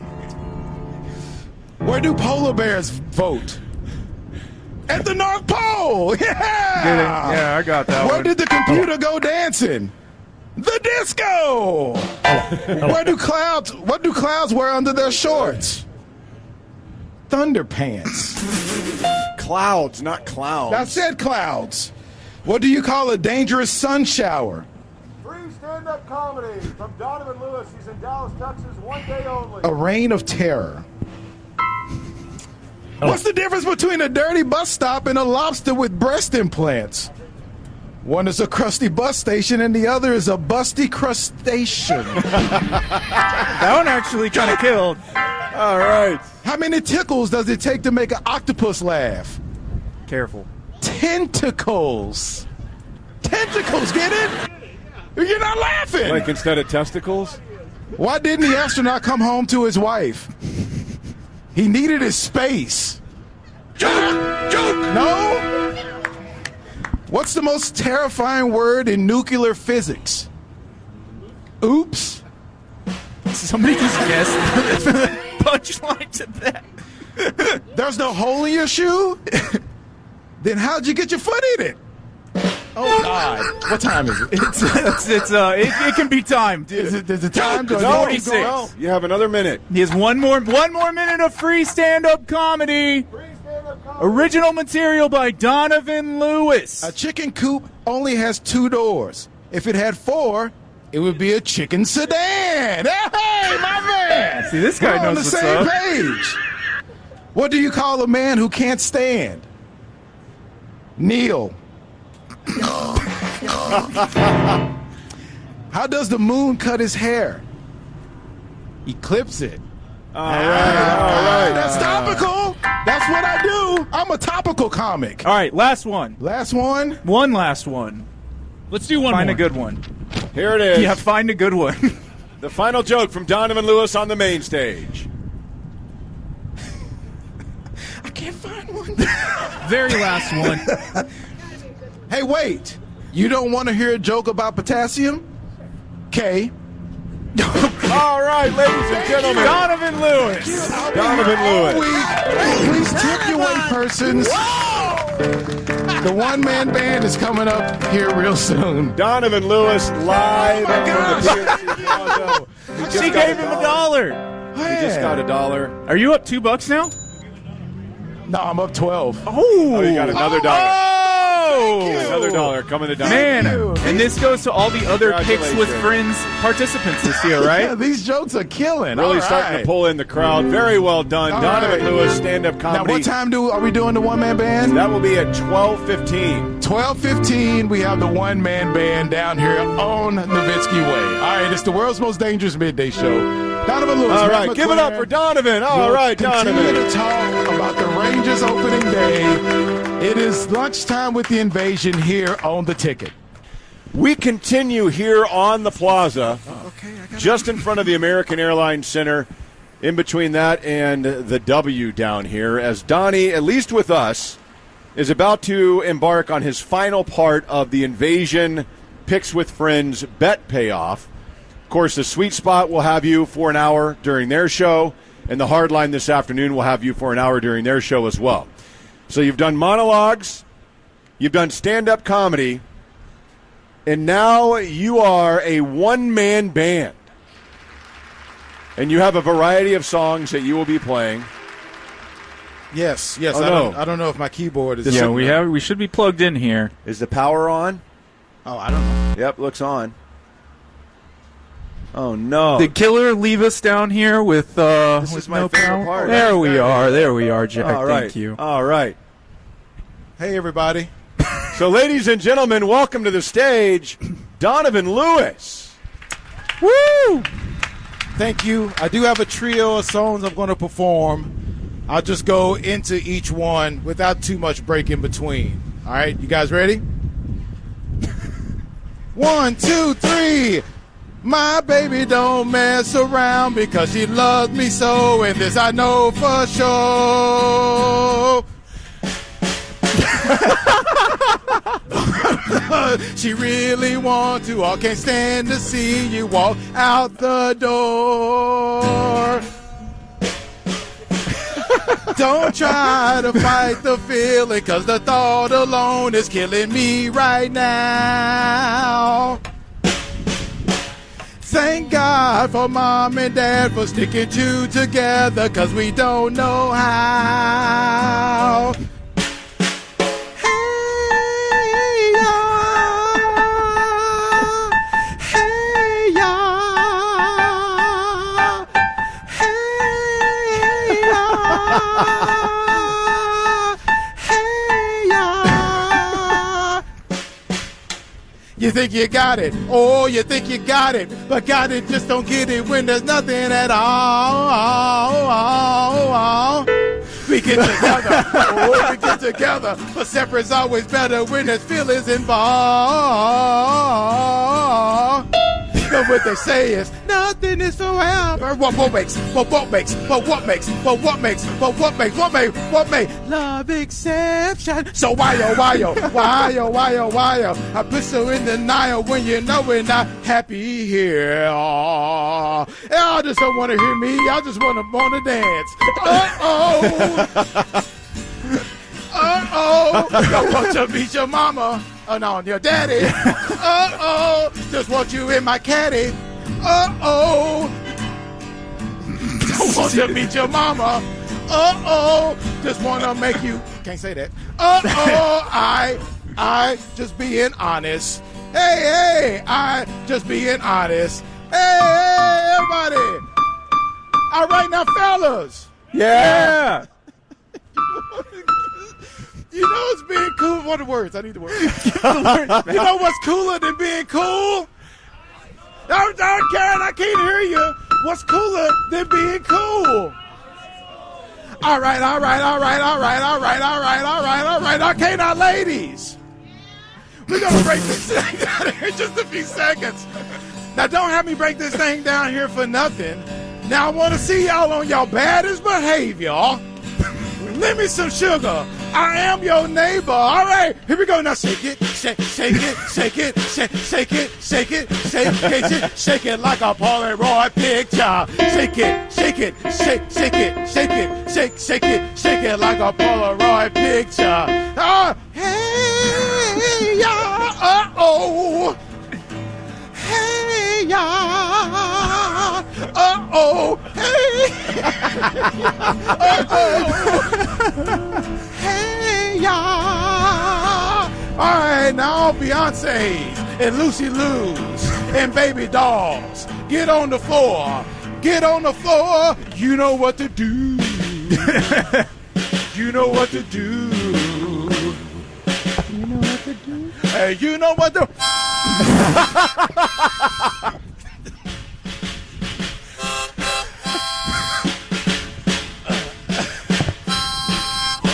Where do polar bears vote? At the North Pole. Yeah. Yeah, I got that Where one. did the computer go dancing? The disco. What do clouds wear under their shorts? Thunderpants. Clouds, not clowns. I said clouds. What do you call a dangerous sun shower? Free stand-up comedy from Donovan Lewis. He's in Dallas, Texas, one day only. A reign of terror. What's the difference between a dirty bus stop and a lobster with breast implants? One is a crusty bus station and the other is a busty crustacean. That one actually kind of killed. All right. How many tickles does it take to make an octopus laugh? Careful. Tentacles. Tentacles, get it? You're not laughing. Like instead of testicles? Why didn't the astronaut come home to his wife? He needed his space. Joke! No? What's the most terrifying word in nuclear physics? Oops. Somebody just guessed the punchline to that. There's no hole in your shoe? Then how'd you get your foot in it? Oh, God. What time is it? It can be timed. Is it time? No, 46. no, you have another minute. He has one more minute of free stand-up comedy. Original material by Donovan Lewis. A chicken coop only has 2 doors. If it had 4, it would be a chicken sedan. Hey, my man! See, this guy We're on knows the what's same up. page. What do you call a man who can't stand? Neil. How does the moon cut his hair? He clips it. All right. That's topical. That's what I do. I'm a topical comic. All right, last one. Last one? One last one. Let's do one Find more. a good one. Here it is. Yeah, find a good one. The final joke from Donovan Lewis on the main stage. I can't find one. Very last one. Hey, wait. You don't want to hear a joke about potassium? K. All right, ladies and gentlemen. Donovan Lewis. Donovan Lewis. Please tip your wait persons. The one-man band is coming up here real soon. Donovan Lewis live from the PNC Plaza. She gave him $1. He just got $1. Are you up $2 now? No, I'm up 12. Oh, you got another $1. Oh! Another $1 coming to Donovan. Man, and this goes to all the other Picks with Friends participants this year, right? Yeah, these jokes are killing. Really All starting right. to pull in the crowd. Very well done. All Donovan right. Lewis, stand-up Now, comedy. what time are we doing the one-man band? That will be at 12:15. 12:15, we have the one-man band down here on Nowitzki Way. All right, it's the world's most dangerous midday show. Donovan Lewis. All Matt right, give it up McClure. for Donovan. All right, Donovan. Continue to talk about the Rangers opening day. It is lunchtime with the invasion here on the ticket. We continue here on the plaza, just in front of the American Airlines Center, in between that and the W down here, as Donnie, at least with us, is about to embark on his final part of the Invasion Picks with Friends bet payoff. Of course, the Sweet Spot will have you for an hour during their show, and the Hardline this afternoon will have you for an hour during their show as well. So you've done monologues, you've done stand-up comedy, and now you are a one-man band. And you have a variety of songs that you will be playing. Yes. Oh, I don't know if my keyboard is. Yeah, we should be plugged in here. Is the power on? Oh, I don't know. Yep, looks on. Oh, no. Did Killer leave us down here with This with is my no favorite power? part. There we are, Jack. All right. Thank you. All right. Hey, everybody. So, ladies and gentlemen, welcome to the stage, Donovan Lewis. Woo! Thank you. I do have a trio of songs I'm going to perform. I'll just go into each one without too much break in between. All right, you guys ready? 1, 2, 3. My baby don't mess around because she loves me so, and this I know for sure. She really wants to, I can't stand to see you walk out the door. Don't try to fight the feeling, cause the thought alone is killing me right now. Thank God for Mom and Dad for sticking two together, cause we don't know how. Hey, y'all. Hey, y'all. Hey, y'all. Hey, y'all. You think you got it? Oh, you think you got it, but got it just don't get it when there's nothing at all. We get together, oh, we get together, but separate's always better when there's feelings involved. But what they say is nothing is forever. What makes love exception? So why I push her in denial when you know we're not happy here. Y'all just don't want to hear me. Y'all just want to dance. Don't want to beat your mama. Oh, no, your daddy. Just want you in my caddy. Don't want to meet your mama. Just want to make you. Can't say that. I just being honest. Hey, I just being honest. Hey, everybody. All right, now, fellas. Yeah. You know it's being cool. What are the words? I need the words. You know what's cooler than being cool? Karen, I can't hear you. What's cooler than being cool? All right. Okay, now, ladies. We're going to break this thing down here in just a few seconds. Now, don't have me break this thing down here for nothing. Now, I want to see y'all on y'all baddest behavior. Lend me some sugar. I am your neighbor. All right, here we go. Now shake it, shake it, shake it, shake it, shake it, shake it like a Polaroid picture. Shake it, shake it, shake it, shake it, shake it like a Polaroid picture. Hey, yeah, oh. Hey, yeah, hey, hey, yeah. All right, now Beyonce and Lucy Lou's and Baby Dolls, get on the floor, get on the floor. You know what to do. You know what to do. You know what to do. Hey, you know what to.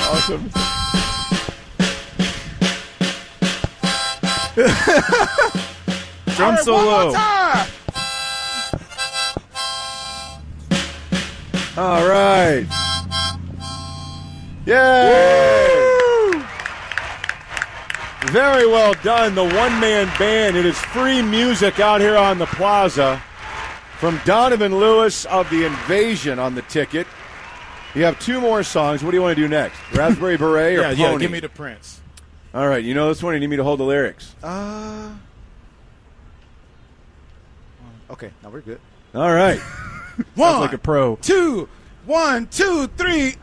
Awesome. Drum solo. One more time. All right. Yay! Very well done, the one-man band. It is free music out here on the plaza from Donovan Lewis of The Invasion on the ticket. You have two more songs. What do you want to do next? Raspberry Beret or Pony? Yeah, give me the Prince. All right, you know this one? You need me to hold the lyrics? Okay, now we're good. All right. One, like a pro. 2, 1, 2, 3.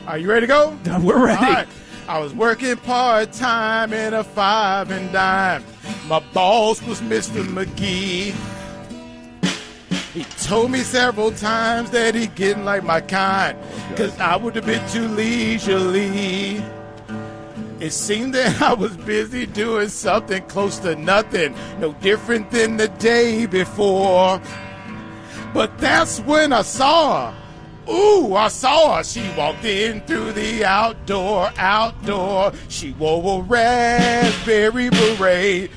Are you ready to go? We're ready. All right. I was working part-time in a 5 and dime. My boss was Mr. McGee. He told me several times that he didn't like my kind, cause I was a bit too leisurely. It seemed that I was busy doing something close to nothing, no different than the day before. But that's when I saw her. Ooh, I saw her. She walked in through the outdoor. She wore a raspberry beret,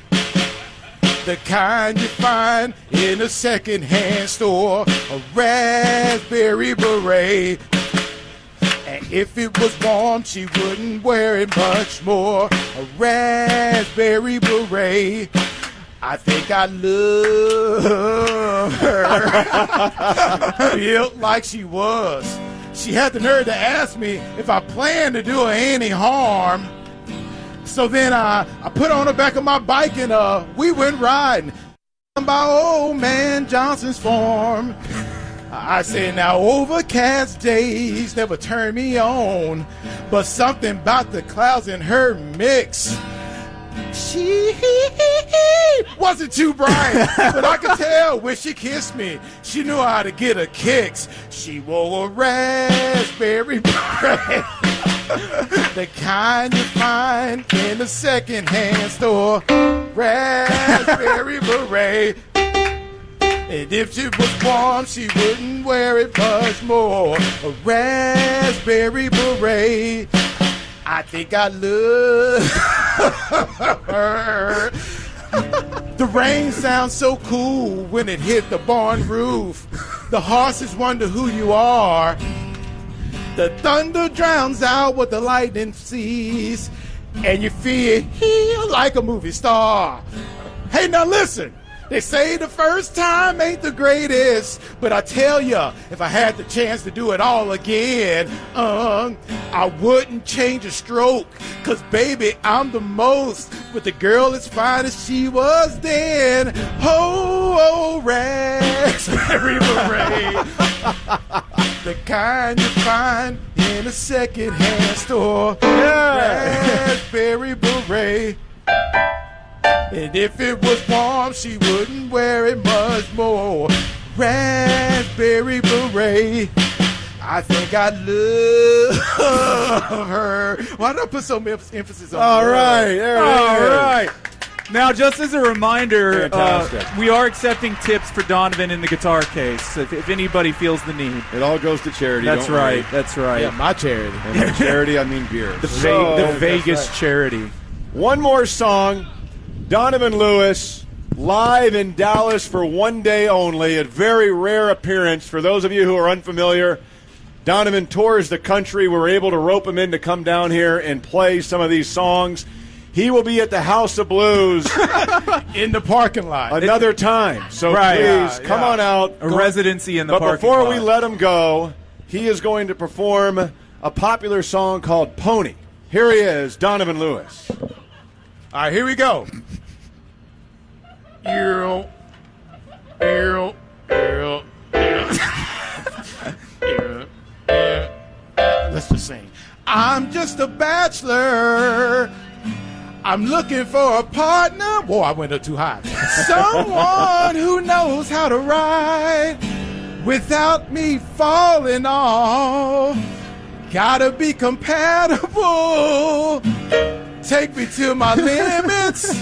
the kind you find in a secondhand store. A raspberry beret. And if it was warm, she wouldn't wear it much more. A raspberry beret. I think I love her. Built like she was. She had the nerve to ask me if I planned to do her any harm. So then I put on the back of my bike and we went riding by old man Johnson's farm. I said, now overcast days never turn me on, but something about the clouds in her mix. She wasn't too bright, but I could tell when she kissed me, she knew how to get her kicks. She wore a raspberry beret, the kind you find in a secondhand store. Raspberry beret. And if she was warm, she wouldn't wear it much more. A raspberry beret. I think I love her. The rain sounds so cool when it hit the barn roof. The horses wonder who you are. The thunder drowns out what the lightning sees, and you feel like a movie star. Hey, now listen. They say the first time ain't the greatest, but I tell ya, if I had the chance to do it all again, I wouldn't change a stroke, cause baby, I'm the most, but the girl as fine as she was then. Oh, raspberry beret, the kind you find in a secondhand store. Raspberry beret. And if it was warm, she wouldn't wear it much more. Raspberry beret. I think I love her. Why don't I put some emphasis on All her? right, there it is. All right. Now, just as a reminder, Fantastic. we are accepting tips for Donovan in the guitar case, if anybody feels the need. It all goes to charity. That's don't right. worry. That's right. Yeah, my charity. And by charity, I mean beer. The So, Vegas charity. one more song. Donovan Lewis, live in Dallas for one day only. A very rare appearance. For those of you who are unfamiliar, Donovan tours the country. We were able to rope him in to come down here and play some of these songs. He will be at the House of Blues in the parking lot another time. So please come on out. A residency in the parking lot. But before we let him go, he is going to perform a popular song called Pony. Here he is, Donovan Lewis. All right, here we go. Let's just sing. I'm just a bachelor. I'm looking for a partner. Whoa, I went up too high. Someone who knows how to ride without me falling off. Gotta be compatible. Take me to my limits.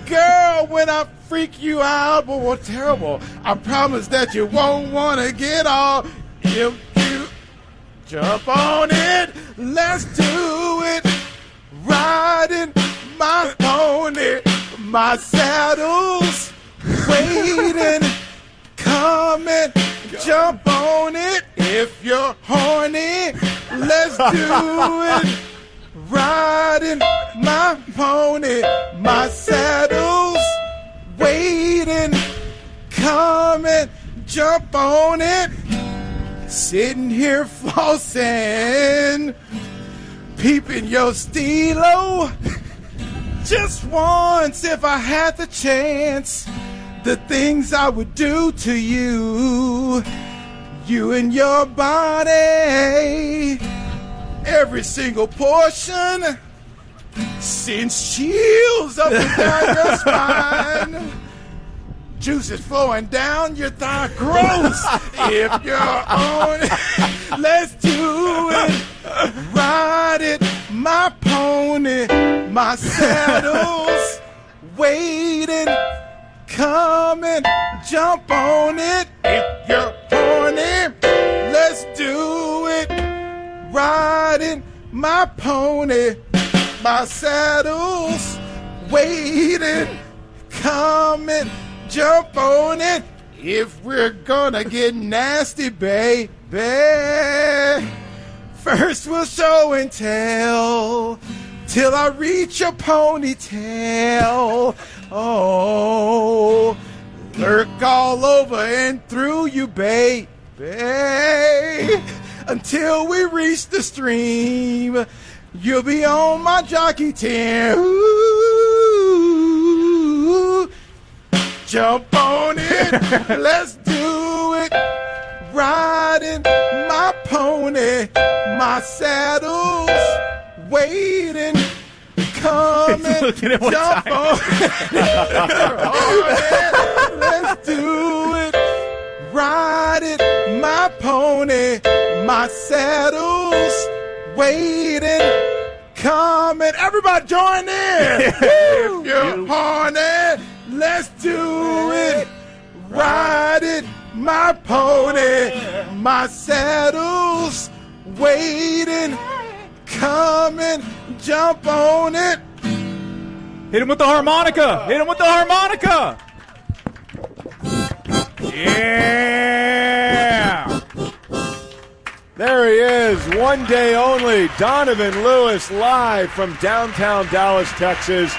Girl, when I freak you out, boy, terrible. I promise that you won't want to get off. If you jump on it, let's do it. Riding my pony, my saddle's waiting. Come and jump on it. If you're horny, let's do it. Riding my pony, my saddle's waiting. Come and jump on it. Sitting here flossing, peeping your stilo. Just once, if I had the chance, the things I would do to you, you and your body. Every single portion sends chills up and down your spine. Juices flowing down your thigh. Gross. If you're on it, let's do it. Ride it, my pony, my saddle's waiting. Come and jump on it. If you're horny, let's do it. Riding my pony, my saddle's waiting. Come and jump on it. If we're gonna get nasty, baby, first we'll show and tell till I reach your ponytail. Oh, lurk all over and through you, baby, until we reach the stream. You'll be on my jockey team. Ooh, jump on it, let's do it. Riding my pony, my saddle's waiting. Come and jump on it. Let's do it. Ride it, my pony, my saddle's waiting. Come and everybody join in. If you're horny, let's do it. Ride it, my pony, my saddle's waiting. Come and jump on it. Hit him with the harmonica. Hit him with the harmonica. Yeah! There he is, one day only. Donovan Lewis live from downtown Dallas, Texas.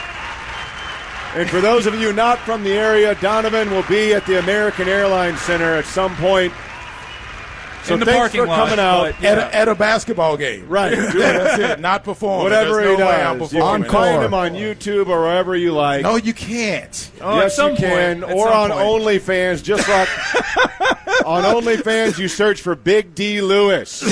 And for those of you not from the area, Donovan will be at the American Airlines Center at some point. So in the thanks parking for lot, coming out. At a basketball game. Right. That's it. Not performing. Whatever There's no he way I'm does. You performing. can find him on YouTube or wherever you like. No, you can't. Yes, you can. Or on OnlyFans, just like on OnlyFans, you search for Big D Lewis.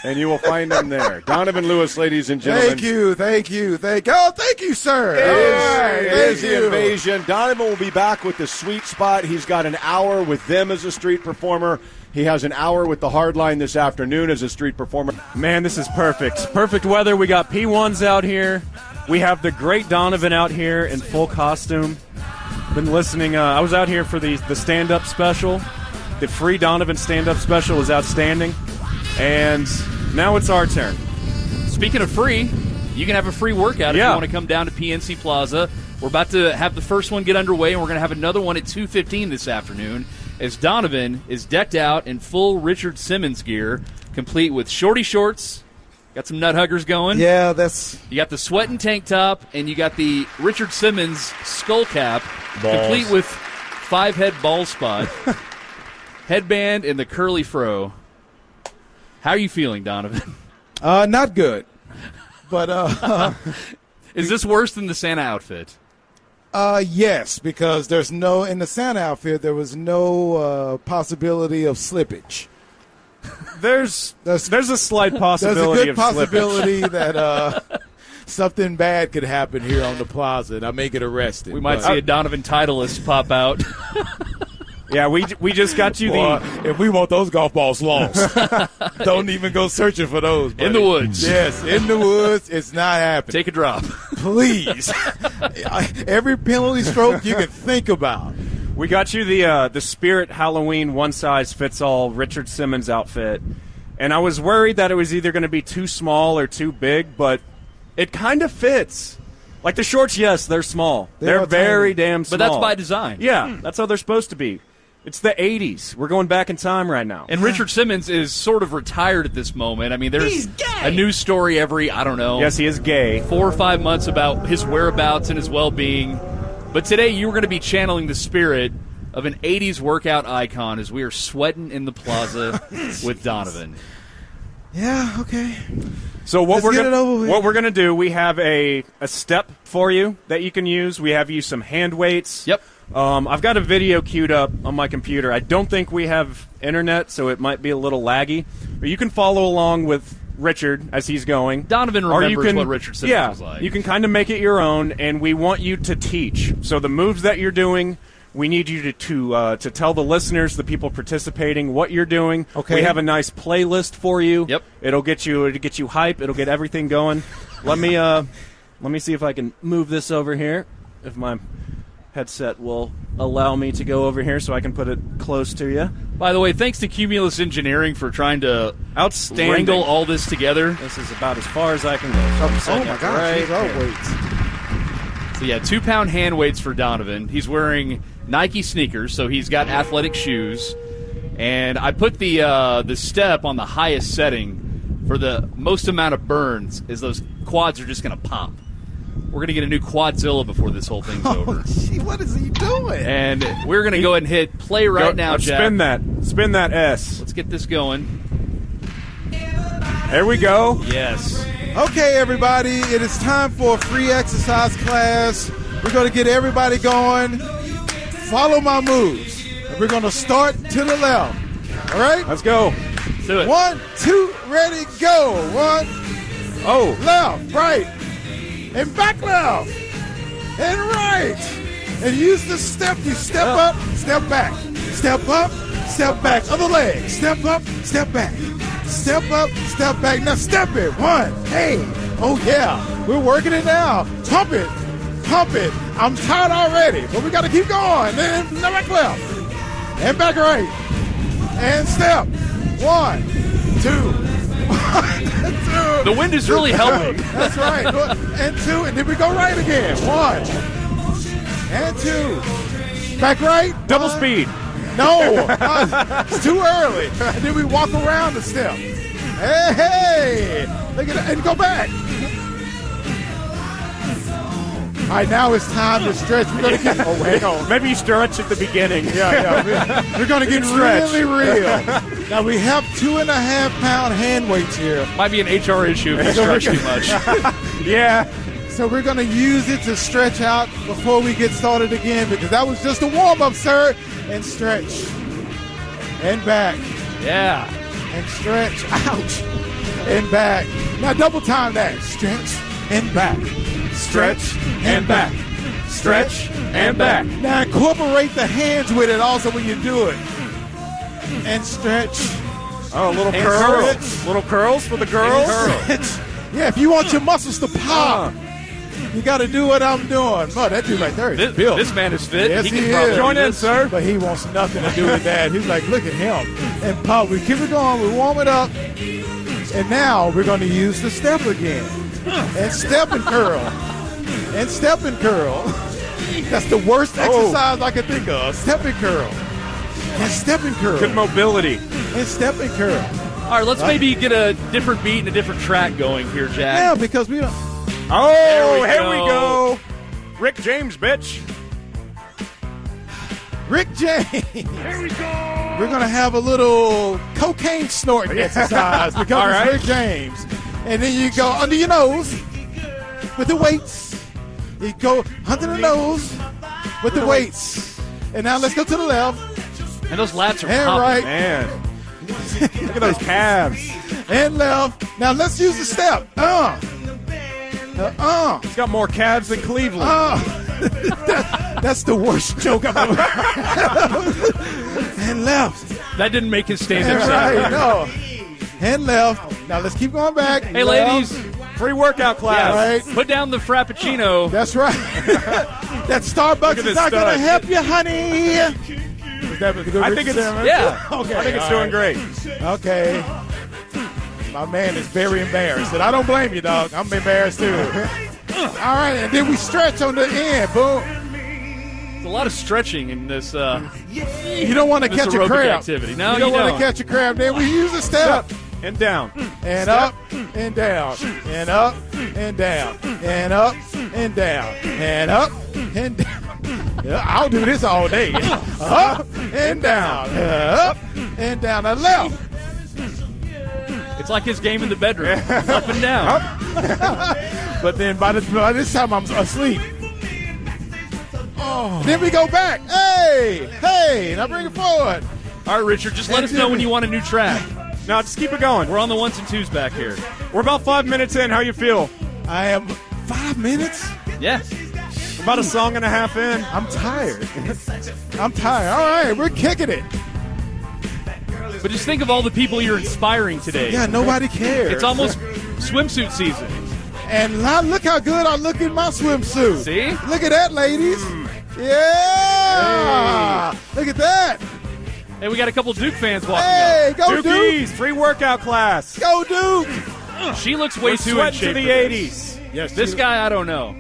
and you will find him there. Donovan Lewis, ladies and gentlemen. Thank you. Oh, thank you, sir. It is the invasion. Donovan will be back with the sweet spot. He's got an hour with them as a street performer. He has an hour with the Hardline this afternoon as a street performer. Man, this is perfect. Perfect weather. We got P1s out here. We have the great Donovan out here in full costume. Been listening. I was out here for the stand-up special. The free Donovan stand-up special was outstanding. And now it's our turn. Speaking of free, you can have a free workout if you want to come down to PNC Plaza. We're about to have the first one get underway, and we're going to have another one at 2:15 this afternoon as Donovan is decked out in full Richard Simmons gear, complete with shorty shorts. Got some nut huggers going. Yeah, that's... You got the sweat and tank top, and you got the Richard Simmons skull cap, complete with 5-head ball spot, headband, and the curly fro. How are you feeling, Donovan? Not good. But is this worse than the Santa outfit? Yes, because in the Santa outfit there was no possibility of slippage. There's a slight possibility. There's a good possibility that something bad could happen here on the plaza, and I may get arrested. We might see a Donovan Titleist pop out. Yeah, we just got you if we want those golf balls lost, don't even go searching for those. Buddy. In the woods. Yes, in the woods. It's not happening. Take a drop. Please. Every penalty stroke you can think about. We got you the Spirit Halloween one-size-fits-all Richard Simmons outfit. And I was worried that it was either going to be too small or too big, but it kind of fits. Like the shorts, yes, they're small. They're very damn small. But that's by design. Yeah, that's how they're supposed to be. It's the 80s. We're going back in time right now. And Richard Simmons is sort of retired at this moment. I mean, there's a news story every, I don't know. Yes, he is gay. 4 or 5 months about his whereabouts and his well-being. But today you were going to be channeling the spirit of an 80s workout icon as we are sweating in the plaza with Donovan. Yeah, okay. So what Let's we're gonna do, we have a step for you that you can use. We have you some hand weights. Yep. I've got a video queued up on my computer. I don't think we have internet, so it might be a little laggy. But you can follow along with Richard as he's going. Donovan remembers what Richard Simmons was like. You can kind of make it your own, and we want you to teach. So the moves that you're doing, we need you to tell the listeners, the people participating, what you're doing. Okay. We have a nice playlist for you. Yep. It'll get you hype. It'll get everything going. Let me see if I can move this over here. If my headset will allow me to go over here so I can put it close to you. By the way, thanks to Cumulus Engineering for trying to wrangle all this together. This is about as far as I can go. Oh my gosh, these are weights. So yeah, 2-pound hand weights for Donovan. He's wearing Nike sneakers, so he's got athletic shoes. And I put the step on the highest setting for the most amount of burns, as those quads are just going to pop. We're going to get a new Quadzilla before this whole thing's over. Gee, what is he doing? And we're going to go ahead and hit play right now, Jack. Spin that S. Let's get this going. There we go. Yes. Okay, everybody, it is time for a free exercise class. We're going to get everybody going. Follow my moves. And we're going to start to the left. All right? Let's go. Let's do it. 1, 2, ready, go. 1, left, right, and back left, and right. And use the step. You step up, step back. Step up, step back. Other leg. Step up, step back. Step up, step back. Now step it. 1. Hey. Oh, yeah. We're working it now. Pump it. Pump it. I'm tired already, but we got to keep going. Then back left. And back right. And step. 1, 2. 2. The wind is really helping. That's right. And 2. And then we go right again. 1. And 2. Back right. Double speed. No, it's too early. And then we walk around the step. Hey, look at that, and go back. All right, now it's time to stretch. We're gonna get. Oh, hang on. Maybe you stretch at the beginning. Yeah. We're gonna get really real. Now we have 2.5-pound hand weights here. Might be an HR issue if you stretch too much. Yeah. So we're going to use it to stretch out before we get started again, because that was just a warm-up, sir. And stretch. And back. Yeah. And stretch. Ouch. and back. Now double time that. Stretch and back. Stretch and back. Stretch and back. Now incorporate the hands with it also when you do it. And stretch. Oh, little and curls. stretch. Little curls for the girls. Yeah, if you want your muscles to pop, you got to do what I'm doing. Oh, that dude right there is built. This man is fit. Yes, he he can probably is. do Join in, this. sir. But he wants nothing to do with that. He's like, look at him. And pop, we keep it going. We warm it up. And now we're going to use the step again. And step and curl. And step and curl. That's the worst exercise I can think of. Step and curl. And step and curl. Good mobility. And step and curl. All right, let's maybe get a different beat and a different track going here, Jack. Yeah, because we don't. Oh, here we go. Rick James, bitch. Rick James. Here we go. We're going to have a little cocaine snorting exercise because All it's right. Rick James. And then you go under your nose with the weights. You go under the nose with the weights. And now let's go to the left. And those lats are And popping. right. Man. Look at those calves. And left. Now let's use the step. He's got more calves than Cleveland. That's the worst joke I've ever heard. And left. That didn't make his stand-up And sound. right. No. And left. Now let's keep going back. Hey, Left. ladies. Free workout class. Right. Put down the Frappuccino. That's right. That Starbucks is this not going to stud. help you, honey. Is that a good I think it's Richard yeah. Okay. I think it's all doing right. great. Okay. My man is very embarrassed. And I don't blame you, dog. I'm embarrassed too. All right, and then we stretch on the end. Boom. There's a lot of stretching in this. You don't want to this catch a aerobic crab. activity. No, you don't want to catch a crab. Then we use a step. And down. And up and down. And up and down. And up and down. And up and down. Yeah, I'll do this all day. Up and down. Up and down. And left. It's like his game in the bedroom. Up and down. But then by this time I'm asleep. Oh. Then we go back. Hey, now bring it forward. All right, Richard, just let us know when you want a new track. No, just keep it going. We're on the ones and twos back here. We're about 5 minutes in. How you feel? I am 5 minutes? Yeah. About a song and a half in. I'm tired. I'm tired. All right, we're kicking it. But just think of all the people you're inspiring today. Yeah, nobody cares. It's almost swimsuit season. And now look how good I look in my swimsuit. See? Look at that, ladies. Yeah. Hey. Look at that. Hey, we got a couple Duke fans walking Hey, up. go Dukies, Duke. free workout class. Go Duke. She looks way We're too in sweating shape to the for this. 80s. Yes, This guy, I don't know.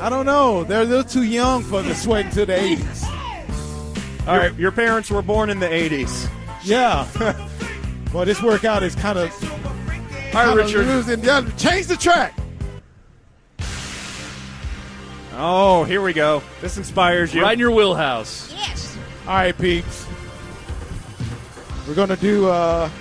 I don't know. They're a little too young for the sweating to the 80s. All right, your parents were born in the 80s. Yeah. Well, this workout is kind of. All right, Richard. Change the track. Oh, here we go. This inspires you. Right in your wheelhouse. All right, peeps. We're going to do a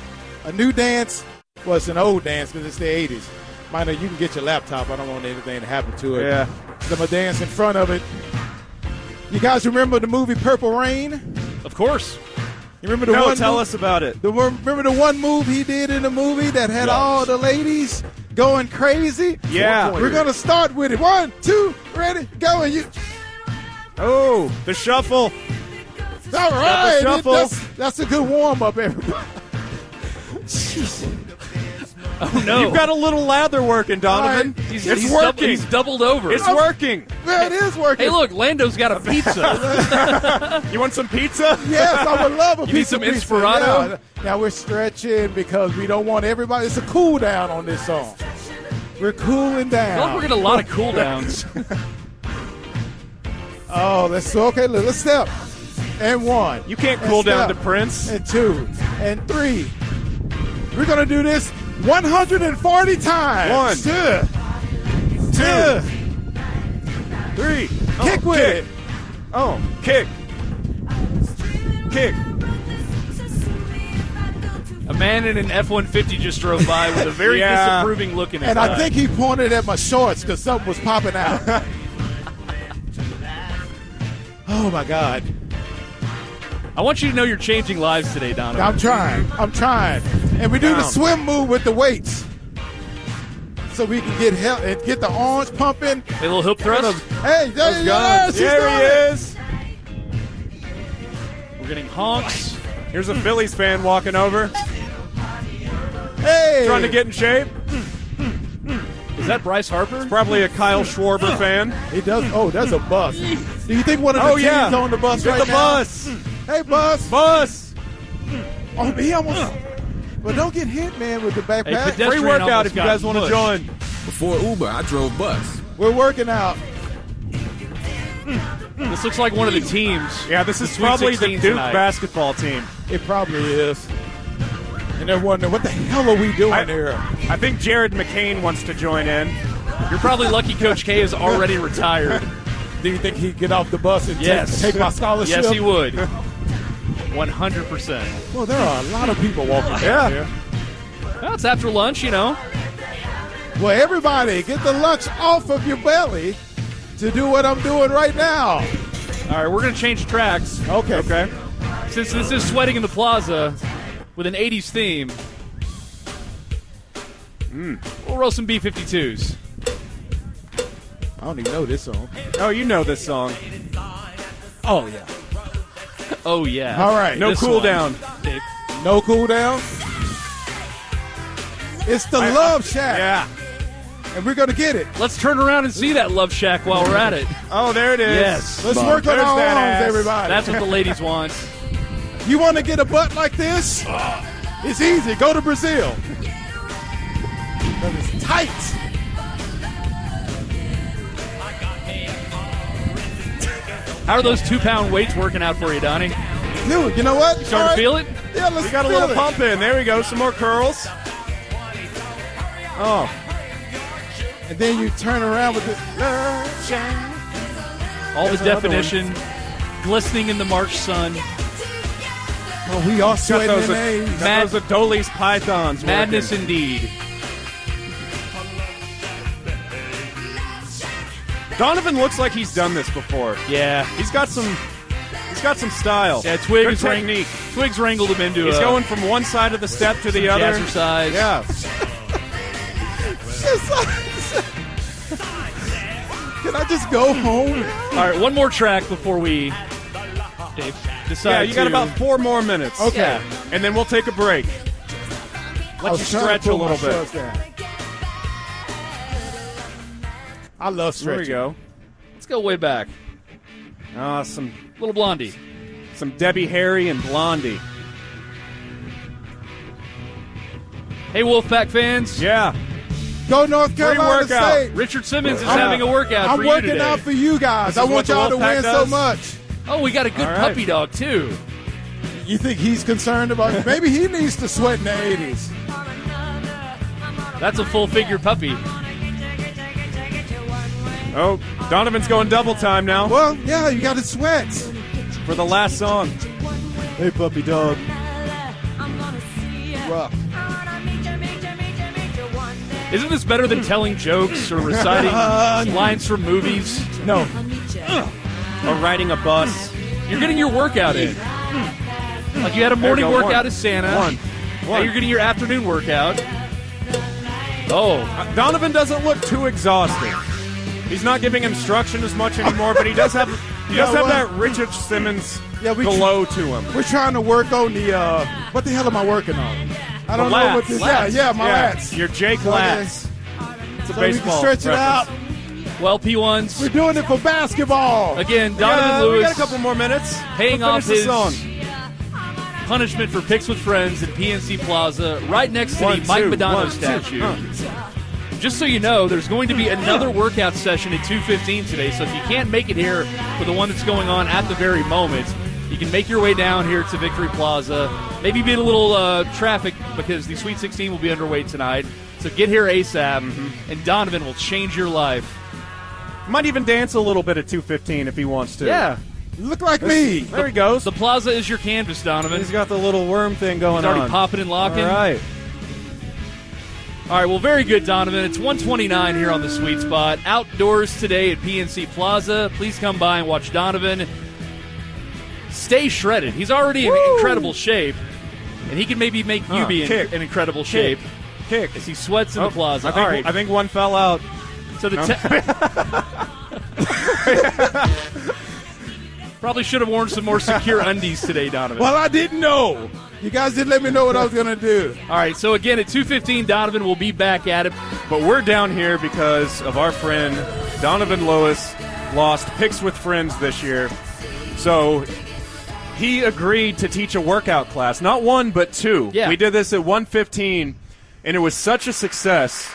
new dance. Well, it's an old dance because it's the 80s. Mind you, you can get your laptop. I don't want anything to happen to it. Yeah. So I'm going to dance in front of it. You guys remember the movie Purple Rain? Of course. You remember the No, one tell move, us about it. Remember the one move he did in the movie that had all the ladies going crazy? Yeah. We're going to start with it. 1, 2, ready, go. And you. Oh, the shuffle. All right. shuffle. That's a good warm up, everybody. Jeez. Oh, no. You've got a little lather working, Donovan. Right. It's working. He's doubled over. It's working. Yeah, it is working. Hey, look, Lando's got a pizza. You want some pizza? Yes, I would love a You need piece some of pizza. Inspirato? Yeah. Now we're stretching because we don't want everybody. It's a cool down on this song. We're cooling down. I feel like we're getting a lot of cool downs. Oh, let's step. And 1. You can't cool down to Prince. And 2. And 3. We're going to do this 140 times. 1, 2, 3. Kick with kick. it. Oh, kick. Kick. A man in an F-150 just drove by with a very disapproving look in his And eye. I think he pointed at my shorts because something was popping out. Oh, my God. I want you to know you're changing lives today, Donovan. I'm trying. And we do the swim move with the weights. So we can get help and get the arms pumping. A little hook thrust. Hey, there he is. We're getting honks. Here's a Phillies fan walking over. Hey! Trying to get in shape. Is that Bryce Harper? It's probably a Kyle Schwarber fan. He does. Oh, that's a bus. Do you think one of the teams on the bus Get right the now? bus. Hey, bus. Bus. Oh, he almost. But don't get hit, man, with the backpack. Free workout if you guys want to join. Before Uber, I drove bus. We're working out. This looks like one of the teams. Yeah, this is Sweet probably the 16 Duke tonight. basketball team. It probably is. And they're wondering, what the hell are we doing here? I think Jared McCain wants to join in. You're probably lucky Coach K is already retired. Do you think he'd get off the bus and Yes. take my scholarship? Yes, he would. 100%. Well, there are a lot of people walking down here. Well, it's after lunch, you know. Well, everybody, get the lunch off of your belly to do what I'm doing right now. All right, we're going to change tracks. Okay. Since this is Sweating in the Plaza with an 80s theme, we'll roll some B-52s. I don't even know this song. Oh, you know this song. Oh, yeah. Oh, yeah. All right. No This cool one. down. Dave. No cool down? It's the Love Shack. Yeah. And we're going to get it. Let's turn around and see that Love Shack while we're at it. Oh, there it is. Yes. Let's work on There's our that arms, ass. everybody. That's what the ladies want. You want to get a butt like this? It's easy. Go to Brazil. But it's tight. How are those 2-pound weights working out for you, Donnie? Dude, you know what? Starting to feel it? Yeah, let's We got a feel little it. pump in. There we go. Some more curls. Oh. And then you turn around with the All There's the another definition, glistening in the March sun. Oh, we all Got sweating those, in there. got those Adolis pythons. Madness working. indeed. Donovan looks like he's done this before. Yeah. He's got some style. Yeah, Good technique. Twigs wrangled him into He's going from one side of the step to the other. jazzercise. Yeah. Can I just go home? All right, one more track before we decide. Yeah, you got to- about 4 more minutes. Okay. Yeah. And then we'll take a break. Let you stretch a little bit. I love There we stretching. go. Let's go way back. Some Little Blondie. some Debbie Harry and Blondie. Hey, Wolfpack fans. Yeah. Go North Carolina workout. State. Richard Simmons is having a workout I'm for you working today. out for you guys. This I is want what the y'all to Wolfpack win so does? much. Oh, we got a good All right. puppy dog, too. You think he's concerned about maybe he needs to sweat in the 80s. That's a full-figure puppy. Oh, Donovan's going double time now Well, yeah, you got to sweat. for the last song. Hey, puppy dog. Rough. Isn't this better than telling jokes or reciting lines from movies? No. Or riding a bus. You're getting your workout in. Like you had a morning There you go. workout One. as Santa. One. Now you're getting your afternoon workout. Oh, Donovan doesn't look too exhausted. He's not giving instruction as much anymore, but he does have that Richard Simmons glow to him. We're trying to work on the what the hell am I working on? I don't know what this. Lats. Yeah, my lats. Your Jake lats. It's a So we can baseball stretch it reference. out. well, P1s. We're doing it for basketball. Again, Donovan We Lewis got a couple more minutes. paying We'll off finish his the song. punishment for Picks with Friends at PNC Plaza right next to One, the Mike two, Madonna 1, 2. statue. Just so you know, there's going to be another workout session at 2:15 today, so if you can't make it here for the one that's going on at the very moment, you can make your way down here to Victory Plaza. Maybe beat a little traffic because the Sweet 16 will be underway tonight. So get here ASAP, and Donovan will change your life. Might even dance a little bit at 2:15 if he wants to. Yeah. Look like me. There he goes. The plaza is your canvas, Donovan. He's got the little worm thing going He's already on. popping and locking. All right. All right, well, very good, Donovan. It's 129 here on the Sweet Spot. Outdoors today at PNC Plaza. Please come by and watch Donovan stay shredded. He's already in incredible shape, and he can maybe make you be in incredible shape. Kick as he sweats in the plaza. I think one fell out. So the probably should have worn some more secure undies today, Donovan. Well, I didn't know. You guys didn't let me know what I was going to do. All right, so again, at 2:15, Donovan will be back at it. But we're down here because of our friend Donovan Lewis lost Picks with Friends this year. So he agreed to teach a workout class. Not one, but two. Yeah. We did this at 1:15, and it was such a success.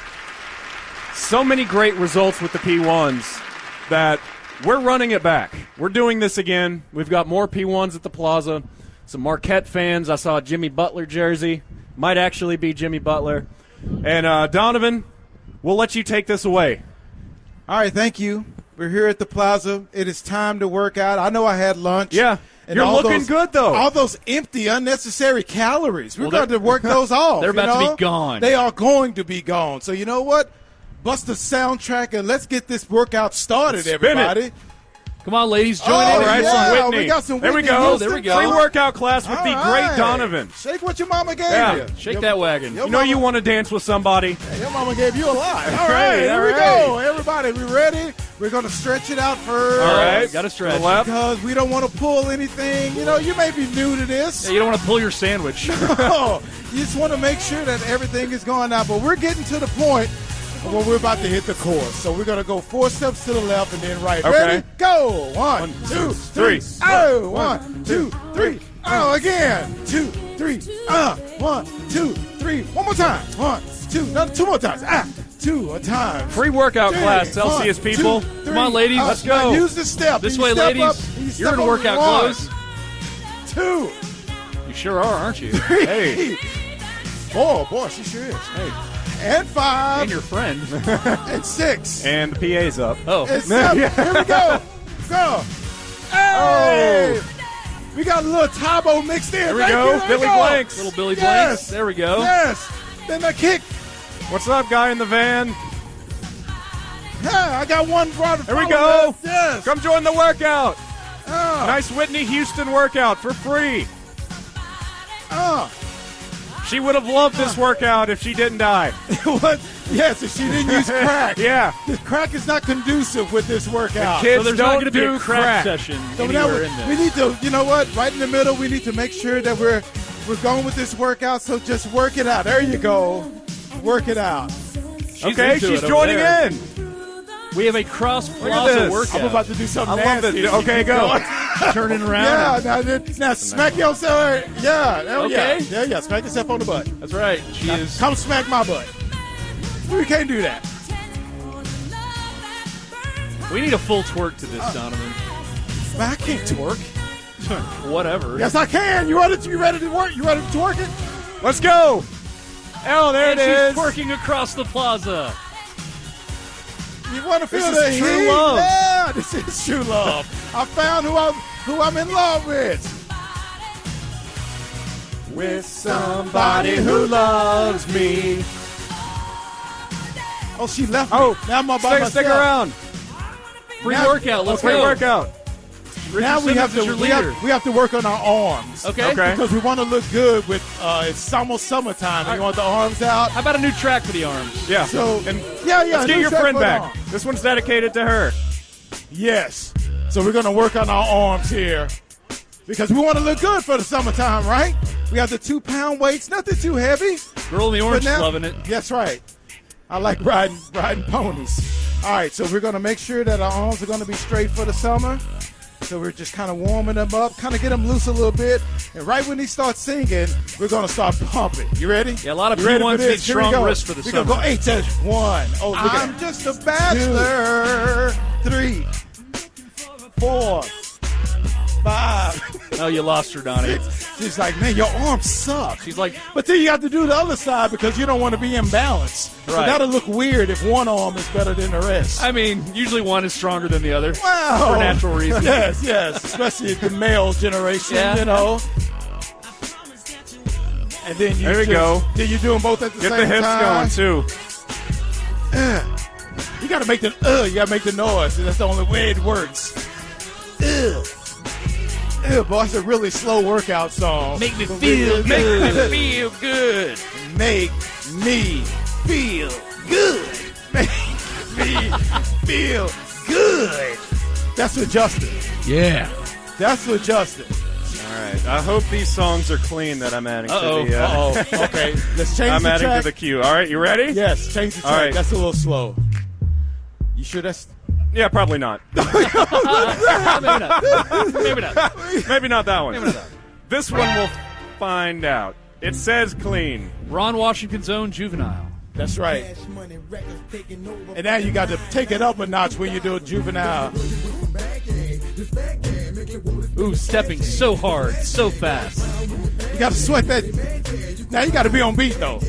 So many great results with the P1s that we're running it back. We're doing this again. We've got more P1s at the plaza. Some Marquette fans. I saw a Jimmy Butler jersey. Might actually be Jimmy Butler. And Donovan, we'll let you take this away. All right, thank you. We're here at the plaza. It is time to work out. I know I had lunch. Yeah, and you're looking good, though. All those empty, unnecessary calories. We're going to work those off. They're about to be gone. They are going to be gone. So you know what? Bust the soundtrack and let's get this workout started, everybody. Come on, ladies, join in. All right, yeah, some Whitney. We got some there we Whitney go. Houston. There we go. Free workout class with All the right. great Donovan. Shake what your mama gave you. Shake that wagon. Your You know mama- you want to dance with somebody. Your mama gave you a lot. All right, here we go. Everybody, we ready? We're going to stretch it out first. All right. Got to To stretch. the left. Because we don't want to pull anything. You know, you may be new to this. Yeah, you don't want to pull your sandwich. No, you just want to make sure that everything is going out. But we're getting to the point where we're about to hit the course. So we're going to go 4 steps to the left and then right. Okay. Ready? Go. 1, 2, 3. Oh, 1, 2, 3. Oh, again. 2, 3. 1, 2, 3. One more time. 1, 2. No, 2 more times. 2 a time. Free workout 3, class. Tell 1, CS people. 2, 3. Come on, ladies. Let's go. Use the step. This You way, step ladies. up, you You're step in up workout 1, clothes. 2. You sure are, aren't you? Hey. Oh, boy, she sure is. Hey. And 5. And your friend. And 6. And the PA's up. Oh. And 7. Here we go. Go. Hey. We got a little Tybo mixed in. There we Thank go. you. There Billy we go. Blanks. Little Billy Yes. Blanks. There we go. Yes. Then the kick. What's up, guy in the van? Yeah, I got one brother. There we go. Yes. Come join the workout. Oh. Nice Whitney Houston workout for free. Oh. She would have loved this workout if she didn't die. What? Yes, if she didn't use crack. Yeah. The crack is not conducive with this workout. Kids So there's don't not going to be do a crack crack. session So now anywhere in we this. need to, you know what? Right in the middle, we need to make sure that we're going with this workout. So just work it out. There you go. Work it out. Okay, into she's it over joining there. in. We have a cross at plaza this. workout. I'm about to do something I love nasty. it. Okay, go. Turning around. Yeah, now smack yourself. Yeah, Okay. yeah. Smack yourself on the butt. That's right. She Now, is. come smack my butt. We can't do that. We need a full twerk to this, Donovan. But I can't twerk. Whatever. Yes, I can. You ready to work? You ready to twerk it? Let's go. Oh, there And it is. she's twerking across the plaza. You want to feel This the is true heat? love. Yeah, this is true love. I found who I'm in love with. With somebody who loves me. Oh, she left me. Oh, now I'm all by stick myself. around. Free Now- workout. Let's Free go. workout. Now we have Simmons is to your we have, leader. we have to work on our arms. Okay. Okay. Because we want to look good with it's almost summertime. And you want the arms out. How about a new track for the arms? Yeah. So and yeah. let's get new your track friend for the back. arms. This one's dedicated to her. Yes. So we're gonna work on our arms here because we want to look good for the summertime, right? We have the 2-pound weights, nothing too heavy. Girl in the orange But is now- loving it. That's right. I like riding ponies. All right, so we're going to make sure that our arms are going to be straight for the summer. So we're just kind of warming them up, kind of get them loose a little bit. And right when he starts singing, we're going to start pumping. You ready? Yeah, a lot of You ready for P1s this? need Here we strong go. wrists for the We're summer. going to go 8 to 1. Oh, look at I'm that. just a bachelor. 3, 4, 5. Oh, you lost her, Donnie. She's like, man, your arms suck. She's like, but then you have to do the other side because you don't want to be imbalanced. So Right. that'll look weird if one arm is better than the rest. I mean, usually one is stronger than the other. Wow. For natural reasons. Yes, especially the male generation, Yeah. you know. And then you There we go. Then you do them both at the Get same the hips time. going too. You gotta make the you gotta make the noise. That's the only way it works. Ew, boy, it's a really slow workout song. Make me feel good. Make me feel good. Make me feel good. Make me feel good. That's what Justin. Yeah. That's what Justin. All right. I hope these songs are clean that I'm adding to the. Okay, let's change I'm the adding track. to the queue. All right, you ready? Yes, change the track. All right. That's a little slow. You sure that's... Yeah, probably not. Maybe not. Maybe not that one. Maybe not that. This one we'll find out. It says clean. Ron Washington's own Juvenile. That's right. And now you got to take it up a notch when you do a Juvenile. Ooh, stepping so hard, so fast. You got to sweat that. Now you got to be on beat, though.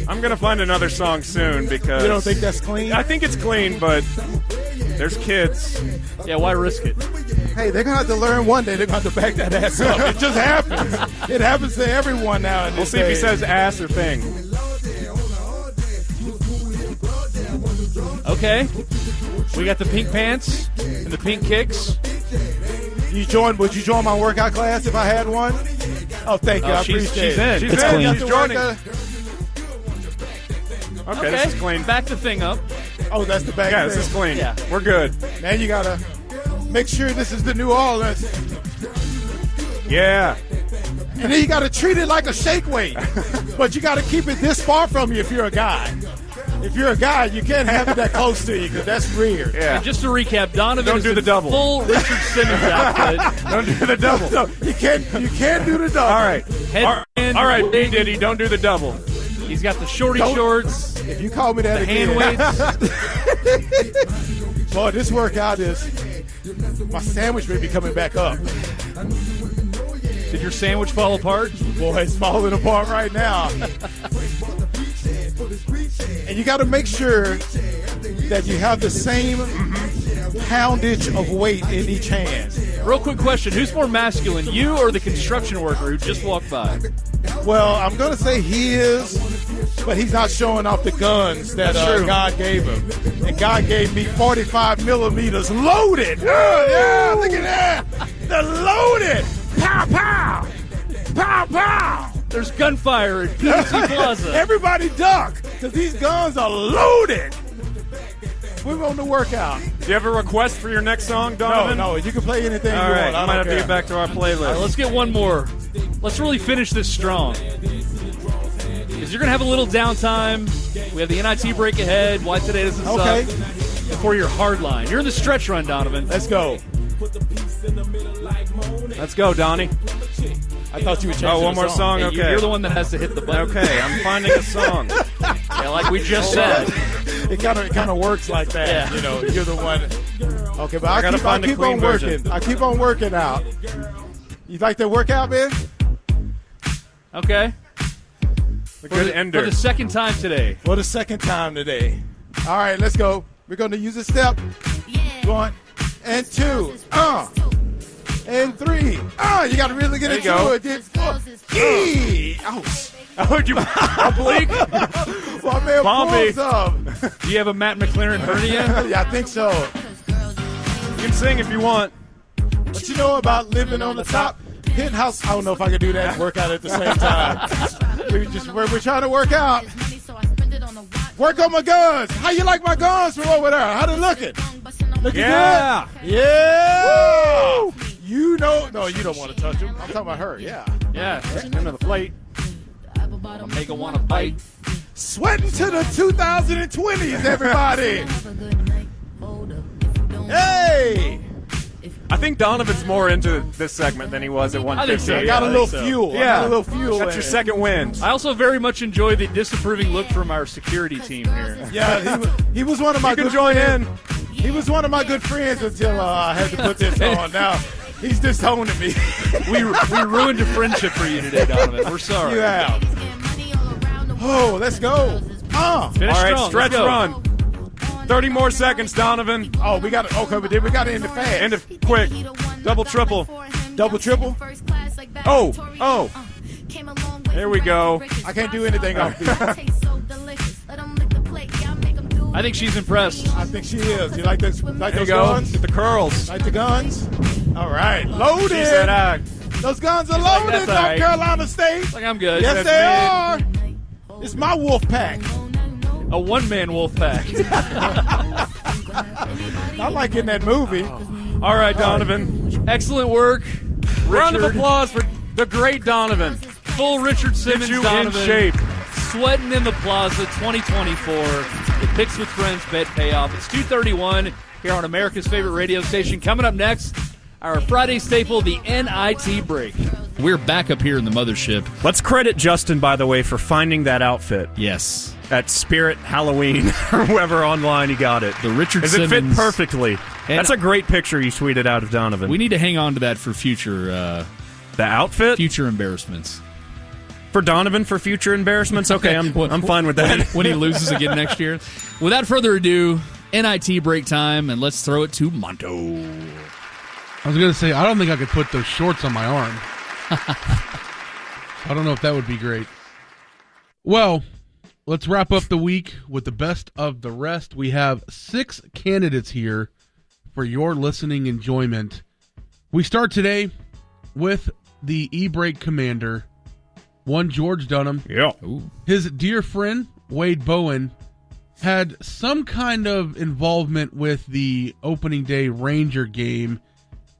I'm going to find another song soon because... You don't think that's clean? I think it's clean, but there's kids. Yeah, why risk it? Hey, they're going to have to learn one day. They're going to have to back that ass up. It just happens. It happens to everyone now. We'll see if he says ass or thing. Okay. We got the pink pants and the pink kicks. Would you join my workout class if I had one? Oh, thank you. I appreciate it. She's in. She's joining. Okay, this is clean. Back the thing up. Oh, that's the back Yeah, thing. this is clean. Yeah. We're good. Now you got to make sure this is the New Orleans. Yeah. And then you got to treat it like a shake weight. But you got to keep it this far from you if you're a guy. If you're a guy, you can't have it that close to you because that's weird. Yeah. And just to recap, Donovan Don't is do in the double. full Richard Simmons outfit. Don't do the double. No, you can't do the double. All right. Headband. All right, B. Diddy, don't do the double. He's got the shorty shorts. If you call me that The again. hand weights. Boy, this workout is... My sandwich may be coming back up. Did your sandwich fall apart? Boy, it's falling apart right now. And you got to make sure that you have the same poundage of weight in each hand. Real quick question. Who's more masculine, you or the construction worker who just walked by? Well, I'm going to say he is, but he's not showing off the guns that God gave him. And God gave me 45 millimeters loaded. Yeah, look at that. They're loaded. Pow, pow. Pow, pow. There's gunfire at PNC Plaza. Everybody duck, because these guns are loaded. We're on the workout. Do you have a request for your next song, Donovan? No, you can play anything All you right, want. I might have to get back to our playlist. All right, let's get one more. Let's really finish this strong. Because you're going to have a little downtime. We have the NIT-brake ahead, white potatoes and Okay. stuff. Before your hard line. You're in the stretch run, Donovan. Let's go. Let's go, Donnie. I thought you would change Oh, one more song? Hey, Okay. You're the one that has to hit the button. Okay, I'm finding a song. Yeah, like we just said. It kind of works like that. Yeah. You know, you're the one. Okay, but I gotta find I the keep clean on version. working. I keep on working out. You like that workout, man? Okay. A good ender. For the second time today. For the second time today. All right, let's go. We're going to use a step. 1 and 2. And 3. You got to really get into it. Then 4. Ouch. I heard you oblique. Well, man, Bombi. Do you have a Matt McLaren hernia? Yeah, I think so. You can sing if you want. But you know about living on the top? Penthouse. I don't know if I can do that and work out at the same time. We're trying to work out. Work on my guns. How you like my guns from over there? How they looking? Looking Yeah. good? Yeah. Woo! You know, no, you don't want to touch them. I'm talking about her. Yeah. Yeah. Into the plate. I'll make her want to bite. Sweating to the 2020s, everybody. Hey. I think Donovan's more into this segment than he was at 150. I think so. I got a little fuel. Yeah. I got a little fuel. That's your second win. I also very much enjoy the disapproving look from our security team here. Yeah, he was one of my You can good join friends. in. He was one of my good friends until I had to put this on. Now he's disowning me. We ruined a friendship for you today, Donovan. We're sorry. You have. Oh, let's go. Finish All right, strong. stretch Let's go. run. 30 more seconds, Donovan. Oh, we got it. Okay, but then we got to end it fast. End it quick. Double, triple. Double, triple. Oh. Here we go. I can't do anything off beat. I think she's impressed. I think she is. You like this? Like There you those go. guns? Get the curls. Like the guns? All right, loaded. She said, Those guns are like, loaded, that's all North right. Carolina State. Like, I'm good. Yes, they are. It's my wolf pack. A one-man wolf pack. I like in that movie. All right, Donovan. Excellent work. Round of Richard. applause for the great Donovan. Full Richard Simmons you Donovan. in shape. Sweating in the Plaza 2024. The Picks with Friends bet payoff. It's 2:31 here on America's favorite radio station. Coming up next, our Friday staple, the NIT-brake. We're back up here in the mothership. Let's credit Justin, by the way, for finding that outfit. Yes. At Spirit Halloween, or whoever online he got it. The Richard It Simmons. fit perfectly. And That's a great picture you tweeted out of Donovan. We need to hang on to that for future... the outfit? Future embarrassments. For Donovan, for future embarrassments? Okay, I'm fine with that. When he loses again next year. Without further ado, NIT break time, and let's throw it to Monto. I was going to say, I don't think I could put those shorts on my arm. I don't know if that would be great. Well, let's wrap up the week with the best of the rest. We have 6 candidates here for your listening enjoyment. We start today with the E-brake commander, one George Dunham. Yeah. His dear friend, Wade Bowen, had some kind of involvement with the opening day Ranger game.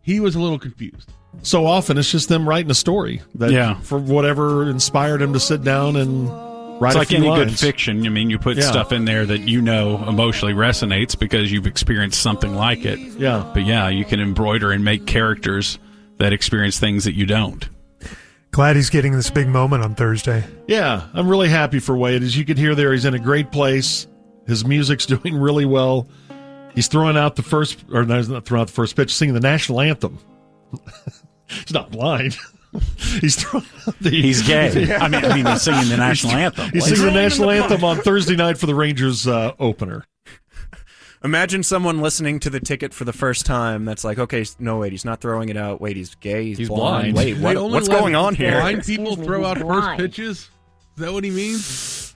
He was a little confused. So often it's just them writing a story that for whatever inspired him to sit down and write it's a like few any lines. good fiction. I mean, you put stuff in there that you know emotionally resonates because you've experienced something like it. Yeah. But yeah, you can embroider and make characters that experience things that you don't. Glad he's getting this big moment on Thursday. Yeah, I'm really happy for Wade. As you can hear there, he's in a great place. His music's doing really well. He's throwing out the first, or no, he's not throwing out the first pitch, singing the national anthem. He's not blind. He's throwing out the... He's gay. Yeah. I mean, he's singing the national anthem. He's singing the national anthem on Thursday night for the Rangers opener. Imagine someone listening to the ticket for the first time that's like, okay, no, wait, he's not throwing it out. Wait, he's gay. He's blind. Wait, what's going on here? Blind people throw out first pitches? Is that what he means?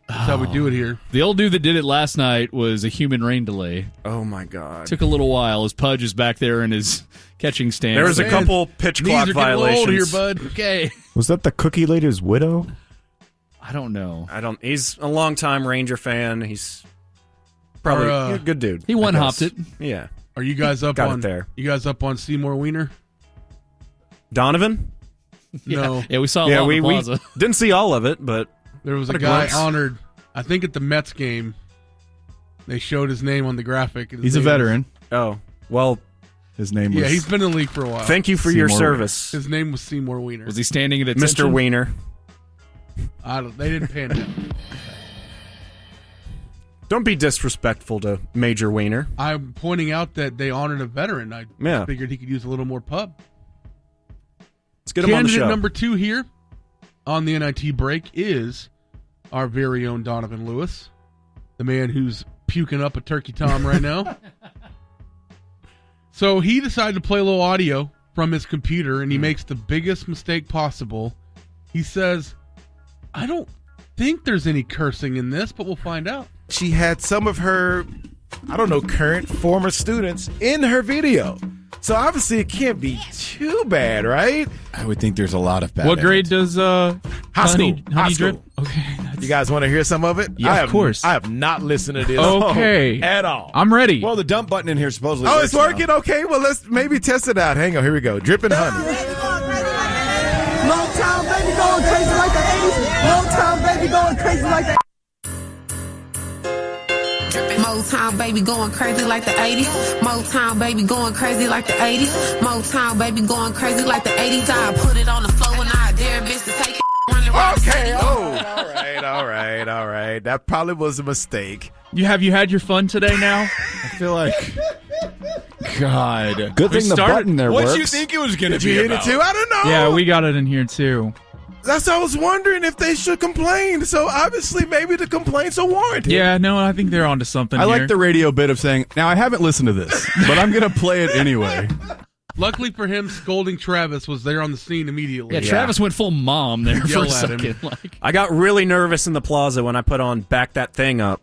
That's how we do it here. The old dude that did it last night was a human rain delay. Oh, my God. Took a little while as Pudge is back there in his catching stand. There was a couple pitch clock violations. Old here, bud. Okay. Was that the cookie lady's widow? I don't know. He's a longtime Ranger fan. He's probably he's a good dude. He one-hopped it. Yeah. Are you guys up Got on it there. You guys up on Seymour Wiener? Donovan? No. Yeah, we saw a lot in the plaza. We didn't see all of it, but There was a what guy glimpse. honored, I think at the Mets game. They showed his name on the graphic. His He's a name veteran. Oh, well. His name was... Yeah, he's been in the league for a while. Thank you for your service. His name was Seymour Wiener. Was he standing at attention? Mr. Wiener. They didn't pan him. Don't be disrespectful to Major Wiener. I'm pointing out that they honored a veteran. I Yeah. figured he could use a little more pub. Let's get him on the Candidate show. number 2 here on the NIT break is our very own Donovan Lewis, the man who's puking up a turkey tom right now. So he decided to play a little audio from his computer, and he makes the biggest mistake possible. He says, I don't think there's any cursing in this, but we'll find out. She had some of her, I don't know, current, former students in her video. So obviously it can't be too bad, right? I would think there's a lot of bad. What grade does High Honey school. Drip? Okay. You guys want to hear some of it? Yeah, of course. I have not listened to this Okay. at all. I'm ready. Well, the dump button in here supposedly Oh, works it's working? Okay, well, let's maybe test it out. Hang on, here we go. Dripping honey. Motown baby going crazy like the 80s. Motown baby going crazy like the Motown baby going crazy like the 80s. Motown baby going crazy like the 80s. Motown baby going crazy like the 80s. I put it on the floor and I dare bitch to take it. Okay, all right. That probably was a mistake. Have you had your fun today now? I feel like... God. Good We thing the started- button there What works. you think it was going to be? Did you hit it too? I don't know. Yeah, we got it in here too. That's what I was wondering if they should complain. So obviously maybe the complaints are warranted. Yeah, no, I think they're onto something I here. like the radio bit of saying, now I haven't listened to this, but I'm going to play it anyway. Luckily for him, scolding Travis was there on the scene immediately. Yeah, Travis went full mom there for Yell a at him. second. Like, I got really nervous in the plaza when I put on Back That Thing Up.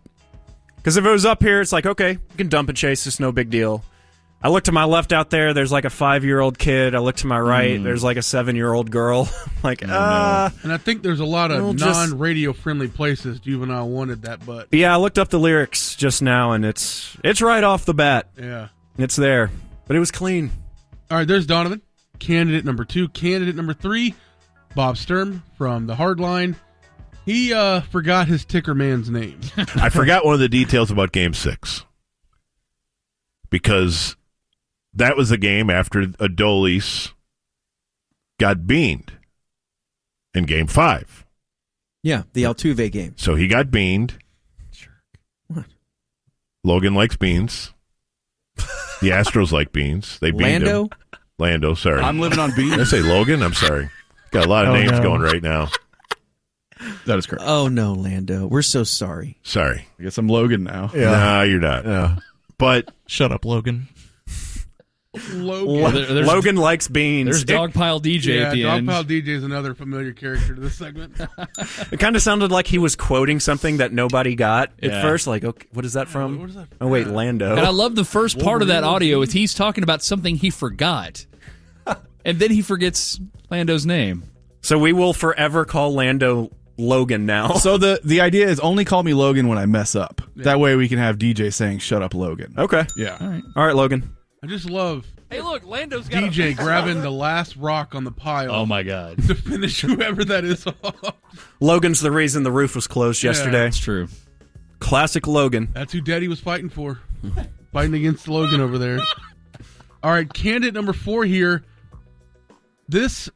Because if it was up here, it's like, okay, you can dump and chase. It's no big deal. I look to my left out there. There's like a 5-year-old kid. I look to my right. There's like a 7-year-old girl. Like, And I think there's a lot of non-radio friendly places Juvenile wanted that, but yeah, I looked up the lyrics just now, and it's right off the bat. Yeah, it's there, but it was clean. All right, there's Donovan, candidate number 2. Candidate number 3, Bob Sturm from the Hardline. He forgot his ticker man's name. I forgot one of the details about Game 6 because that was the game after Adolis got beaned in Game 5. Yeah, the Altuve game. So he got beaned. What? Logan likes beans. The Astros like beans. They beaned him. Lando, sorry. I'm living on beans. Did I say Logan? I'm sorry. Got a lot of names going right now. That is correct. Oh, no, Lando. We're so sorry. Sorry. I guess I'm Logan now. Yeah. No, you're not. Yeah. But shut up, Logan. Logan likes beans. There's Dogpile DJ at the end. Dogpile DJ is another familiar character to this segment. It kind of sounded like he was quoting something that nobody got at first. Like, okay, what is that from? What is that? Oh, wait, Lando. And I love the first part of that audio is he's talking about something he forgot. And then he forgets Lando's name. So we will forever call Lando Logan now. So the idea is only call me Logan when I mess up. Yeah. That way we can have DJ saying, shut up, Logan. Okay. Yeah. All right, Logan. I just love hey, look, Lando's got DJ grabbing the last rock on the pile. Oh, my God. To finish whoever that is off. Logan's the reason the roof was closed yesterday. That's true. Classic Logan. That's who Daddy was fighting for. Fighting against Logan over there. All right, candidate number 4 here. This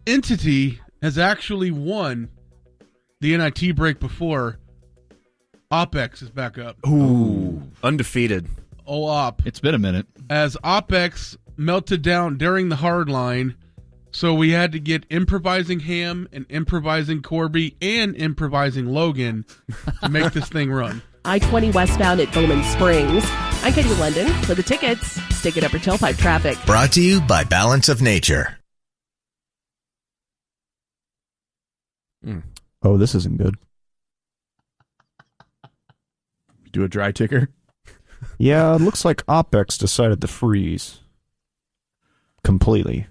entity has actually won the NIT-brake before. OPEX is back up. Ooh. Undefeated. OP. It's been a minute. As OPEX melted down during the hard line, so we had to get improvising Ham and improvising Corby and improvising Logan to make this thing run. I-20 westbound at Bowman Springs. I'm Katie London. For the tickets, stick it up your tailpipe traffic. Brought to you by Balance of Nature. Oh, this isn't good. Do a dry ticker? Yeah, it looks like OPEX decided to freeze. Completely.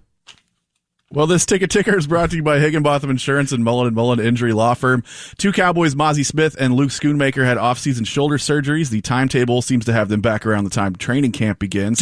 Well, this ticket ticker is brought to you by Higginbotham Insurance and Mullen Injury Law Firm. 2 Cowboys, Mozzie Smith and Luke Schoonmaker, had off-season shoulder surgeries. The timetable seems to have them back around the time training camp begins.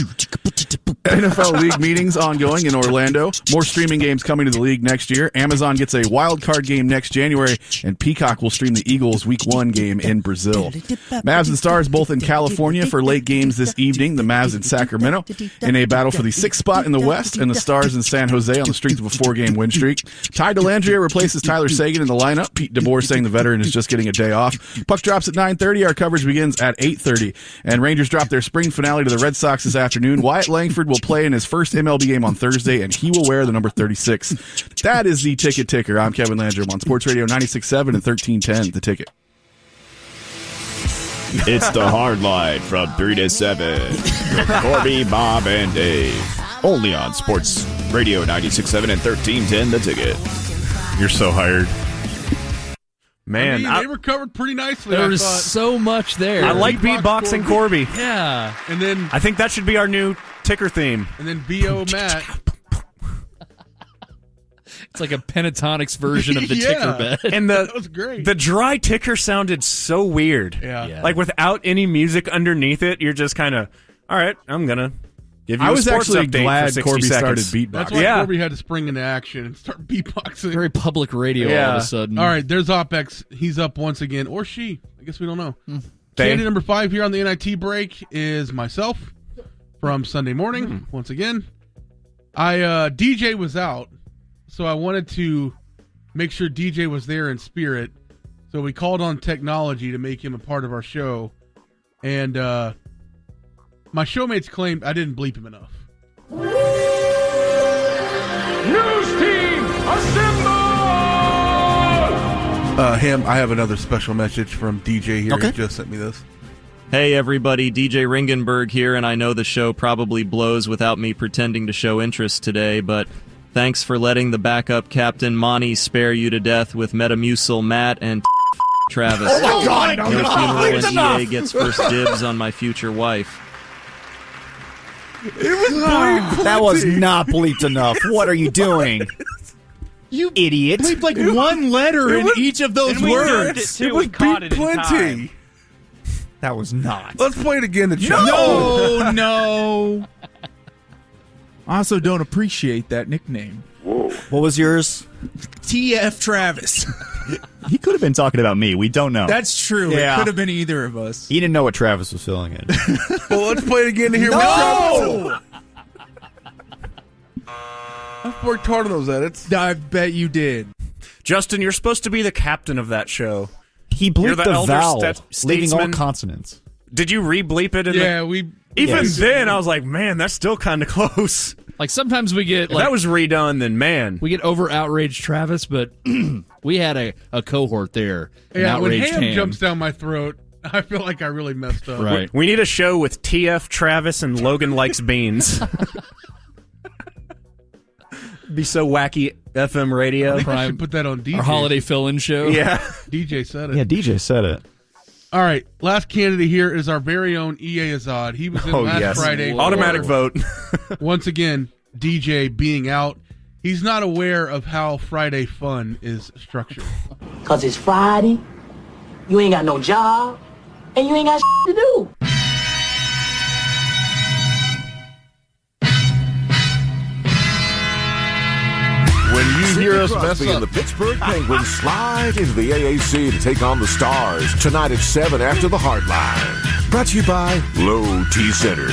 NFL League meetings ongoing in Orlando. More streaming games coming to the league next year. Amazon gets a wild card game next January, and Peacock will stream the Eagles' Week 1 game in Brazil. Mavs and Stars both in California for late games this evening. The Mavs in Sacramento in a battle for the 6th spot in the West, and the Stars in San Jose on the streets of a 4-game win streak. Ty Dellandrea replaces Tyler Sagan in the lineup. Pete DeBoer saying the veteran is just getting a day off. Puck drops at 9:30. Our coverage begins at 8:30. And Rangers drop their spring finale to the Red Sox this afternoon. Wyatt Langford will play in his first MLB game on Thursday, and he will wear the number 36. That is the Ticket Ticker. I'm Kevin Landrum on Sports Radio 96.7 and 1310. The Ticket. It's the Hard Line from 3 to 7 with Corby, Bob, and Dave. Only on Sports Radio 96.7 and 1310, The Ticket. You're so hired. Man, they recovered pretty nicely. There was so much there. I like beatboxing Corby. Yeah. And then I think that should be our new ticker theme. And then B.O. Matt. It's like a pentatonics version of the ticker bed. And that was great. The dry ticker sounded so weird. Yeah. Like without any music underneath it, you're just kind of, all right, I'm going to give you I a was sports actually update glad for 60 Corby seconds. started beatboxing. That's why Corby had to spring into action and start beatboxing. Very public radio all of a sudden. All right, there's OPEX. He's up once again. Or she. I guess we don't know. Candidate number 5 here on the NIT-brake is myself from Sunday morning. Once again. DJ was out, so I wanted to make sure DJ was there in spirit. So we called on technology to make him a part of our show. And my showmates claimed I didn't bleep him enough. News team, assemble! I have another special message from DJ here. Okay. He just sent me this. Hey everybody, DJ Ringenberg here, and I know the show probably blows without me pretending to show interest today, but thanks for letting the backup captain Monty spare you to death with Metamucil Matt and Travis. Oh my God, no no, funeral it's and enough. EA gets first dibs on my future wife. That was not bleeped enough. What are you doing? You idiot. Bleeped like one letter in each of those words. It was beat plenty. That was not. Let's play it again to check. No. I also don't appreciate that nickname. What was yours? TF Travis. He could have been talking about me. We don't know. That's true. Yeah. It could have been either of us. He didn't know what Travis was filling in. Well, let's play it again to hear what Travis. I've worked hard on those edits. I bet you did. Justin, you're supposed to be the captain of that show. He You're bleeped the elder vowel, leaving all statesman. consonants. Did you re-bleep it? Even then, I was like, man, that's still kind of close. Like sometimes we get If that was redone, then man, we get over outraged Travis, but we had a cohort there. Yeah, when outraged ham jumps down my throat, I feel like I really messed up. Right. We need a show with TF Travis and Logan likes beans. Be so wacky FM radio. I think I should put that on DJ. Our holiday fill-in show. Yeah. DJ said it. Yeah, DJ said it. All right, last candidate here is our very own EA Azad. He was in last Friday. Automatic vote. Once again, DJ being out. He's not aware of how Friday fun is structured. Cause it's Friday, you ain't got no job, and you ain't got to do. When you hear us mess Crosby up, and the Pittsburgh Penguins slide into the AAC to take on the Stars tonight at 7 after the Hardline. Brought to you by Low T Center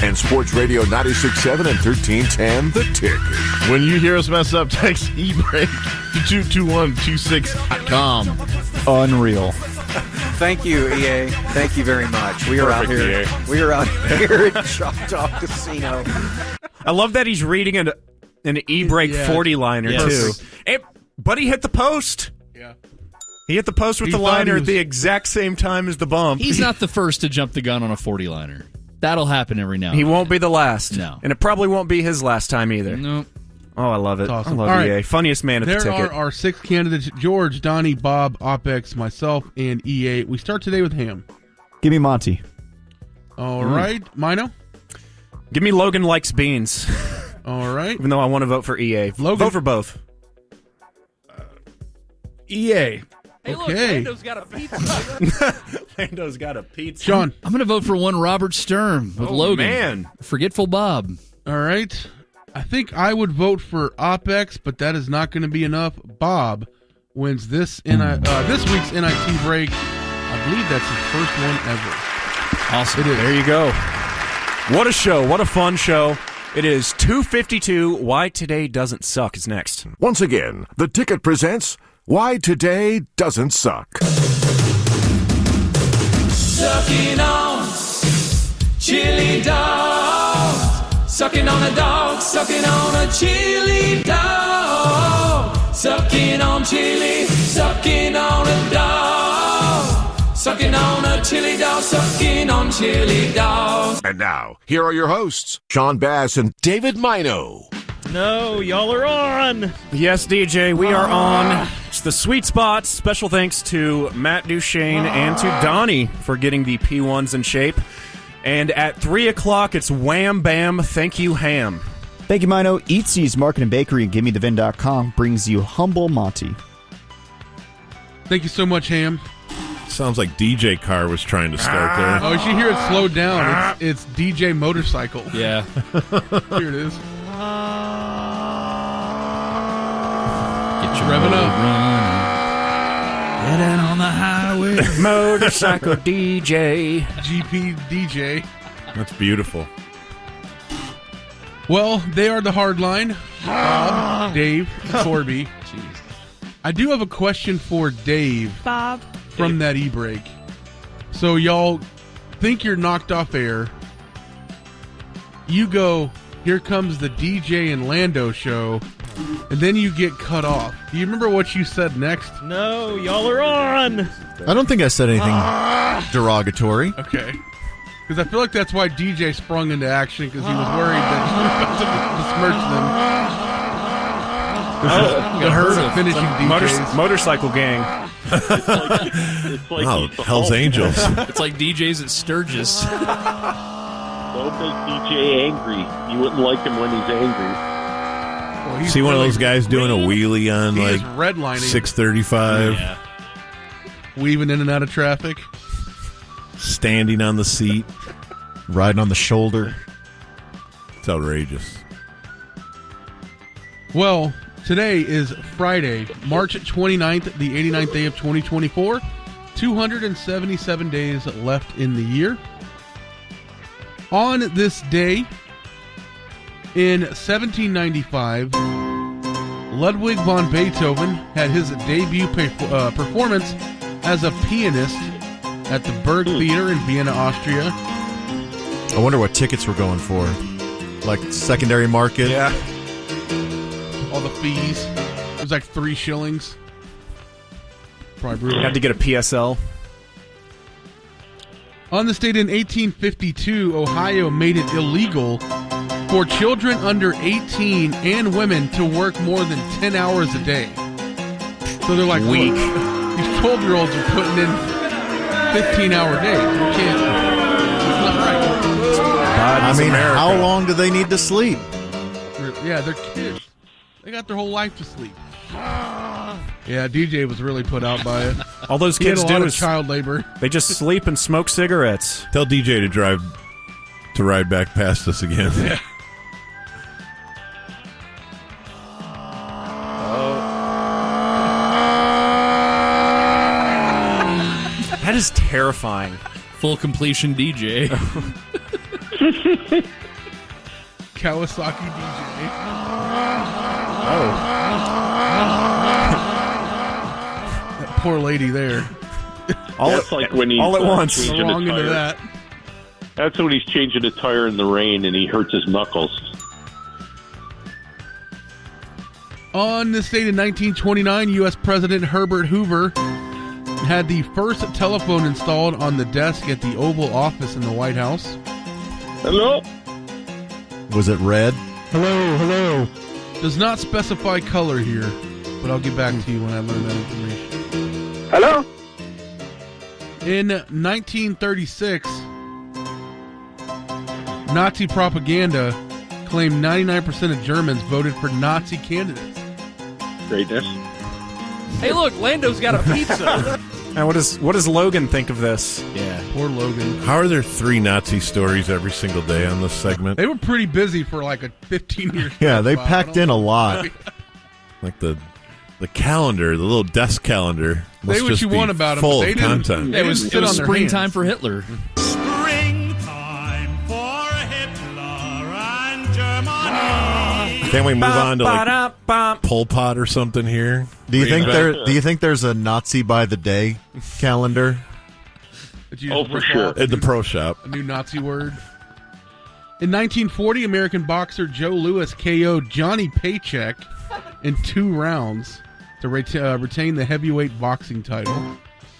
and Sports Radio 96.7 and 1310 The Ticket. when you hear us mess up, text E-brake to 22126.com. Unreal. Thank you, EA. Thank you very much. We are out here. EA. We are out here at Choctaw Casino. I love that he's reading an E-brake 40-liner, too. But he hit the post. Yeah. He hit the post with the liner at the exact same time as the bump. He's not the first to jump the gun on a 40-liner. That'll happen every now and He then. won't be the last. No. And it probably won't be his last time either. No. Oh, I love it. Awesome. I love All right. EA. Funniest man at the There ticket. are our 6 candidates: George, Donnie, Bob, OpEx, myself, and EA. We start today with Ham. Give me Monty. All right, Mino. Give me Logan likes beans. All right. Even though I want to vote for EA. Logan. Vote for both. EA. Hey, look, Okay. Lando's got a pizza. Lando's got a pizza. Sean. I'm going to vote for one Robert Sturm with Logan. Man. Forgetful Bob. All right. I think I would vote for OpEx, but that is not going to be enough. Bob wins this week's NIT-brake. I believe that's his first one ever. Awesome. It is. There you go. What a show. What a fun show. It is 2:52. Why Today Doesn't Suck is next. Once again, The Ticket presents Why Today Doesn't Suck. Sucking on chili dog. Sucking on a dog. Sucking on a chili dog. Sucking on chili. Sucking on a dog. Sucking on a chili dog. Sucking on chili dog. And now, here are your hosts, Sean Bass and David Mino. No, y'all are on. Yes, DJ, we are on. It's the Sweet Spots. Special thanks to Matt Duchesne and to Donnie for getting the P1s in shape. And at 3 o'clock, it's Wham Bam Thank You Ham. Thank you, Mino. Eatsy's Market and Bakery and GimmeTheVin.com brings you Humble Monty. Thank you so much, Ham. Sounds like DJ Car was trying to start there. Oh, you should hear it slow down. It's DJ Motorcycle. Yeah. Here it is. Get your Revving up. Get out on the highway. Motorcycle DJ. GP DJ. That's beautiful. Well, they are the hard line. Bob, Dave, Corby. Jeez. I do have a question for Dave. Bob. From that e-brake. So y'all think you're knocked off air. You go, here comes the DJ and Lando show, and then you get cut off. Do you remember what you said next? No, y'all are on. I don't think I said anything derogatory. Okay. Because I feel like that's why DJ sprung into action, because he was worried that you were about to besmirch them. The herd of finishing DJs. Motorcycle gang. It's like Wow, he's the Hell's Hulk. Angels. It's like DJs at Sturgis. Don't make DJ angry. You wouldn't like him when he's angry. Well, he's See one of really those guys doing a wheelie on He like is redlining. 635, Yeah. weaving in and out of traffic. standing on the seat. Riding on the shoulder. It's outrageous. Well, today is Friday, March 29th, the 89th day of 2024. 277 days left in the year. On this day, in 1795, Ludwig von Beethoven had his debut performance as a pianist at the Berg Theater in Vienna, Austria. I wonder what tickets were going for. Like secondary market? Yeah. All the fees. It was like 3 shillings. Probably brutal. You had to get a PSL. On this date in 1852, Ohio made it illegal for children under 18 and women to work more than 10 hours a day. So they're like, Weak. look, these 12-year-olds are putting in 15-hour days. You can't. It's not right. I mean, how long do they need to sleep? Yeah, they're kids. They got their whole life to sleep. Yeah, DJ was really put out by it. All those He had kids a lot do of is child labor. They just sleep and smoke cigarettes. Tell DJ to ride back past us again. Yeah. That is terrifying. Full completion DJ. Kawasaki DJ. Oh. That poor lady there. That's like when he's all at once. changing Wrong a into tire. that. That's when he's changing a tire in the rain and he hurts his knuckles. On this date in 1929, U.S. President Herbert Hoover had the first telephone installed on the desk at the Oval Office in the White House. Hello? Was it red? Hello. Does not specify color here, but I'll get back to you when I learn that information. Hello? In 1936, Nazi propaganda claimed 99% of Germans voted for Nazi candidates. Greatness. Hey, look, Lando's got a pizza. Now, what does Logan think of this? Yeah. Poor Logan. How are there 3 Nazi stories every single day on this segment? They were pretty busy for like a 15-year. Yeah, they packed in a lot. Like the calendar, the little desk calendar. Say what you want about them, full but they of didn't. content. They would sit on their springtime hands. for Hitler. Springtime for Hitler and Germany. Can't we move on to like Pol Pot or something here? Do you think there's a Nazi by the day calendar? Oh, for sure. At the pro shop. A new Nazi word. In 1940, American boxer Joe Louis KO'd Johnny Paycheck in 2 rounds to retain the heavyweight boxing title.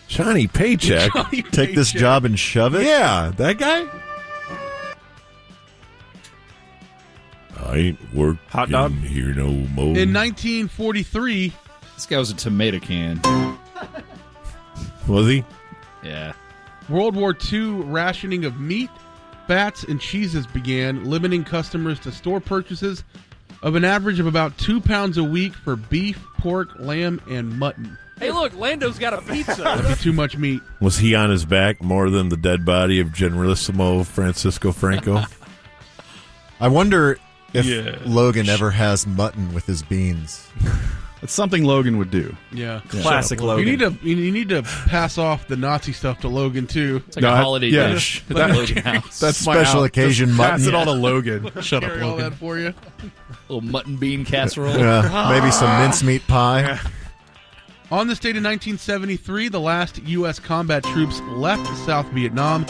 Johnny Paycheck? Take this job and shove it? Yeah, that guy? I ain't working Hot dog? here no more. In 1943, This guy was a tomato can. Was he? Yeah. World War II rationing of meat, fats, and cheeses began, limiting customers to store purchases of an average of about 2 pounds a week for beef, pork, lamb, and mutton. Hey, look, Lando's got a pizza. That'd be too much meat. Was he on his back more than the dead body of Generalissimo Francisco Franco? I wonder if Logan ever has mutton with his beans. It's something Logan would do. Yeah. Classic Logan. You need to pass off the Nazi stuff to Logan too. It's like a holiday dish at the Logan house. That's my special occasion Just mutton. Pass it all to Logan. Shut up, Carry all Logan. that for you. Little mutton bean casserole. Maybe some mincemeat pie. On this date in 1973, the last U.S. combat troops left South Vietnam,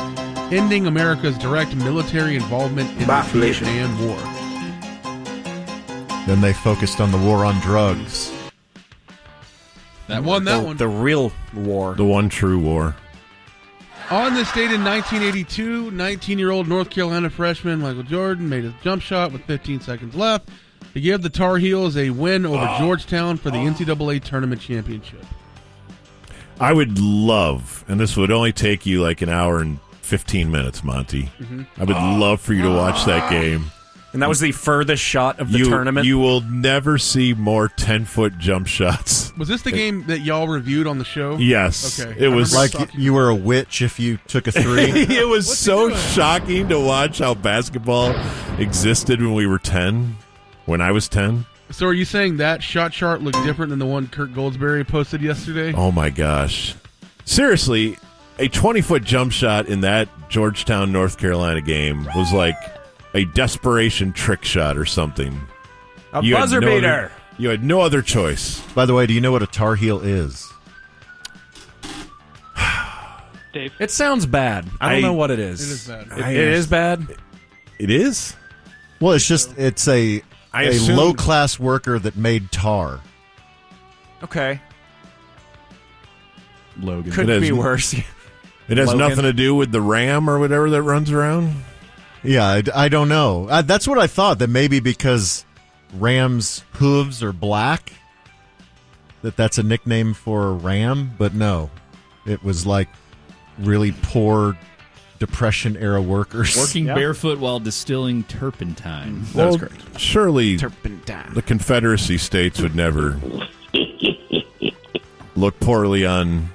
ending America's direct military involvement in the Vietnam War. Then they focused on the war on drugs. That won that one. The real war. The one true war. On this date in 1982, 19-year-old North Carolina freshman Michael Jordan made his jump shot with 15 seconds left to give the Tar Heels a win over Georgetown for the NCAA tournament championship. I would love, and this would only take you like an hour and 15 minutes, Monty. I would love for you to watch that game. And that was the furthest shot of the tournament? You will never see more 10-foot jump shots. Was this the game that y'all reviewed on the show? Yes. Okay. It was like you were a witch if you took a 3. It was so shocking to watch how basketball existed when we were 10, when I was 10. So are you saying that shot chart looked different than the one Kirk Goldsberry posted yesterday? Oh, my gosh. Seriously, a 20-foot jump shot in that Georgetown, North Carolina game was like a desperation trick shot or something. A buzzer beater. You had no other choice. By the way, do you know what a Tar Heel is? Dave. It sounds bad. I don't know what it is. It is bad. It is bad? It is? Well, it's a assumed- low-class worker that made tar. Okay. Logan. Could be worse. It has Logan. nothing to do with the ram or whatever that runs around? Yeah, I don't know. That's what I thought, that maybe because Ram's hooves are black, that's a nickname for a ram, but no. It was like really poor Depression-era workers. Working barefoot while distilling turpentine. That's correct. Surely the Confederacy states would never look poorly on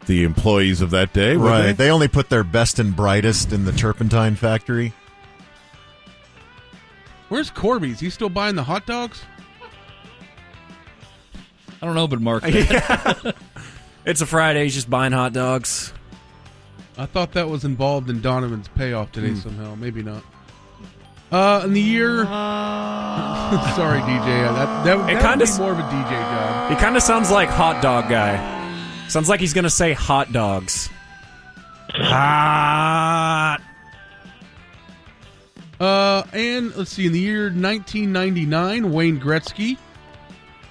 the employees of that day, would Right. they? They only put their best and brightest in the turpentine factory. Where's Corby's? He still buying the hot dogs? I don't know, but Mark. It's a Friday. He's just buying hot dogs. I thought that was involved in Donovan's payoff today somehow. Maybe not. In the year... Sorry, DJ. That would be more of a DJ job. He kind of sounds like hot dog guy. Sounds like he's going to say hot dogs. Hot. And let's see. In the year 1999, Wayne Gretzky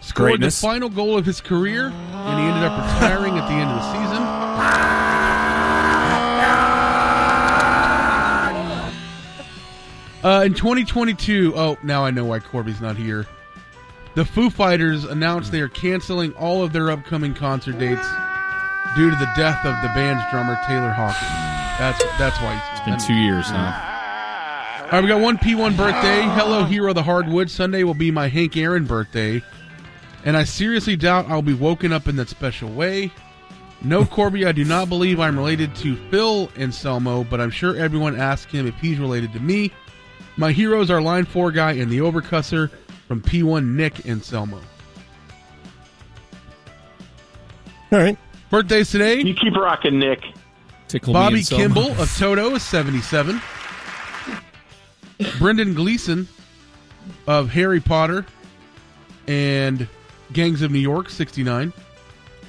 scored Greatness. the final goal of his career, and he ended up retiring at the end of the season. In 2022, now I know why Corby's not here. The Foo Fighters announced they are canceling all of their upcoming concert dates due to the death of the band's drummer Taylor Hawkins. That's why It's been 2 years, huh? All right, we got one P1 birthday. Hello, Hero of the Hardwood. Sunday will be my Hank Aaron birthday, and I seriously doubt I'll be woken up in that special way. No, Corby, I do not believe I'm related to Phil Anselmo, but I'm sure everyone asks him if he's related to me. My heroes are Line 4 guy and the Overcusser from P1 Nick Anselmo. All right. Birthdays today. You keep rocking, Nick. Bobby Kimball of Toto is 77. Brendan Gleeson of Harry Potter and Gangs of New York, 69.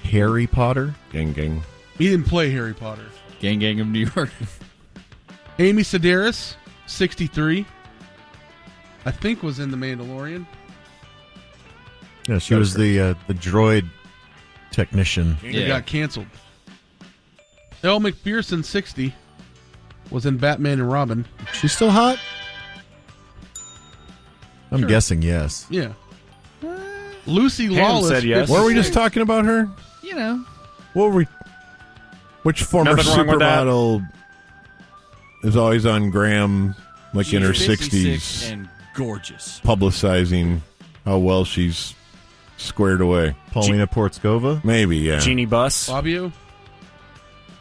Harry Potter? Gang, gang. He didn't play Harry Potter. Gang of New York. Amy Sedaris, 63. I think was in The Mandalorian. Yeah, she was the droid technician. It got canceled. Elle McPherson, 60, was in Batman and Robin. She's still hot? I'm Sure. guessing yes. Yeah. Lucy Lawless. said yes. What were we just talking about her? You know. What were we? Which former Nothing wrong with that. supermodel is always on Graham, like in her 56 60s, and gorgeous. publicizing how well she's squared away? Paulina Portskova? Maybe, yeah. Jeannie Buss. Fabio.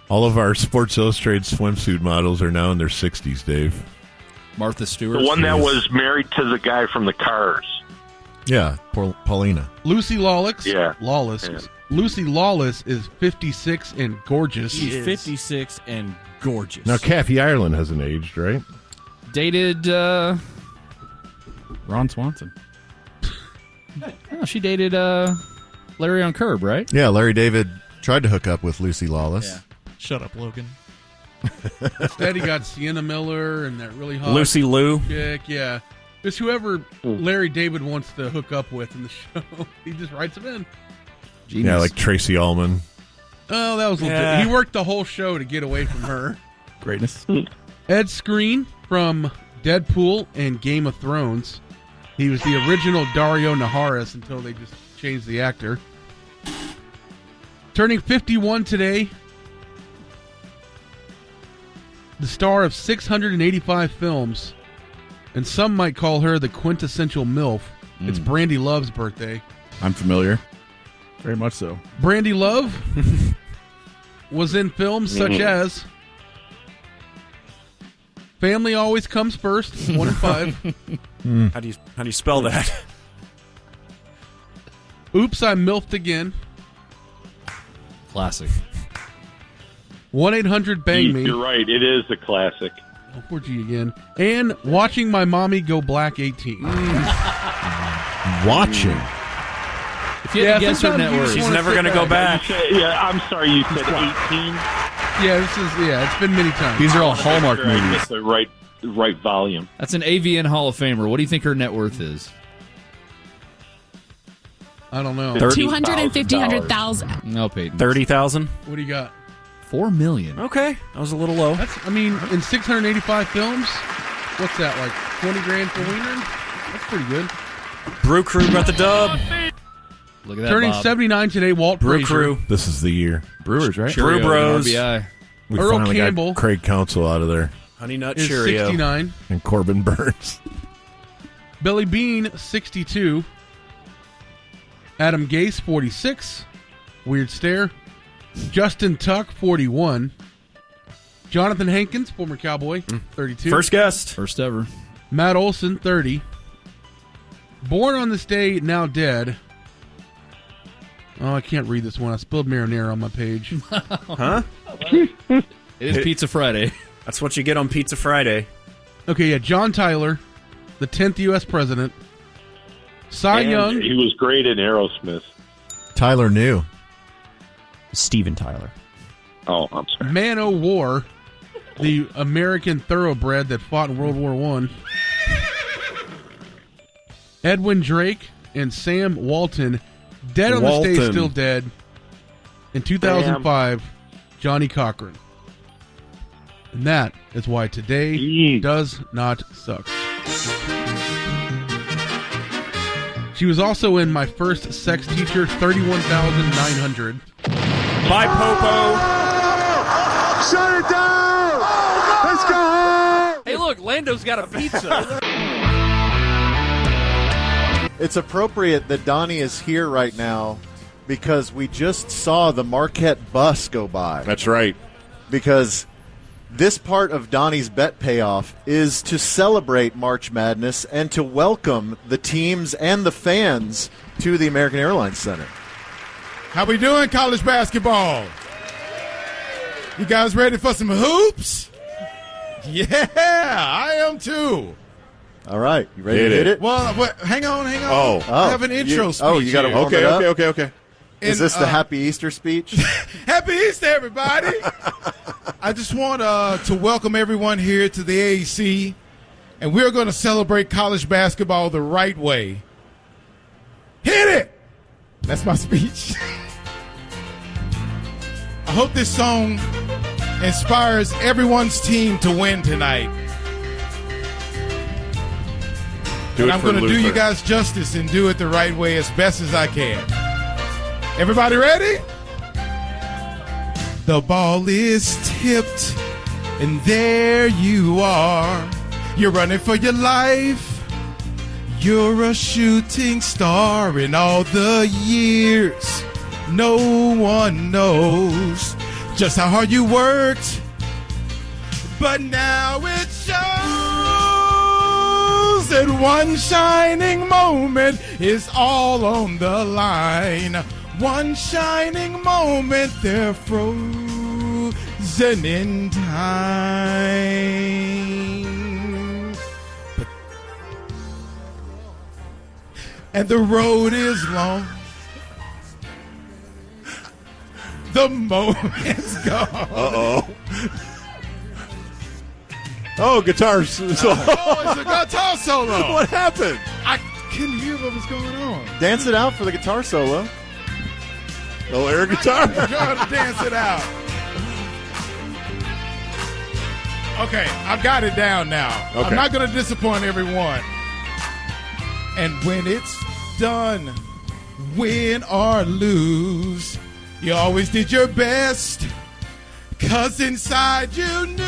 All of our Sports Illustrated swimsuit models are now in their 60s, Dave. Martha Stewart. The one that was married to the guy from the Cars. Yeah, Paulina. Lucy Lawless. Yeah. Lawless. Yeah. Lucy Lawless is 56 and gorgeous. She's 56 and gorgeous. Now, Kathy Ireland hasn't aged, right? Dated Ron Swanson. Oh, she dated Larry on Curb, right? Yeah, Larry David tried to hook up with Lucy Lawless. Yeah. Shut up, Logan. Instead, he got Sienna Miller and that really hot Lucy Liu. chick. Yeah. Just whoever Larry David wants to hook up with in the show, he just writes them in. Genius. Yeah, like Tracy Ullman. Oh, that was legit. Yeah. He worked the whole show to get away from her. Greatness. Ed Skrein from Deadpool and Game of Thrones. He was the original Dario Naharis until they just changed the actor. Turning 51 today, the star of 685 films, and some might call her the quintessential MILF. It's Brandy Love's birthday. I'm familiar. Very much so. Brandy Love was in films such as Family Always Comes First, 1 and 5. How do you spell that? Oops, I MILFed Again. Classic. 1-800-BANG ME. You're right. It is a classic. Oh, poor G again. And Watching My Mommy Go Black 18. Watching. If you had to guess her net worth, she's never going to go back. I'm sorry, you said 18? Yeah, it's been many times. These are all Hallmark I movies. get the right volume. That's an AVN Hall of Famer. What do you think her net worth is? I don't know. 250,000. No, Peyton. 30,000. What do you got? $4 million. Okay, that was a little low. In 685 films, what's that, like 20 grand for Wiener? That's pretty good. Brew Crew got the dub. Look at that, Turning Bob. 79 today, Walt Brew Frazier. Crew. This is the year. Brewers, right? Brew Bros. RBI. We Earl finally Campbell got Craig Counsell out of there. Honey Nut is Cheerio. 69. And Corbin Burns. Billy Bean, 62. Adam Gase, 46. Weird stare. Justin Tuck, 41. Jonathan Hankins, former Cowboy, 32. First guest. First ever. Matt Olson, 30. Born on this day, now dead. Oh, I can't read this one. I spilled marinara on my page. Huh? It is Pizza Friday. That's what you get on Pizza Friday. Okay, yeah, John Tyler, the 10th U.S. president. Cy And Young. he was great in Aerosmith. Tyler New. Steven Tyler. Oh, I'm sorry. Man O' War, the American thoroughbred that fought in World War I. Edwin Drake and Sam Walton, dead on the stage, still dead. In 2005, Johnny Cochran. And that is why today does not suck. She was also in My First Sex Teacher, 31,900. Bye, Popo. Shut it down! Let's go! Hey, look, Lando's got a pizza. It's appropriate that Donnie is here right now because we just saw the Marquette bus go by. That's right. Because this part of Donnie's bet payoff is to celebrate March Madness and to welcome the teams and the fans to the American Airlines Center. How we doing, college basketball? You guys ready for some hoops? Yeah, I am too. All right, you ready to hit it? Well, hang on. Oh. I have an intro speech. you got to warm it up? Okay. Is this the Happy Easter speech? Happy Easter, everybody! I just want to welcome everyone here to the AAC, and we're going to celebrate college basketball the right way. Hit it! That's my speech. I hope this song inspires everyone's team to win tonight. And I'm going to do you guys justice and do it the right way as best as I can. Everybody ready? The ball is tipped, and there you are. You're running for your life. You're a shooting star in all the years. No one knows just how hard you worked, but now it shows that one shining moment is all on the line. One shining moment, they're frozen in time. And the road is long. The moment's gone. Uh-oh. Oh, guitar solo. Oh, it's a guitar solo. What happened? I couldn't hear what was going on. Dance it out for the guitar solo. No air guitar. Trying to dance it out. Okay, I've got it down now. Okay. I'm not going to disappoint everyone. And when it's done, win or lose, You always did your best, 'cause inside you knew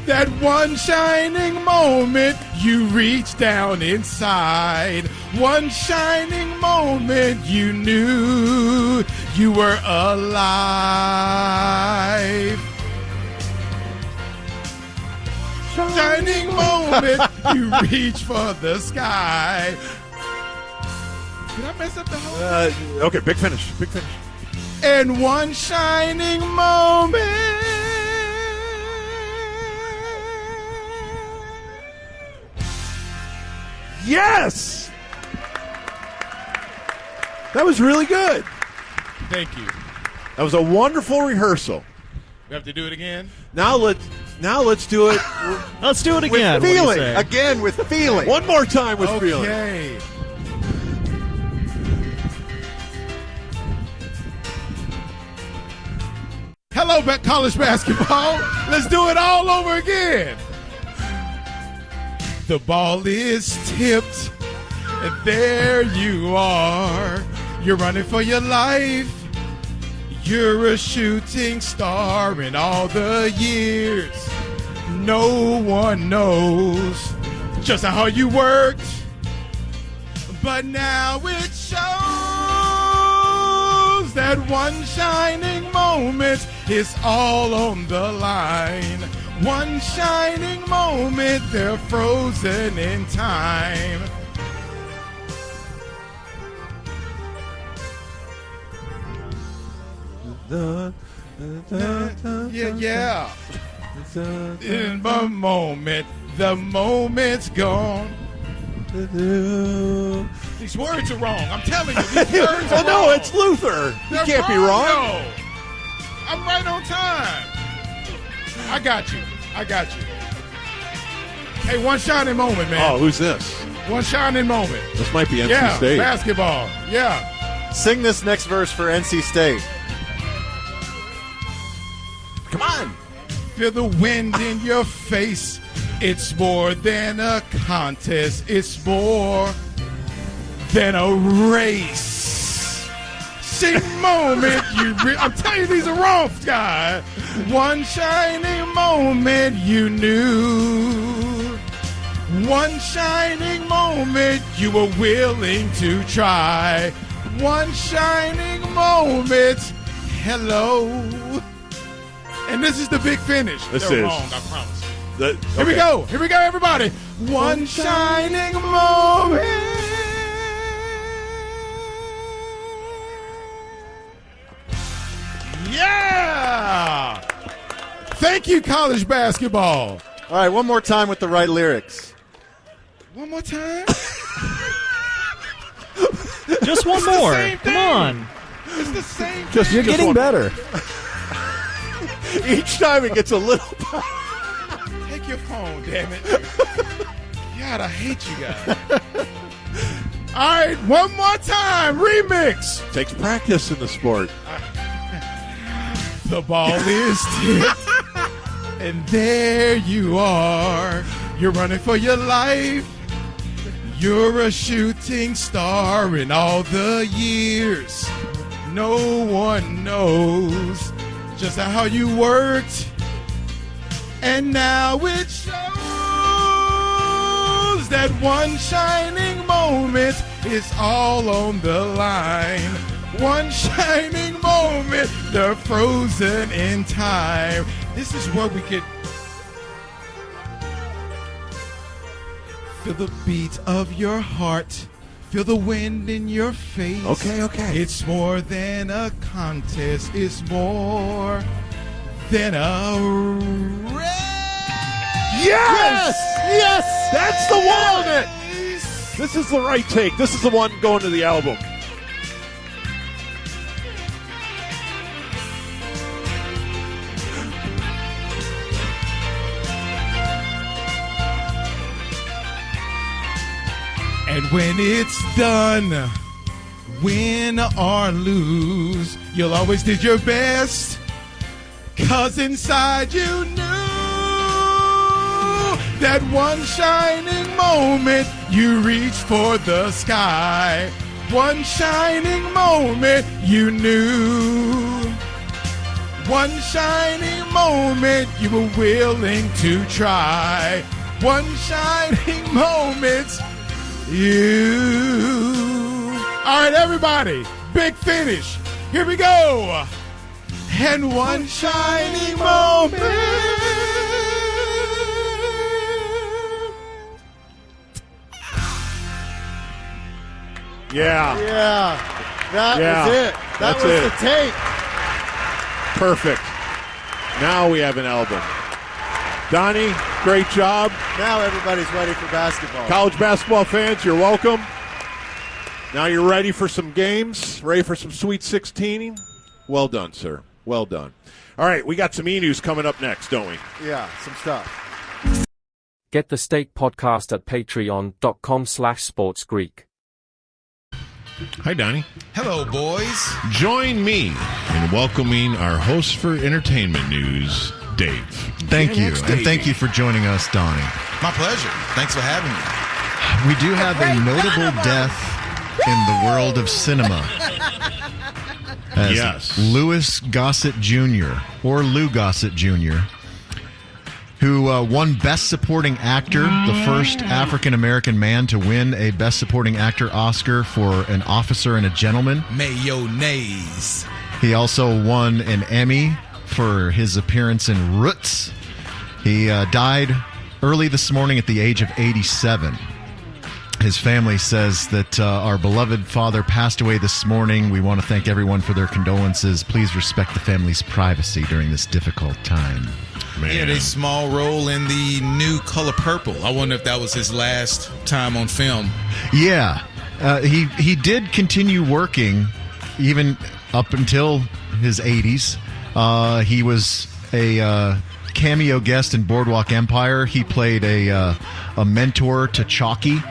that one shining moment you reached down inside. One shining moment you knew you were alive. Shining moment you reach for the sky. Did I mess up the whole Okay, big finish. Big finish. And one shining moment. Yes! That was really good. Thank you. That was a wonderful rehearsal. We have to do it again? Now let's do it. Let's do it again. With feeling. Again with feeling. One more time with feeling. Okay. Hello, college basketball. Let's do it all over again. The ball is tipped, and there you are. You're running for your life. You're a shooting star in all the years. No one knows just how hard you worked, but now it shows that one shining moment is all on the line. One shining moment, they're frozen in time. Yeah. In the moment, the moment's gone. These words are wrong. I'm telling you, these words are no, wrong. it's Luther. They're You can't be wrong. No. I'm right on time. I got you. Hey, one shining moment, man. Oh, who's this? One shining moment. This might be NC State. Basketball. Yeah. Sing this next verse for NC State. Come on. Feel the wind in your face. It's more than a contest. It's more than a race. Sing moment. I'm telling you, these are wrong, Sky. One shining moment you knew. One shining moment you were willing to try. One shining moment. Hello. And this is the big finish. They're wrong, I promise. Here we go, everybody. One shining moment. Yeah! Thank you, college basketball. All right, one more time with the right lyrics. One more time? Just one more. Come on. It's the same thing. You're getting better. Each time it gets a little. Take your phone, damn it. God, I hate you guys. All right, one more time. Remix. Takes practice in the sport. The ball is tipped, and there you are. You're running for your life. You're a shooting star in all the years. No one knows just how you worked, and now it shows that one shining moment is all on the line. One shining moment, they're frozen in time. This is where we could feel the beat of your heart. Feel the wind in your face. Okay. It's more than a contest. It's more than a race. Yes! That's the one! This is the right take. This is the one going to the album. And when it's done, win or lose, you'll always did your best, 'cause inside you knew that one shining moment you reached for the sky. One shining moment you knew. One shining moment you were willing to try. One shining moment you. All right, everybody, big finish. Here we go. And one shining moment. Yeah. That was it. That's was it. the tape. Perfect. Now we have an album. Donnie, great job. Now everybody's ready for basketball. College basketball fans, you're welcome. Now you're ready for some games, ready for some Sweet 16. Well done, sir. Well done. All right, we got some Enews coming up next, don't we? Yeah, some stuff. Get the Steak podcast at patreon.com/sportsgreek. Hi, Donnie. Hello, boys. Join me in welcoming our host for entertainment news, Dave. Thank you, and thank you for joining us, Donnie. My pleasure. Thanks for having me. We do have a notable death in the world of cinema. As Yes. Louis Gossett Jr., or Lou Gossett Jr., who won Best Supporting Actor, the first African-American man to win a Best Supporting Actor Oscar for An Officer and a Gentleman. Mayonnaise. He also won an Emmy for his appearance in Roots. He died early this morning at the age of 87. His family says that our beloved father passed away this morning. We want to thank everyone for their condolences. Please respect the family's privacy during this difficult time. He had a small role in the new Color Purple. I wonder if that was his last time on film. Yeah. He did continue working even up until his 80s. He was a cameo guest in Boardwalk Empire. He played a mentor to Chalky.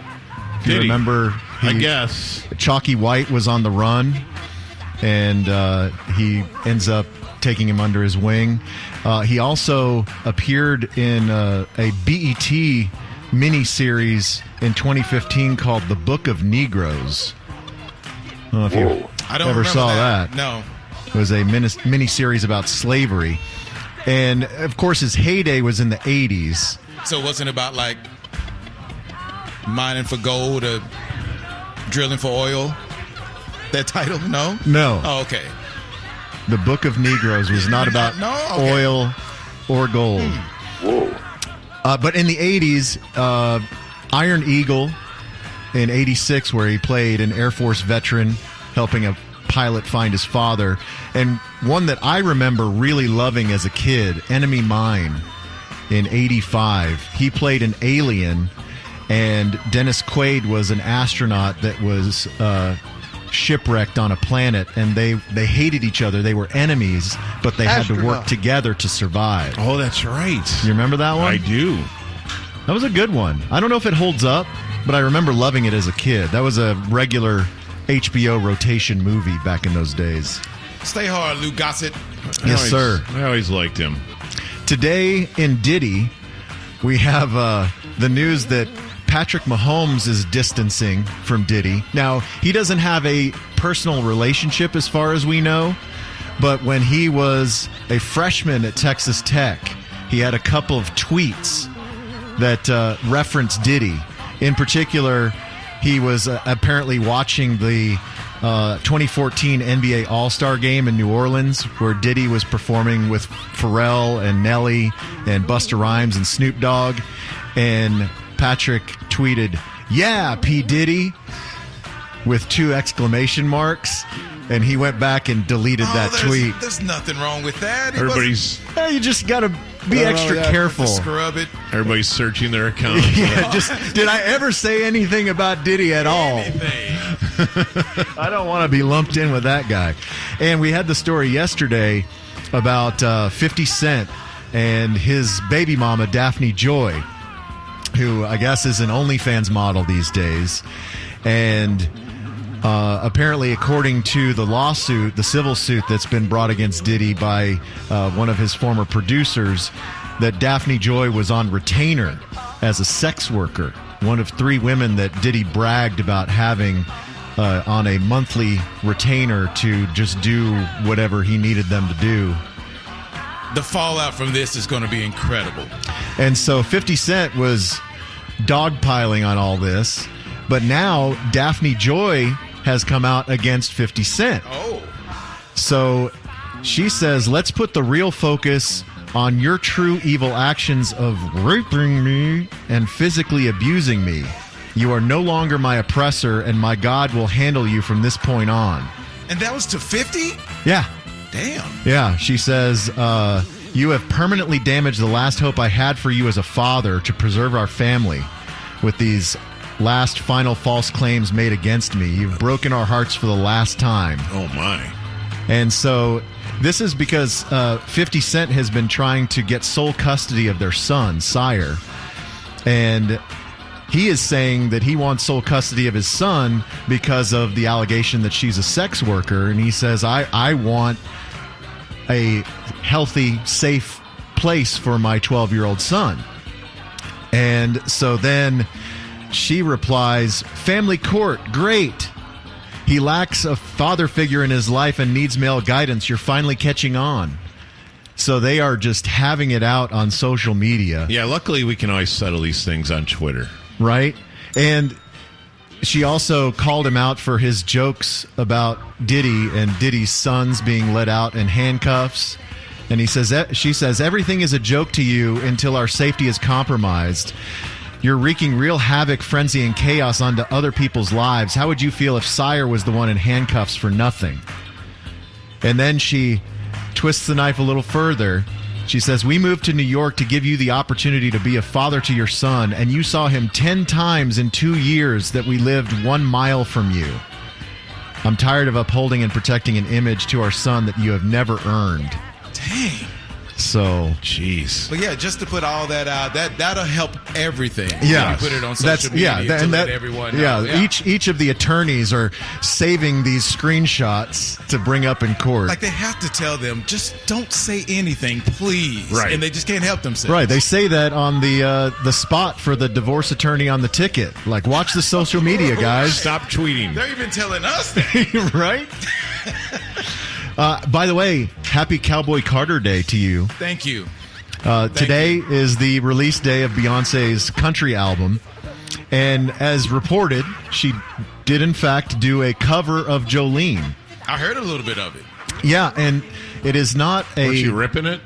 If you remember, I guess Chalky White was on the run, and he ends up taking him under his wing. He also appeared in a BET miniseries in 2015 called The Book of Negroes. I don't know if you ever saw that. No. It was a miniseries about slavery. And, of course, his heyday was in the 80s. So it wasn't about, like, mining for gold or drilling for oil? That title? No? No. Oh, okay. The Book of Negroes was not about oil or gold. Whoa. But in the 80s, Iron Eagle in 86, where he played an Air Force veteran helping a pilot find his father, and one that I remember really loving as a kid, Enemy Mine, in 85. He played an alien, and Dennis Quaid was an astronaut that was shipwrecked on a planet, and they hated each other. They were enemies, but they had to work together to survive. Oh, that's right. You remember that one? I do. That was a good one. I don't know if it holds up, but I remember loving it as a kid. That was a regular HBO rotation movie back in those days. Stay hard, Lou Gossett. Yes, sir. I always liked him. Today in Diddy, we have the news that Patrick Mahomes is distancing from Diddy. Now, he doesn't have a personal relationship as far as we know, but when he was a freshman at Texas Tech, he had a couple of tweets that referenced Diddy. In particular, he was apparently watching the 2014 NBA All-Star Game in New Orleans, where Diddy was performing with Pharrell and Nelly and Busta Rhymes and Snoop Dogg. And Patrick tweeted, "Yeah, P. Diddy," with 2 exclamation marks. And he went back and deleted that tweet. There's nothing wrong with that. You just got to be extra careful. Scrub it. Everybody's searching their account. Yeah, did I ever say anything about Diddy at all? I don't want to be lumped in with that guy. And we had the story yesterday about 50 Cent and his baby mama, Daphne Joy, who I guess is an OnlyFans model these days. And apparently, according to the lawsuit, the civil suit that's been brought against Diddy by one of his former producers, that Daphne Joy was on retainer as a sex worker, one of 3 women that Diddy bragged about having on a monthly retainer to just do whatever he needed them to do. The fallout from this is going to be incredible. And so 50 Cent was dogpiling on all this, but now Daphne Joy has come out against 50 Cent. Oh. So she says, let's put the real focus on your true evil actions of raping me and physically abusing me. You are no longer my oppressor, and my God will handle you from this point on. And that was to 50? Yeah. Damn. Yeah, she says, you have permanently damaged the last hope I had for you as a father to preserve our family with these last final false claims made against me. You've broken our hearts for the last time. Oh, my. And so this is because 50 Cent has been trying to get sole custody of their son, Sire. And he is saying that he wants sole custody of his son because of the allegation that she's a sex worker. And he says, I want a healthy, safe place for my 12-year-old son. And so then she replies, family court, great. He lacks a father figure in his life and needs male guidance. You're finally catching on. So they are just having it out on social media. Yeah, luckily we can always settle these things on Twitter. Right? And she also called him out for his jokes about Diddy and Diddy's sons being let out in handcuffs. And she says, everything is a joke to you until our safety is compromised. You're wreaking real havoc, frenzy, and chaos onto other people's lives. How would you feel if Sire was the one in handcuffs for nothing? And then she twists the knife a little further. She says, we moved to New York to give you the opportunity to be a father to your son, and you saw him 10 times in 2 years that we lived 1 mile from you. I'm tired of upholding and protecting an image to our son that you have never earned. Dang. So, jeez. But yeah, just to put all that out, that'll help everything. Yeah, you put it on social media to let everyone know. Yeah, each of the attorneys are saving these screenshots to bring up in court. Like they have to tell them, just don't say anything, please. Right. And they just can't help themselves. Right, they say that on the spot for the divorce attorney on the ticket. Like, watch the social media, guys. Stop tweeting. They're even telling us that. Right? By the way, happy Cowboy Carter Day to you. Thank you. Today is the release day of Beyonce's country album. And as reported, she did in fact do a cover of Jolene. I heard a little bit of it. Yeah, and it is not a... Was she ripping it?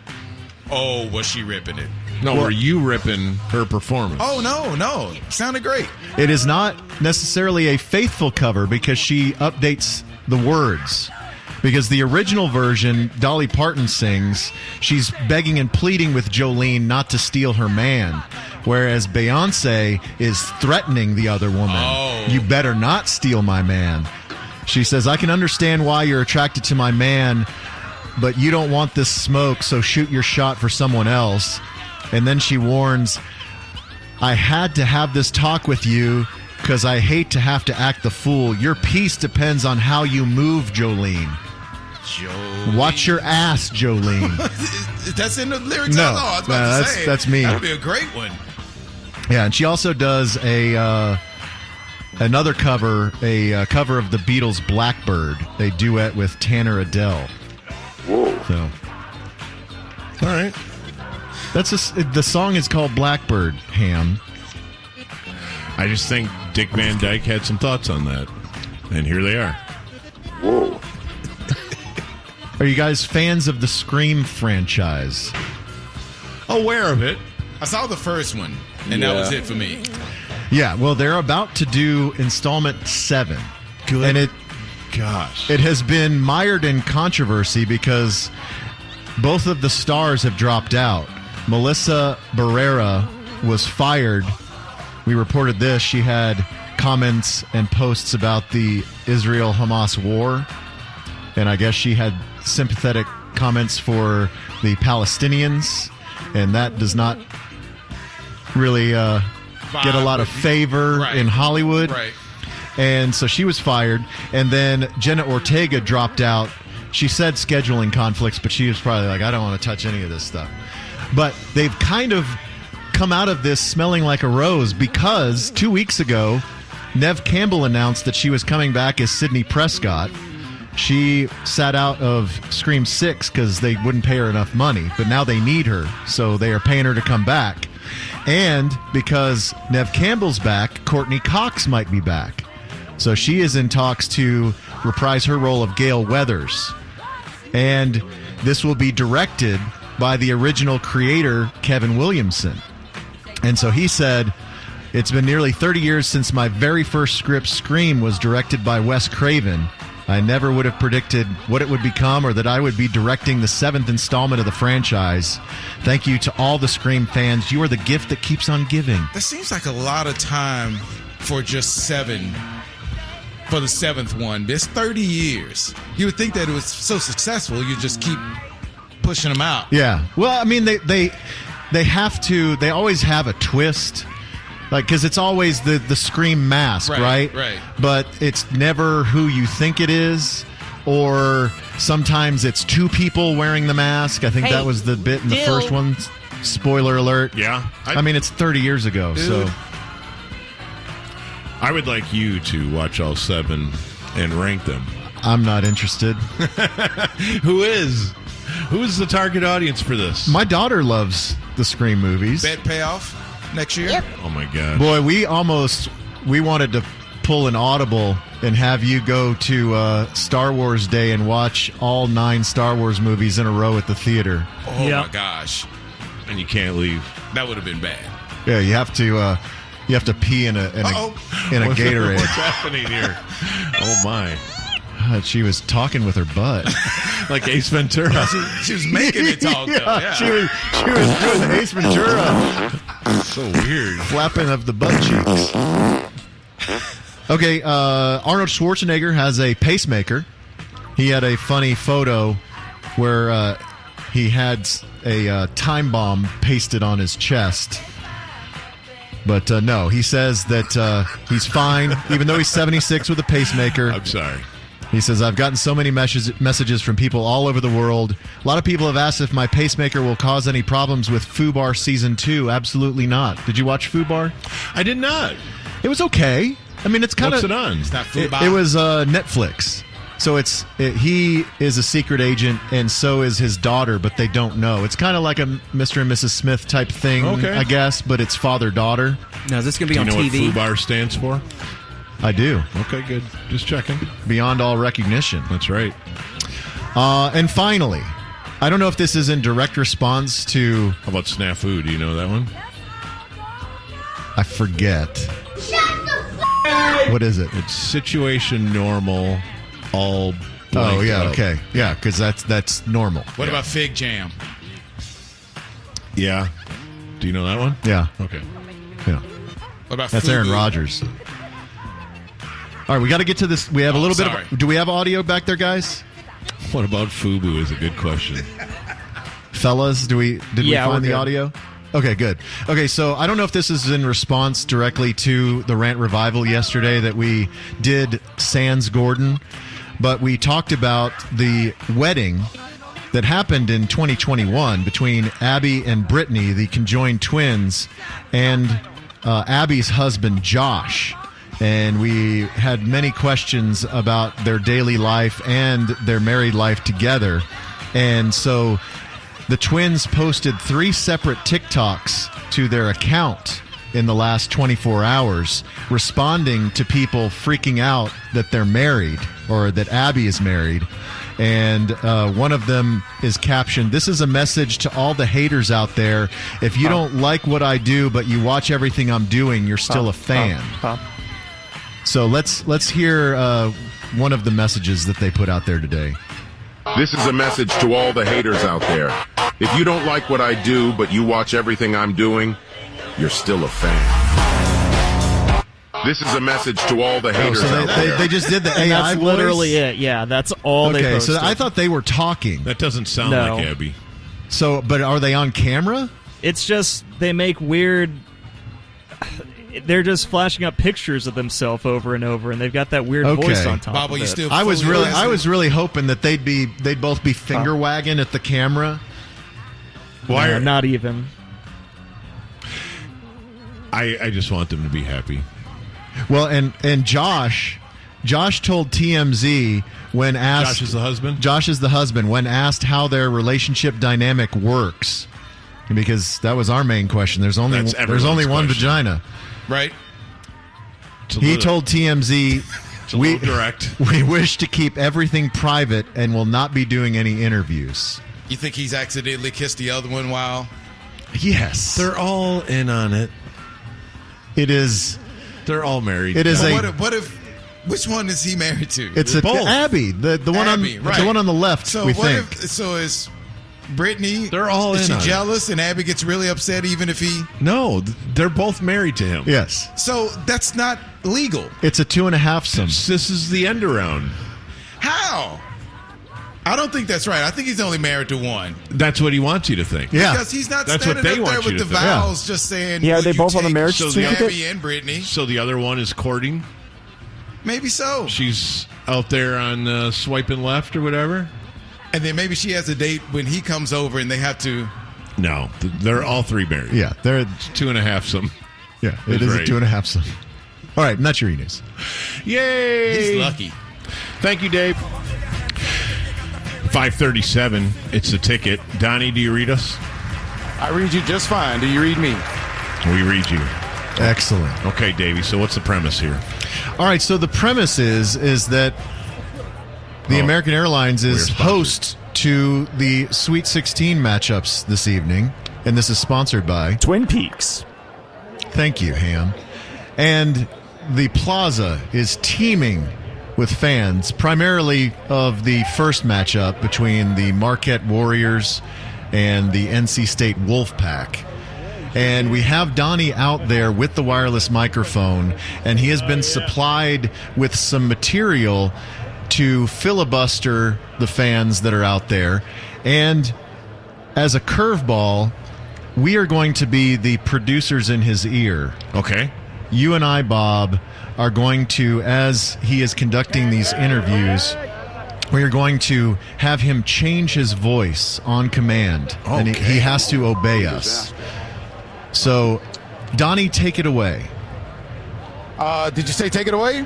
Oh, was she ripping it? No, were you ripping her performance? Oh, no. Sounded great. It is not necessarily a faithful cover because she updates the words. Because the original version, Dolly Parton sings, she's begging and pleading with Jolene not to steal her man. Whereas Beyonce is threatening the other woman. Oh. You better not steal my man. She says, I can understand why you're attracted to my man, but you don't want this smoke, so shoot your shot for someone else. And then she warns, I had to have this talk with you because I hate to have to act the fool. Your peace depends on how you move, Jolene. Watch your ass, Jolene. That's in the lyrics? No, I was about to say. that's me. That would be a great one. Yeah, and she also does another cover, a cover of the Beatles' Blackbird, a duet with Tanner Adele. Whoa. So, all right. The song is called Blackbird, Ham. I just think Dick Van Dyke had some thoughts on that, and here they are. Whoa. Are you guys fans of the Scream franchise? Aware of it. I saw the first one, and that was it for me. Yeah, well, they're about to do installment 7. Good. And it has been mired in controversy because both of the stars have dropped out. Melissa Barrera was fired. We reported this. She had comments and posts about the Israel-Hamas war. And I guess she had sympathetic comments for the Palestinians. And that does not really get a lot of favor in Hollywood. Right. And so she was fired. And then Jenna Ortega dropped out. She said scheduling conflicts, but she was probably like, I don't want to touch any of this stuff. But they've kind of come out of this smelling like a rose because 2 weeks ago, Neve Campbell announced that she was coming back as Sidney Prescott. She sat out of Scream 6 because they wouldn't pay her enough money, but now they need her, so they are paying her to come back. And because Neve Campbell's back, Courtney Cox might be back. So she is in talks to reprise her role of Gail Weathers. And this will be directed by the original creator, Kevin Williamson. And so he said, "It's been nearly 30 years since my very first script, Scream, was directed by Wes Craven. I never would have predicted what it would become or that I would be directing the 7th installment of the franchise. Thank you to all the Scream fans. You are the gift that keeps on giving." That seems like a lot of time for just 7, for the 7th one. It's 30 years. You would think that it was so successful, you just keep pushing them out. Yeah. Well, I mean, they have to, they always have a twist. Like, because it's always the Scream mask, right? Right. But it's never who you think it is, or sometimes it's two people wearing the mask. I think that was the bit in the first one. Spoiler alert. Yeah. I mean, it's 30 years ago, so. I would like you to watch all 7 and rank them. I'm not interested. Who is? Who's the target audience for this? My daughter loves the Scream movies. Bet payoff next year? Yep. Oh, my God. Boy, we wanted to pull an audible and have you go to Star Wars Day and watch all 9 Star Wars movies in a row at the theater. Oh, my gosh. And you can't leave. That would have been bad. Yeah, you have to pee in a Gatorade. What's happening here? Oh, my. She was talking with her butt. Like Ace Ventura. She was making it talk, though. Yeah. She was doing Ace Ventura. So weird. Flapping of the butt cheeks. Okay, Arnold Schwarzenegger has a pacemaker. He had a funny photo where he had a time bomb pasted on his chest. But no, he says that he's fine, even though he's 76 with a pacemaker. I'm sorry. He says, "I've gotten so many messages from people all over the world. A lot of people have asked if my pacemaker will cause any problems with FUBAR Season 2. Absolutely not. Did you watch FUBAR? I did not. It was okay. I mean, it's kind of... What's it on? It's not FUBAR. It was Netflix. So he is a secret agent, and so is his daughter, but they don't know. It's kind of like a Mr. and Mrs. Smith type thing, I guess, but it's father-daughter. Now, is this going to be on TV? Do you know what FUBAR stands for? I do. Okay, good. Just checking. Beyond all recognition. That's right. And finally, I don't know if this is in direct response to... How about Snafu? Do you know that one? I forget. Shut the What is it? It's Situation Normal, all Oh, yeah, out. okay. Yeah, because that's normal. What about Fig Jam? Yeah. Do you know that one? Yeah. Okay. Yeah. What about That's Fubu? Aaron Rodgers. All right, we got to get to this. We have a little bit of... Do we have audio back there, guys? What about FUBU is a good question. Fellas, did we find the audio? Okay, good. Okay, so I don't know if this is in response directly to the Rant Revival yesterday that we did sans Gordon, but we talked about the wedding that happened in 2021 between Abby and Brittany, the conjoined twins, and Abby's husband, Josh. And we had many questions about their daily life and their married life together. And so the twins posted 3 separate TikToks to their account in the last 24 hours, responding to people freaking out that they're married or that Abby is married. And one of them is captioned, "This is a message to all the haters out there. If you don't like what I do, but you watch everything I'm doing, you're still a fan." So let's hear one of the messages that they put out there today. This is a message to all the haters out there. If you don't like what I do, but you watch everything I'm doing, you're still a fan. This is a message to all the haters out there. They just did the And AI that's voice? literally it. Yeah, that's all they Okay, posted. so I thought they were talking. That doesn't sound No. like Abby. So, but are they on camera? It's just they make weird. They're just flashing up pictures of themselves over and over, and they've got that weird voice on top. Bobble, of you it. still I was really hoping that they'd both be finger wagging at the camera. Why No, are not even. I just want them to be happy. Well, and Josh told TMZ when asked. Josh is the husband? Josh is the husband. When asked how their relationship dynamic works, because that was our main question. There's only one vagina. Right. He told TMZ, we wish to keep everything private and will not be doing any interviews. You think he's accidentally kissed the other one while? Yes. They're all in on it. It is. They're all married. It is what if which one is he married to? It's Abby, the one Abby, on the one on the left. So we what think. so is Brittany? They're all is in. She jealous, and Abby gets really upset even if he. No, they're both married to him. Yes. So that's not legal. It's a 2.5-some. This is the end around. How? I don't think that's right. I think he's only married to one. That's what he wants you to think. Yeah. Because he's not That's standing what they up there want you with the to think. vows just saying, Yeah, are "Will they you both on the take marriage certificate? Abby and Brittany?" So the other one is courting. Maybe so. She's out there on swiping left or whatever. And then maybe she has a date when he comes over and they have to. No, they're all three married. Yeah, they're 2.5-some. Yeah, it is right. a 2.5-some. All right, not your Enews. Yay! He's lucky. Thank you, Dave. 5:37. It's the ticket. Donnie, do you read us? I read you just fine. Do you read me? We read you. Excellent. Okay, Davey. So what's the premise here? All right, so the premise is that the American Airlines is host to the Sweet 16 matchups this evening, and this is sponsored by Twin Peaks. Thank you, Ham. And the plaza is teeming with fans, primarily of the first matchup between the Marquette Warriors and the NC State Wolfpack. And we have Donnie out there with the wireless microphone, and he has been supplied with some material to filibuster the fans that are out there. And as a curveball, we are going to be the producers in his ear. Okay. You and I, Bob, are going to, as he is conducting these interviews, we are going to have him change his voice on command. Okay. And he has to obey us. So, Donnie, take it away. Did you say take it away?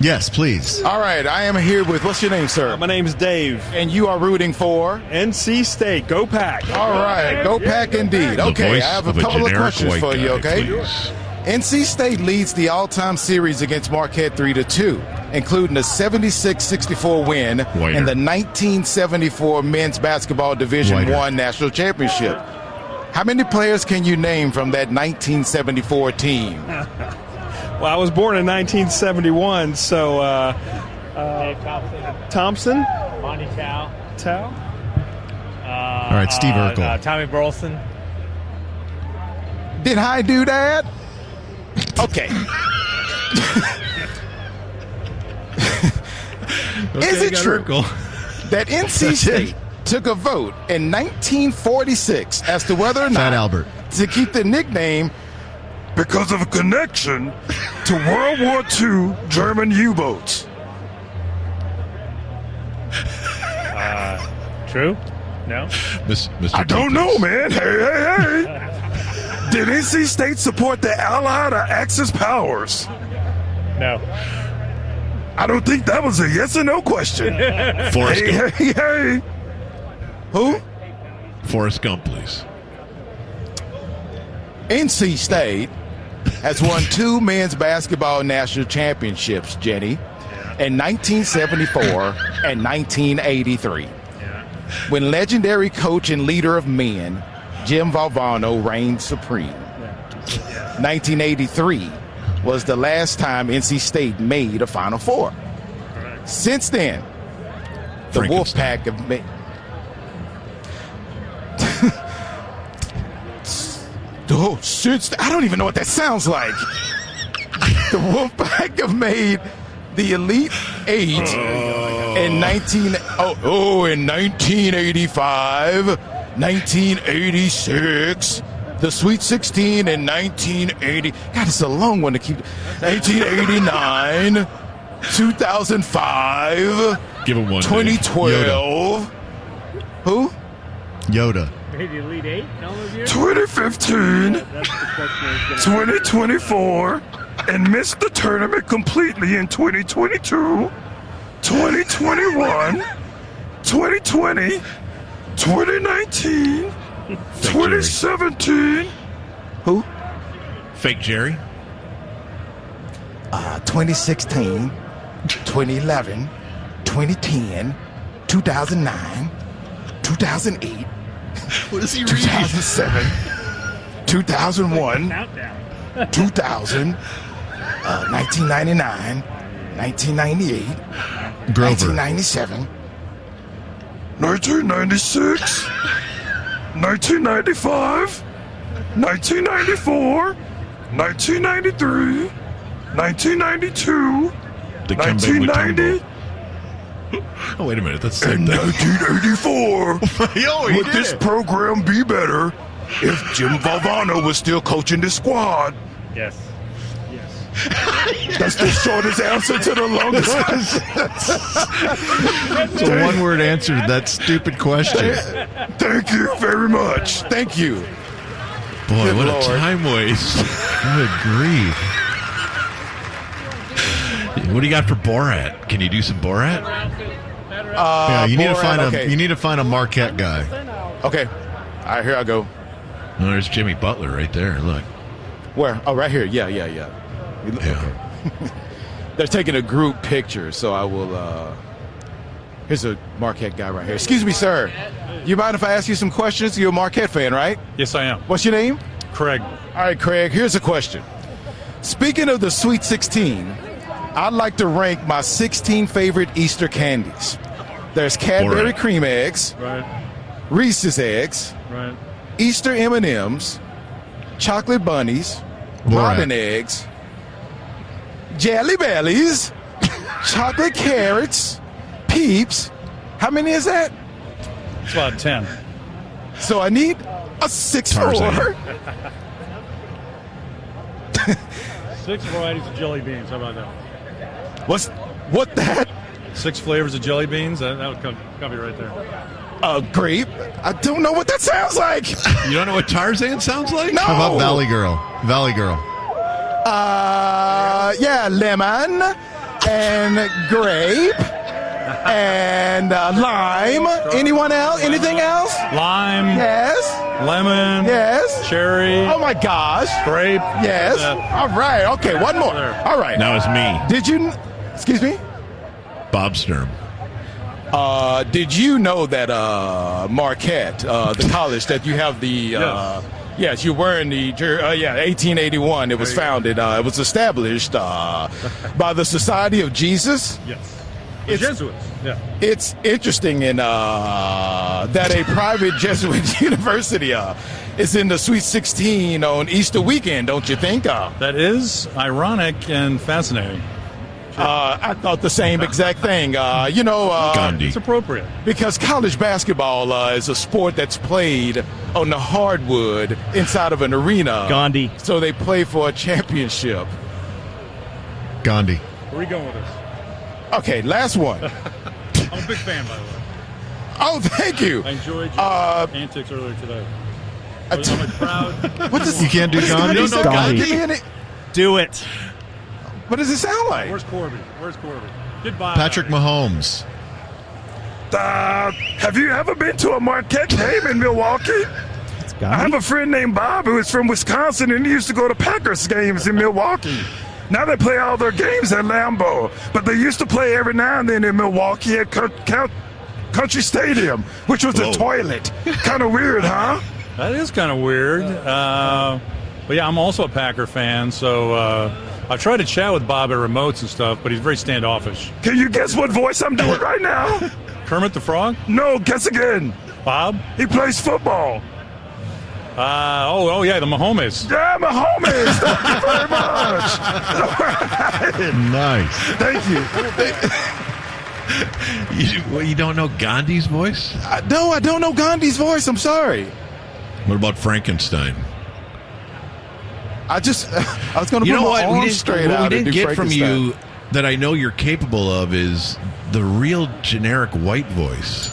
Yes, please. All right, I am here with, what's your name, sir? My name's Dave. And you are rooting for? NC State. Go Pack. All right, go Pack indeed. Okay, I have a couple of questions for you, okay? Please. NC State leads the all-time series against Marquette 3-2, including a 76-64 win in the 1974 Men's Basketball Division I National Championship. How many players can you name from that 1974 team? Well, I was born in 1971, so Thompson, Monty Tao. All right, Steve Urkel. Tommy Burleson. Did I do that? Okay. Is it true that NC State took a vote in 1946 as to whether or Fat not Albert to keep the nickname because of a connection to World War II German U-boats? True? No? Mr. I don't know, man. Hey. Did NC State support the Allied or Axis powers? No. I don't think that was a yes or no question. Forrest Gump. Hey. Who? Forrest Gump, please. NC State has won 2 men's basketball national championships, Jenny, in 1974 and 1983. When legendary coach and leader of men, Jim Valvano, reigned supreme. 1983 was the last time NC State made a Final Four. Since then, the Wolfpack have made... I don't even know what that sounds like. The Wolfpack have made the Elite Eight in 1985, 1986, the Sweet 16 in 1980. God, it's a long one to keep. 1989, 2005. Give him one. 2012. Who? Yoda. Maybe Elite 8? 2015. 2024. and missed the tournament completely in 2022, 2021, 2020, 2019, 2017. Who? Fake Jerry. 2016, 2011, 2010, 2009, 2008. What is he 2007, 2001, 2000, 1999, 1998, Grover. 1997, 1996, 1995, 1994, 1993, 1992, The Kembe 1990, Oh, wait a minute. That's the same and thing. 1984. He Would did this it. program be better if Jim Valvano was still coaching the squad? Yes. That's the shortest answer to the longest. It's a one-word answer to that stupid question. Thank you very much. Thank you. Boy, Good what Lord. a time waste. Good grief. What do you got for Borat? Can you do some Borat? Yeah, you need to Borat, find okay. you need to find a Marquette guy. Okay. All right, here I go. Oh, there's Jimmy Butler right there. Look. Where? Oh, right here. Yeah. Okay. They're taking a group picture, so I will. Here's a Marquette guy right here. Excuse me, sir. You mind if I ask you some questions? You're a Marquette fan, right? Yes, I am. What's your name? Craig. All right, Craig. Here's a question. Speaking of the Sweet 16, I'd like to rank my 16 favorite Easter candies. There's Cadbury Borat. cream eggs, Right. Reese's eggs, Right. Easter M&Ms, chocolate bunnies, Borat. robin eggs, jelly bellies, chocolate carrots, Peeps. How many is that? It's about 10. So I need a 6-4. Tarzan. 6 varieties of jelly beans. How about that? What that? 6 flavors of jelly beans. That would cover you right there. Grape? I don't know what that sounds like. You don't know what Tarzan sounds like? No. How about Valley Girl? Valley Girl. Yeah, lemon and grape and lime. Anyone else? Anything else? Lime. Yes. Lemon. Yes. Cherry. Oh my gosh. Grape. Yes. All right. Okay. One more. All right. Now it's me, Did you? Excuse me. Bob Sturm. Did you know that Marquette, the college that you have the? Yes, you're wearing the 1881. It was founded. It was established by the Society of Jesus. Yes. The Jesuits. Yeah. It's interesting in that a private Jesuit university is in the Sweet 16 on Easter weekend, don't you think? That is ironic and fascinating. I thought the same exact thing. Gandhi. It's appropriate. Because college basketball is a sport that's played on the hardwood inside of an arena. Gandhi. So they play for a championship. Gandhi. Where are we going with this? Okay, last one. I'm a big fan, by the way. Oh, thank you. I enjoyed your antics earlier today. I was proud. What does You can't do Gandhi? Give me any- Do it. What does it sound like? Where's Corby? Goodbye. Patrick Mahomes. Have you ever been to a Marquette game in Milwaukee? I have a friend named Bob who is from Wisconsin, and he used to go to Packers games in Milwaukee. Now they play all their games at Lambeau, but they used to play every now and then in Milwaukee at Country Stadium, which was a toilet. Kind of weird, huh? That is kind of weird. But yeah, I'm also a Packer fan, so I've tried to chat with Bob at remotes and stuff, but he's very standoffish. Can you guess what voice I'm doing right now? Kermit the Frog? No, guess again. Bob? He plays football. Yeah, the Mahomes. Yeah, Mahomes. Thank you very much. All right. Nice. Thank you. You don't know Gandhi's voice? No, I don't know Gandhi's voice. I'm sorry. What about Frankenstein? I was going to put my arm straight out. What we didn't and do get from Frankenstein. you that I know you're capable of is the real generic white voice.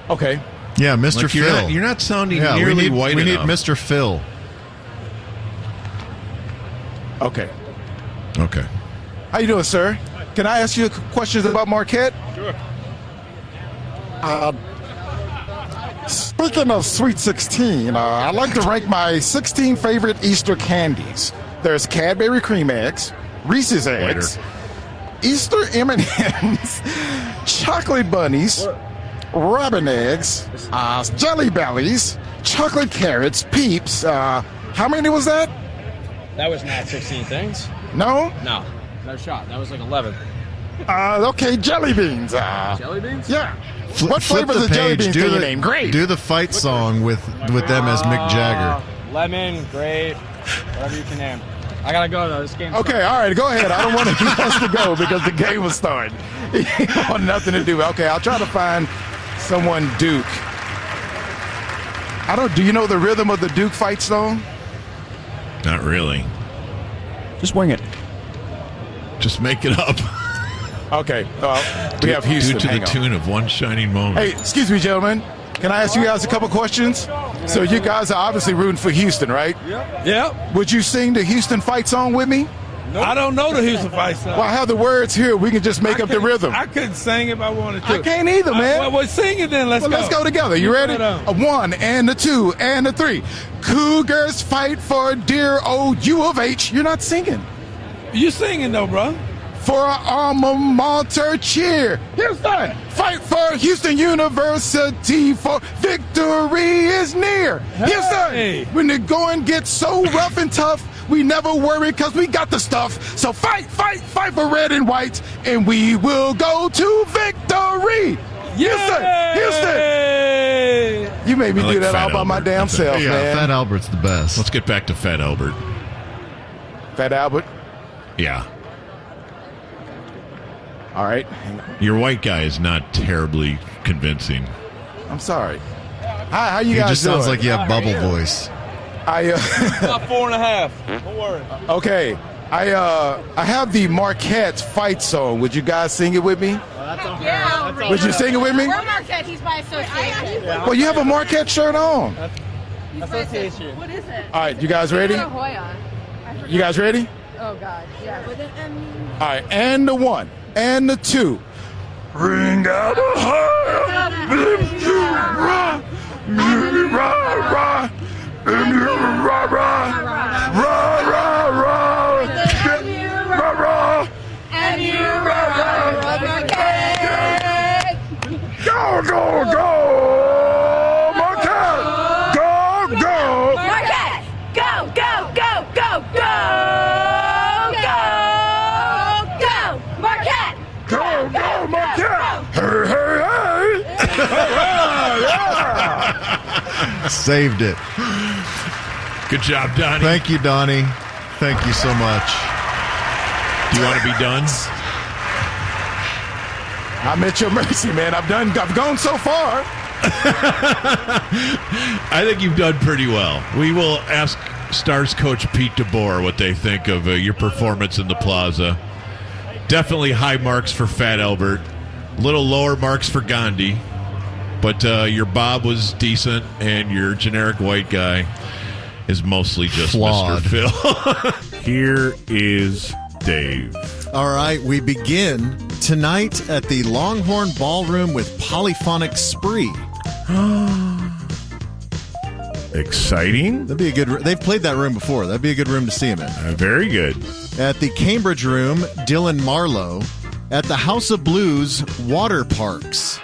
Okay. Yeah, Mr. Like Phil. you're not sounding nearly white We need enough. Mr. Phil. Okay. Okay. How you doing, sir? Can I ask you questions about Marquette? Sure. Speaking of Sweet 16, I'd like to rank my 16 favorite Easter candies. There's Cadbury cream eggs, Reese's eggs, Easter M&Ms, chocolate bunnies, robin eggs, jelly bellies, chocolate carrots, Peeps. How many was that? That was not 16 things. No? No. No shot. That was like 11. Okay, jelly beans. Jelly beans? Yeah. Flip What flavors the of jelly page. beans Do can you the name? Great. Do the fight song with them as Mick Jagger. Lemon, grape, whatever you can name. I gotta go though. This game's Okay, all right, go ahead. I don't want us to go because the game was starting. You want nothing to do. Okay, I'll try to find someone Duke. Do you know the rhythm of the Duke fight song? Not really. Just wing it. Just make it up. Okay, we have Houston. Due to Hang the on. tune of One Shining Moment. Hey, excuse me, gentlemen. Can I ask you guys a couple questions? So you guys are obviously rooting for Houston, right? Yep. Would you sing the Houston fight song with me? I don't know the Houston fight song. Well, I have the words here. We can just make up the rhythm. I couldn't sing if I wanted to. I can't either, man. Well, sing it then. Let's go. Let's go together. You ready? A 1 and a 2 and a 3. Cougars fight for dear old U of H. You're not singing. You singing though, bro. For our alma mater cheer. Houston, fight for Houston University, for victory is near. Hey. Houston, when the going gets so rough and tough, we never worry because we got the stuff. So fight for red and white, and we will go to victory. Houston. You made me do that all by my damn self, man. Fat Albert's the best. Let's get back to Fat Albert. Fat Albert? Yeah. All right. Your white guy is not terribly convincing. I'm sorry. How you He guys just sounds doing? like you have bubble voice. About 4.5. Don't worry. Okay. I have the Marquette fight song. Would you guys sing it with me? Yeah. Would you sing it with me? We're Marquette. He's by association. Well, you have a Marquette shirt on. Association. What is it? All right, you guys ready? It's a Hoya. You guys ready? Oh, God. Yeah. With an M. All right, and the 1 and the 2. Ring out a heart, Go, go, go! Marquette! Go, go! Marquette! Go, go, go, go, go! Go! Go! Marquette! Go, go, Marquette! Hey, hey, hey! Saved it. Good job, Donnie. Thank you, Donnie. Thank you so much. Do you want to be done? I'm at your mercy, man. I've gone so far. I think you've done pretty well. We will ask Stars coach Pete DeBoer what they think of your performance in the Plaza. Definitely high marks for Fat Albert. Little lower marks for Gandhi. But your Bob was decent, and your generic white guy is mostly just Flawed. Mr. Phil. Here is Dave. All right, we begin tonight at the Longhorn Ballroom with Polyphonic Spree. Exciting. That'd be a good. They've played that room before. That'd be a good room to see him in. Very good. At the Cambridge Room, Dylan Marlowe. At the House of Blues, Water Parks.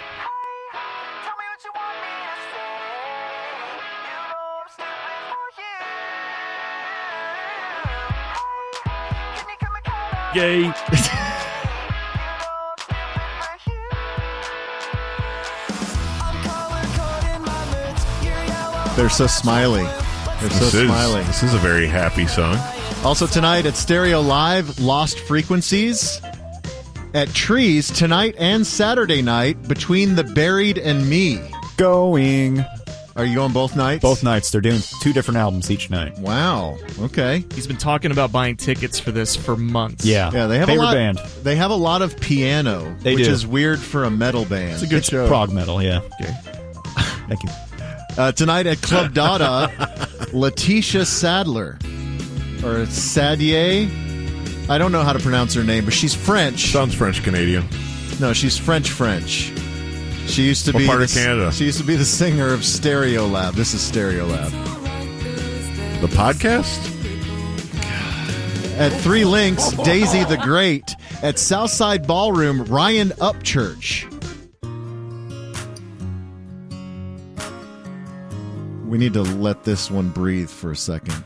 Gay. They're so smiley. They're so smiley. This is a very happy song. Also tonight at Stereo Live, Lost Frequencies. At Trees, tonight and Saturday night, Between the Buried and Me. Going. Are you going both nights? Both nights. They're doing 2 different albums each night. Wow. Okay. He's been talking about buying tickets for this for months. Yeah, they have Favorite a lot. band. They have a lot of piano, which do. is weird for a metal band. It's a good show. Prog metal, yeah. Okay. Thank you. Tonight at Club Dada, Letitia Sadler. or Sadier. I don't know how to pronounce her name, but she's French. Sounds French-Canadian. No, she's French. She used to be part of Canada? She used to be the singer of Stereolab. This is Stereolab. The podcast? At 3 Links, Daisy the Great. At Southside Ballroom, Ryan Upchurch. We need to let this one breathe for a second.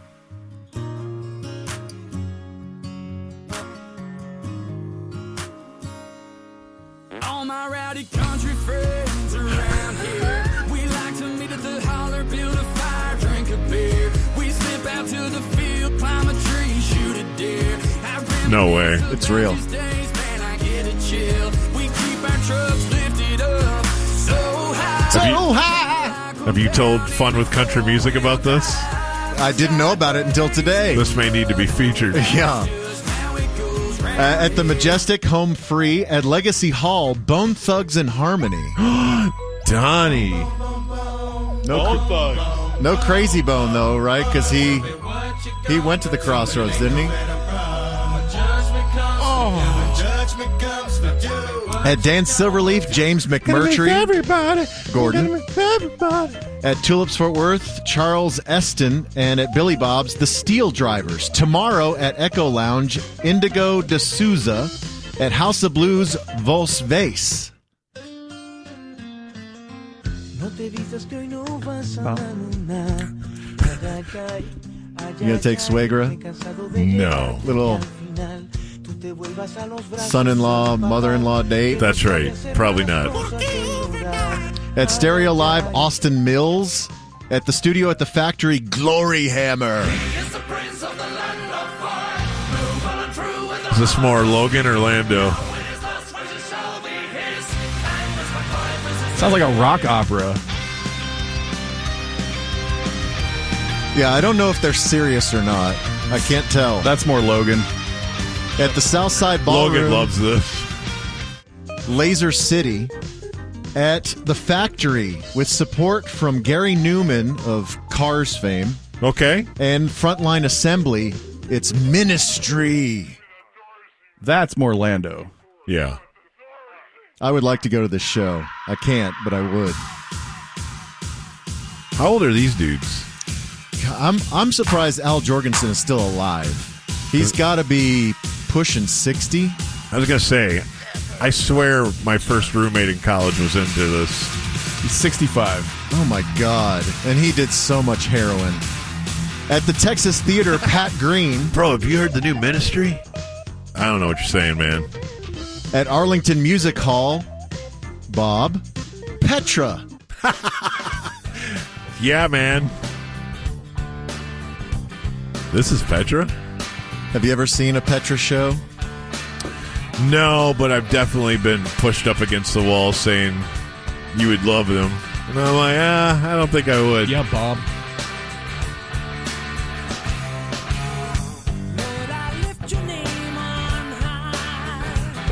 All my rowdy country friends around here, we like to meet at the holler, build a fire, drink a beer. We slip out to the field, climb a tree, shoot a deer. No way. It's real. Man, I get a chill. We keep our trucks lifted up so high. Have you told Fun with Country Music about this? I didn't know about it until today. This may need to be featured. Yeah. At the Majestic, home free. At Legacy Hall, Bone Thugs and Harmony. Donnie. No Crazy Bone, though, right? Because he went to the Crossroads, didn't he? At Dan Silverleaf, James McMurtry. Everybody. Gordon. Everybody. At Tulips Fort Worth, Charles Eston. And at Billy Bob's, the Steel Drivers. Tomorrow at Echo Lounge, Indigo de Souza. At House of Blues, Vos Vase. You gonna take Suegra? No. Little son-in-law, mother-in-law date? That's right. Probably not. At Stereo Live, Austin Mills. At the studio at the factory, Glory Hammer. Is this more Logan or Lando? Sounds like a rock opera. Yeah, I don't know if they're serious or not. I can't tell. That's more Logan. At the Southside Ballroom, Logan loves this. Laser City. At the factory, with support from Gary Newman of Cars fame. Okay. And Frontline Assembly, it's Ministry. That's more Lando. Yeah. I would like to go to this show. I can't, but I would. How old are these dudes? I'm surprised Al Jorgensen is still alive. He's got to be pushing 60. I was going to say, I swear my first roommate in college was into this. He's 65. Oh, my God. And he did so much heroin. At the Texas Theater, Pat Green. Bro, have you heard the new Ministry? I don't know what you're saying, man. At Arlington Music Hall, Bob. Petra. Yeah, man. This is Petra? Have you ever seen a Petra show? No, but I've definitely been pushed up against the wall saying you would love them. And I'm like, I don't think I would. Yeah, Bob.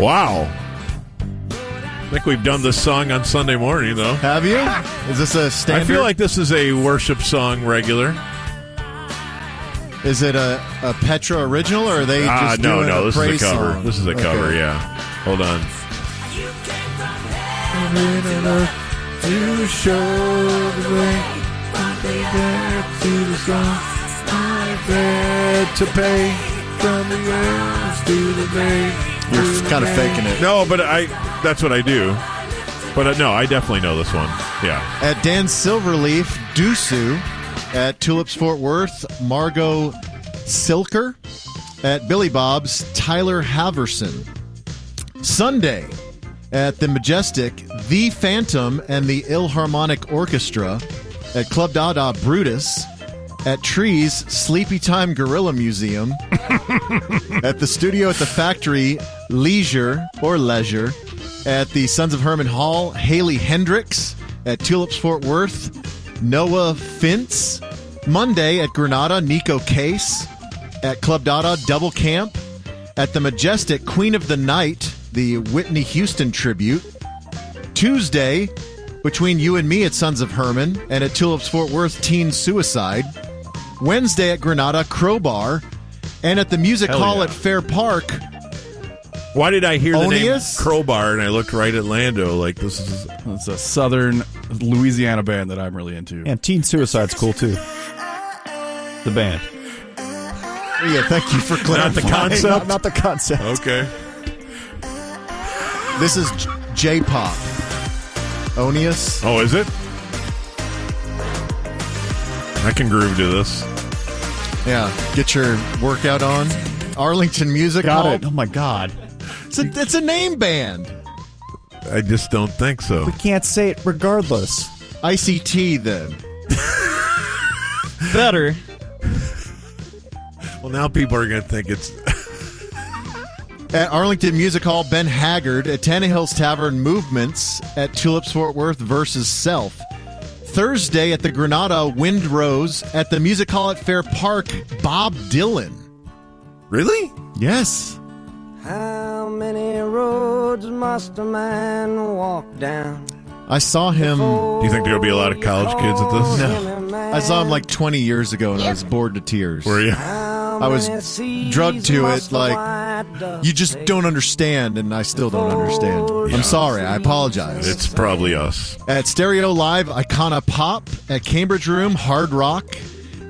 Wow. I think we've done this song on Sunday morning, though. Have you? Is this a standard? I feel like this is a worship song regular. Is it a Petra original, or are they just doing a praise is a cover. song? This is a cover, yeah. Hold on. You show the way to the sun. To pay from the earth to the bay. You're kind of faking it. No, but that's what I do. But no, I definitely know this one. Yeah. At Dan Silverleaf, Dusu. At Tulips Fort Worth, Margot Silker. At Billy Bob's, Tyler Haverson. Sunday, at the Majestic, The Phantom and the Ilharmonic Orchestra. At Club Dada, Brutus. At Trees, Sleepy Time Gorilla Museum. At the studio at the factory, Leisure. At the Sons of Herman Hall, Haley Hendricks. At Tulips Fort Worth, Noah Fintz. Monday at Granada, Nico Case. At Club Dada, Double Camp. At the Majestic, Queen of the Night, the Whitney Houston tribute. Tuesday, between you and me at Sons of Herman, and at Tulips Fort Worth, Teen Suicide. Wednesday at Granada, Crowbar. And at the Music Hell Hall yeah. at Fair Park, Why did I hear the name Enews? Crowbar and I looked right at Lando like this is... It's a southern Louisiana band that I'm really into. And Teen Suicide's cool, too. The band. Yeah, thank you for clarifying. Not the concept? Not the concept. Okay. This is J-pop. Onius. Oh, is it? I can groove to this. Yeah, get your workout on. Arlington Music Got Hall. it. Oh, my God. It's a name band. I just don't think so. We can't say it regardless. ICT, then. Better. Well, now people are going to think it's... At Arlington Music Hall, Ben Haggard. At Tannehill's Tavern, Movements. At Tulips Fort Worth versus Self. Thursday at the Granada, Windrose. At the Music Hall at Fair Park, Bob Dylan. Really? Yes. How many roads must a man walk down? I saw him. Do you think there'll be a lot of college kids at this? No. I saw him like 20 years ago and I was bored to tears. Were you? I was drugged to it like, you just don't understand, and I still don't understand. I'm sorry. I apologize. It's probably us. At Stereo Live, Icona Pop. At Cambridge Room, Hard Rock.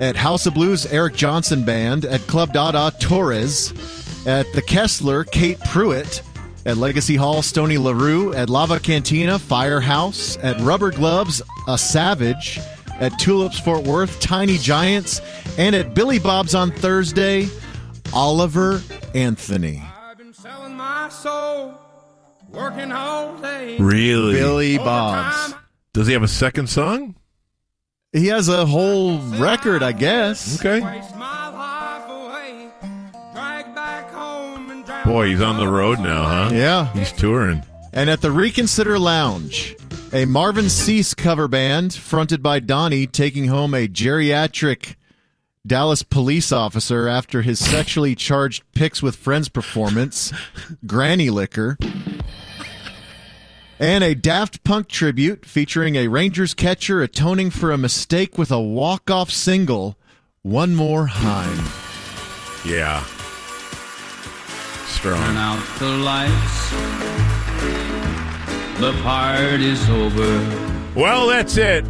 At House of Blues, Eric Johnson Band. At Club Dada, Torres. At the Kessler, Kate Pruitt. At Legacy Hall, Stoney LaRue. At Lava Cantina, Firehouse. At Rubber Gloves, A Savage. At Tulips Fort Worth, Tiny Giants. And at Billy Bob's on Thursday, Oliver Anthony. I've been selling my soul, working all day. Really? Billy Bob's. Does he have a second song? He has a whole record, I guess. Okay. Boy, he's on the road now, huh? Yeah. He's touring. And at the Reconsider Lounge, a Marvin Cease cover band fronted by Donnie taking home a geriatric Dallas police officer after his sexually charged Picks with Friends performance, Granny Liquor. And a Daft Punk tribute featuring a Rangers catcher atoning for a mistake with a walk-off single, One More Heim. Yeah. Strong. Turn out the lights. The party's over. Well, that's it.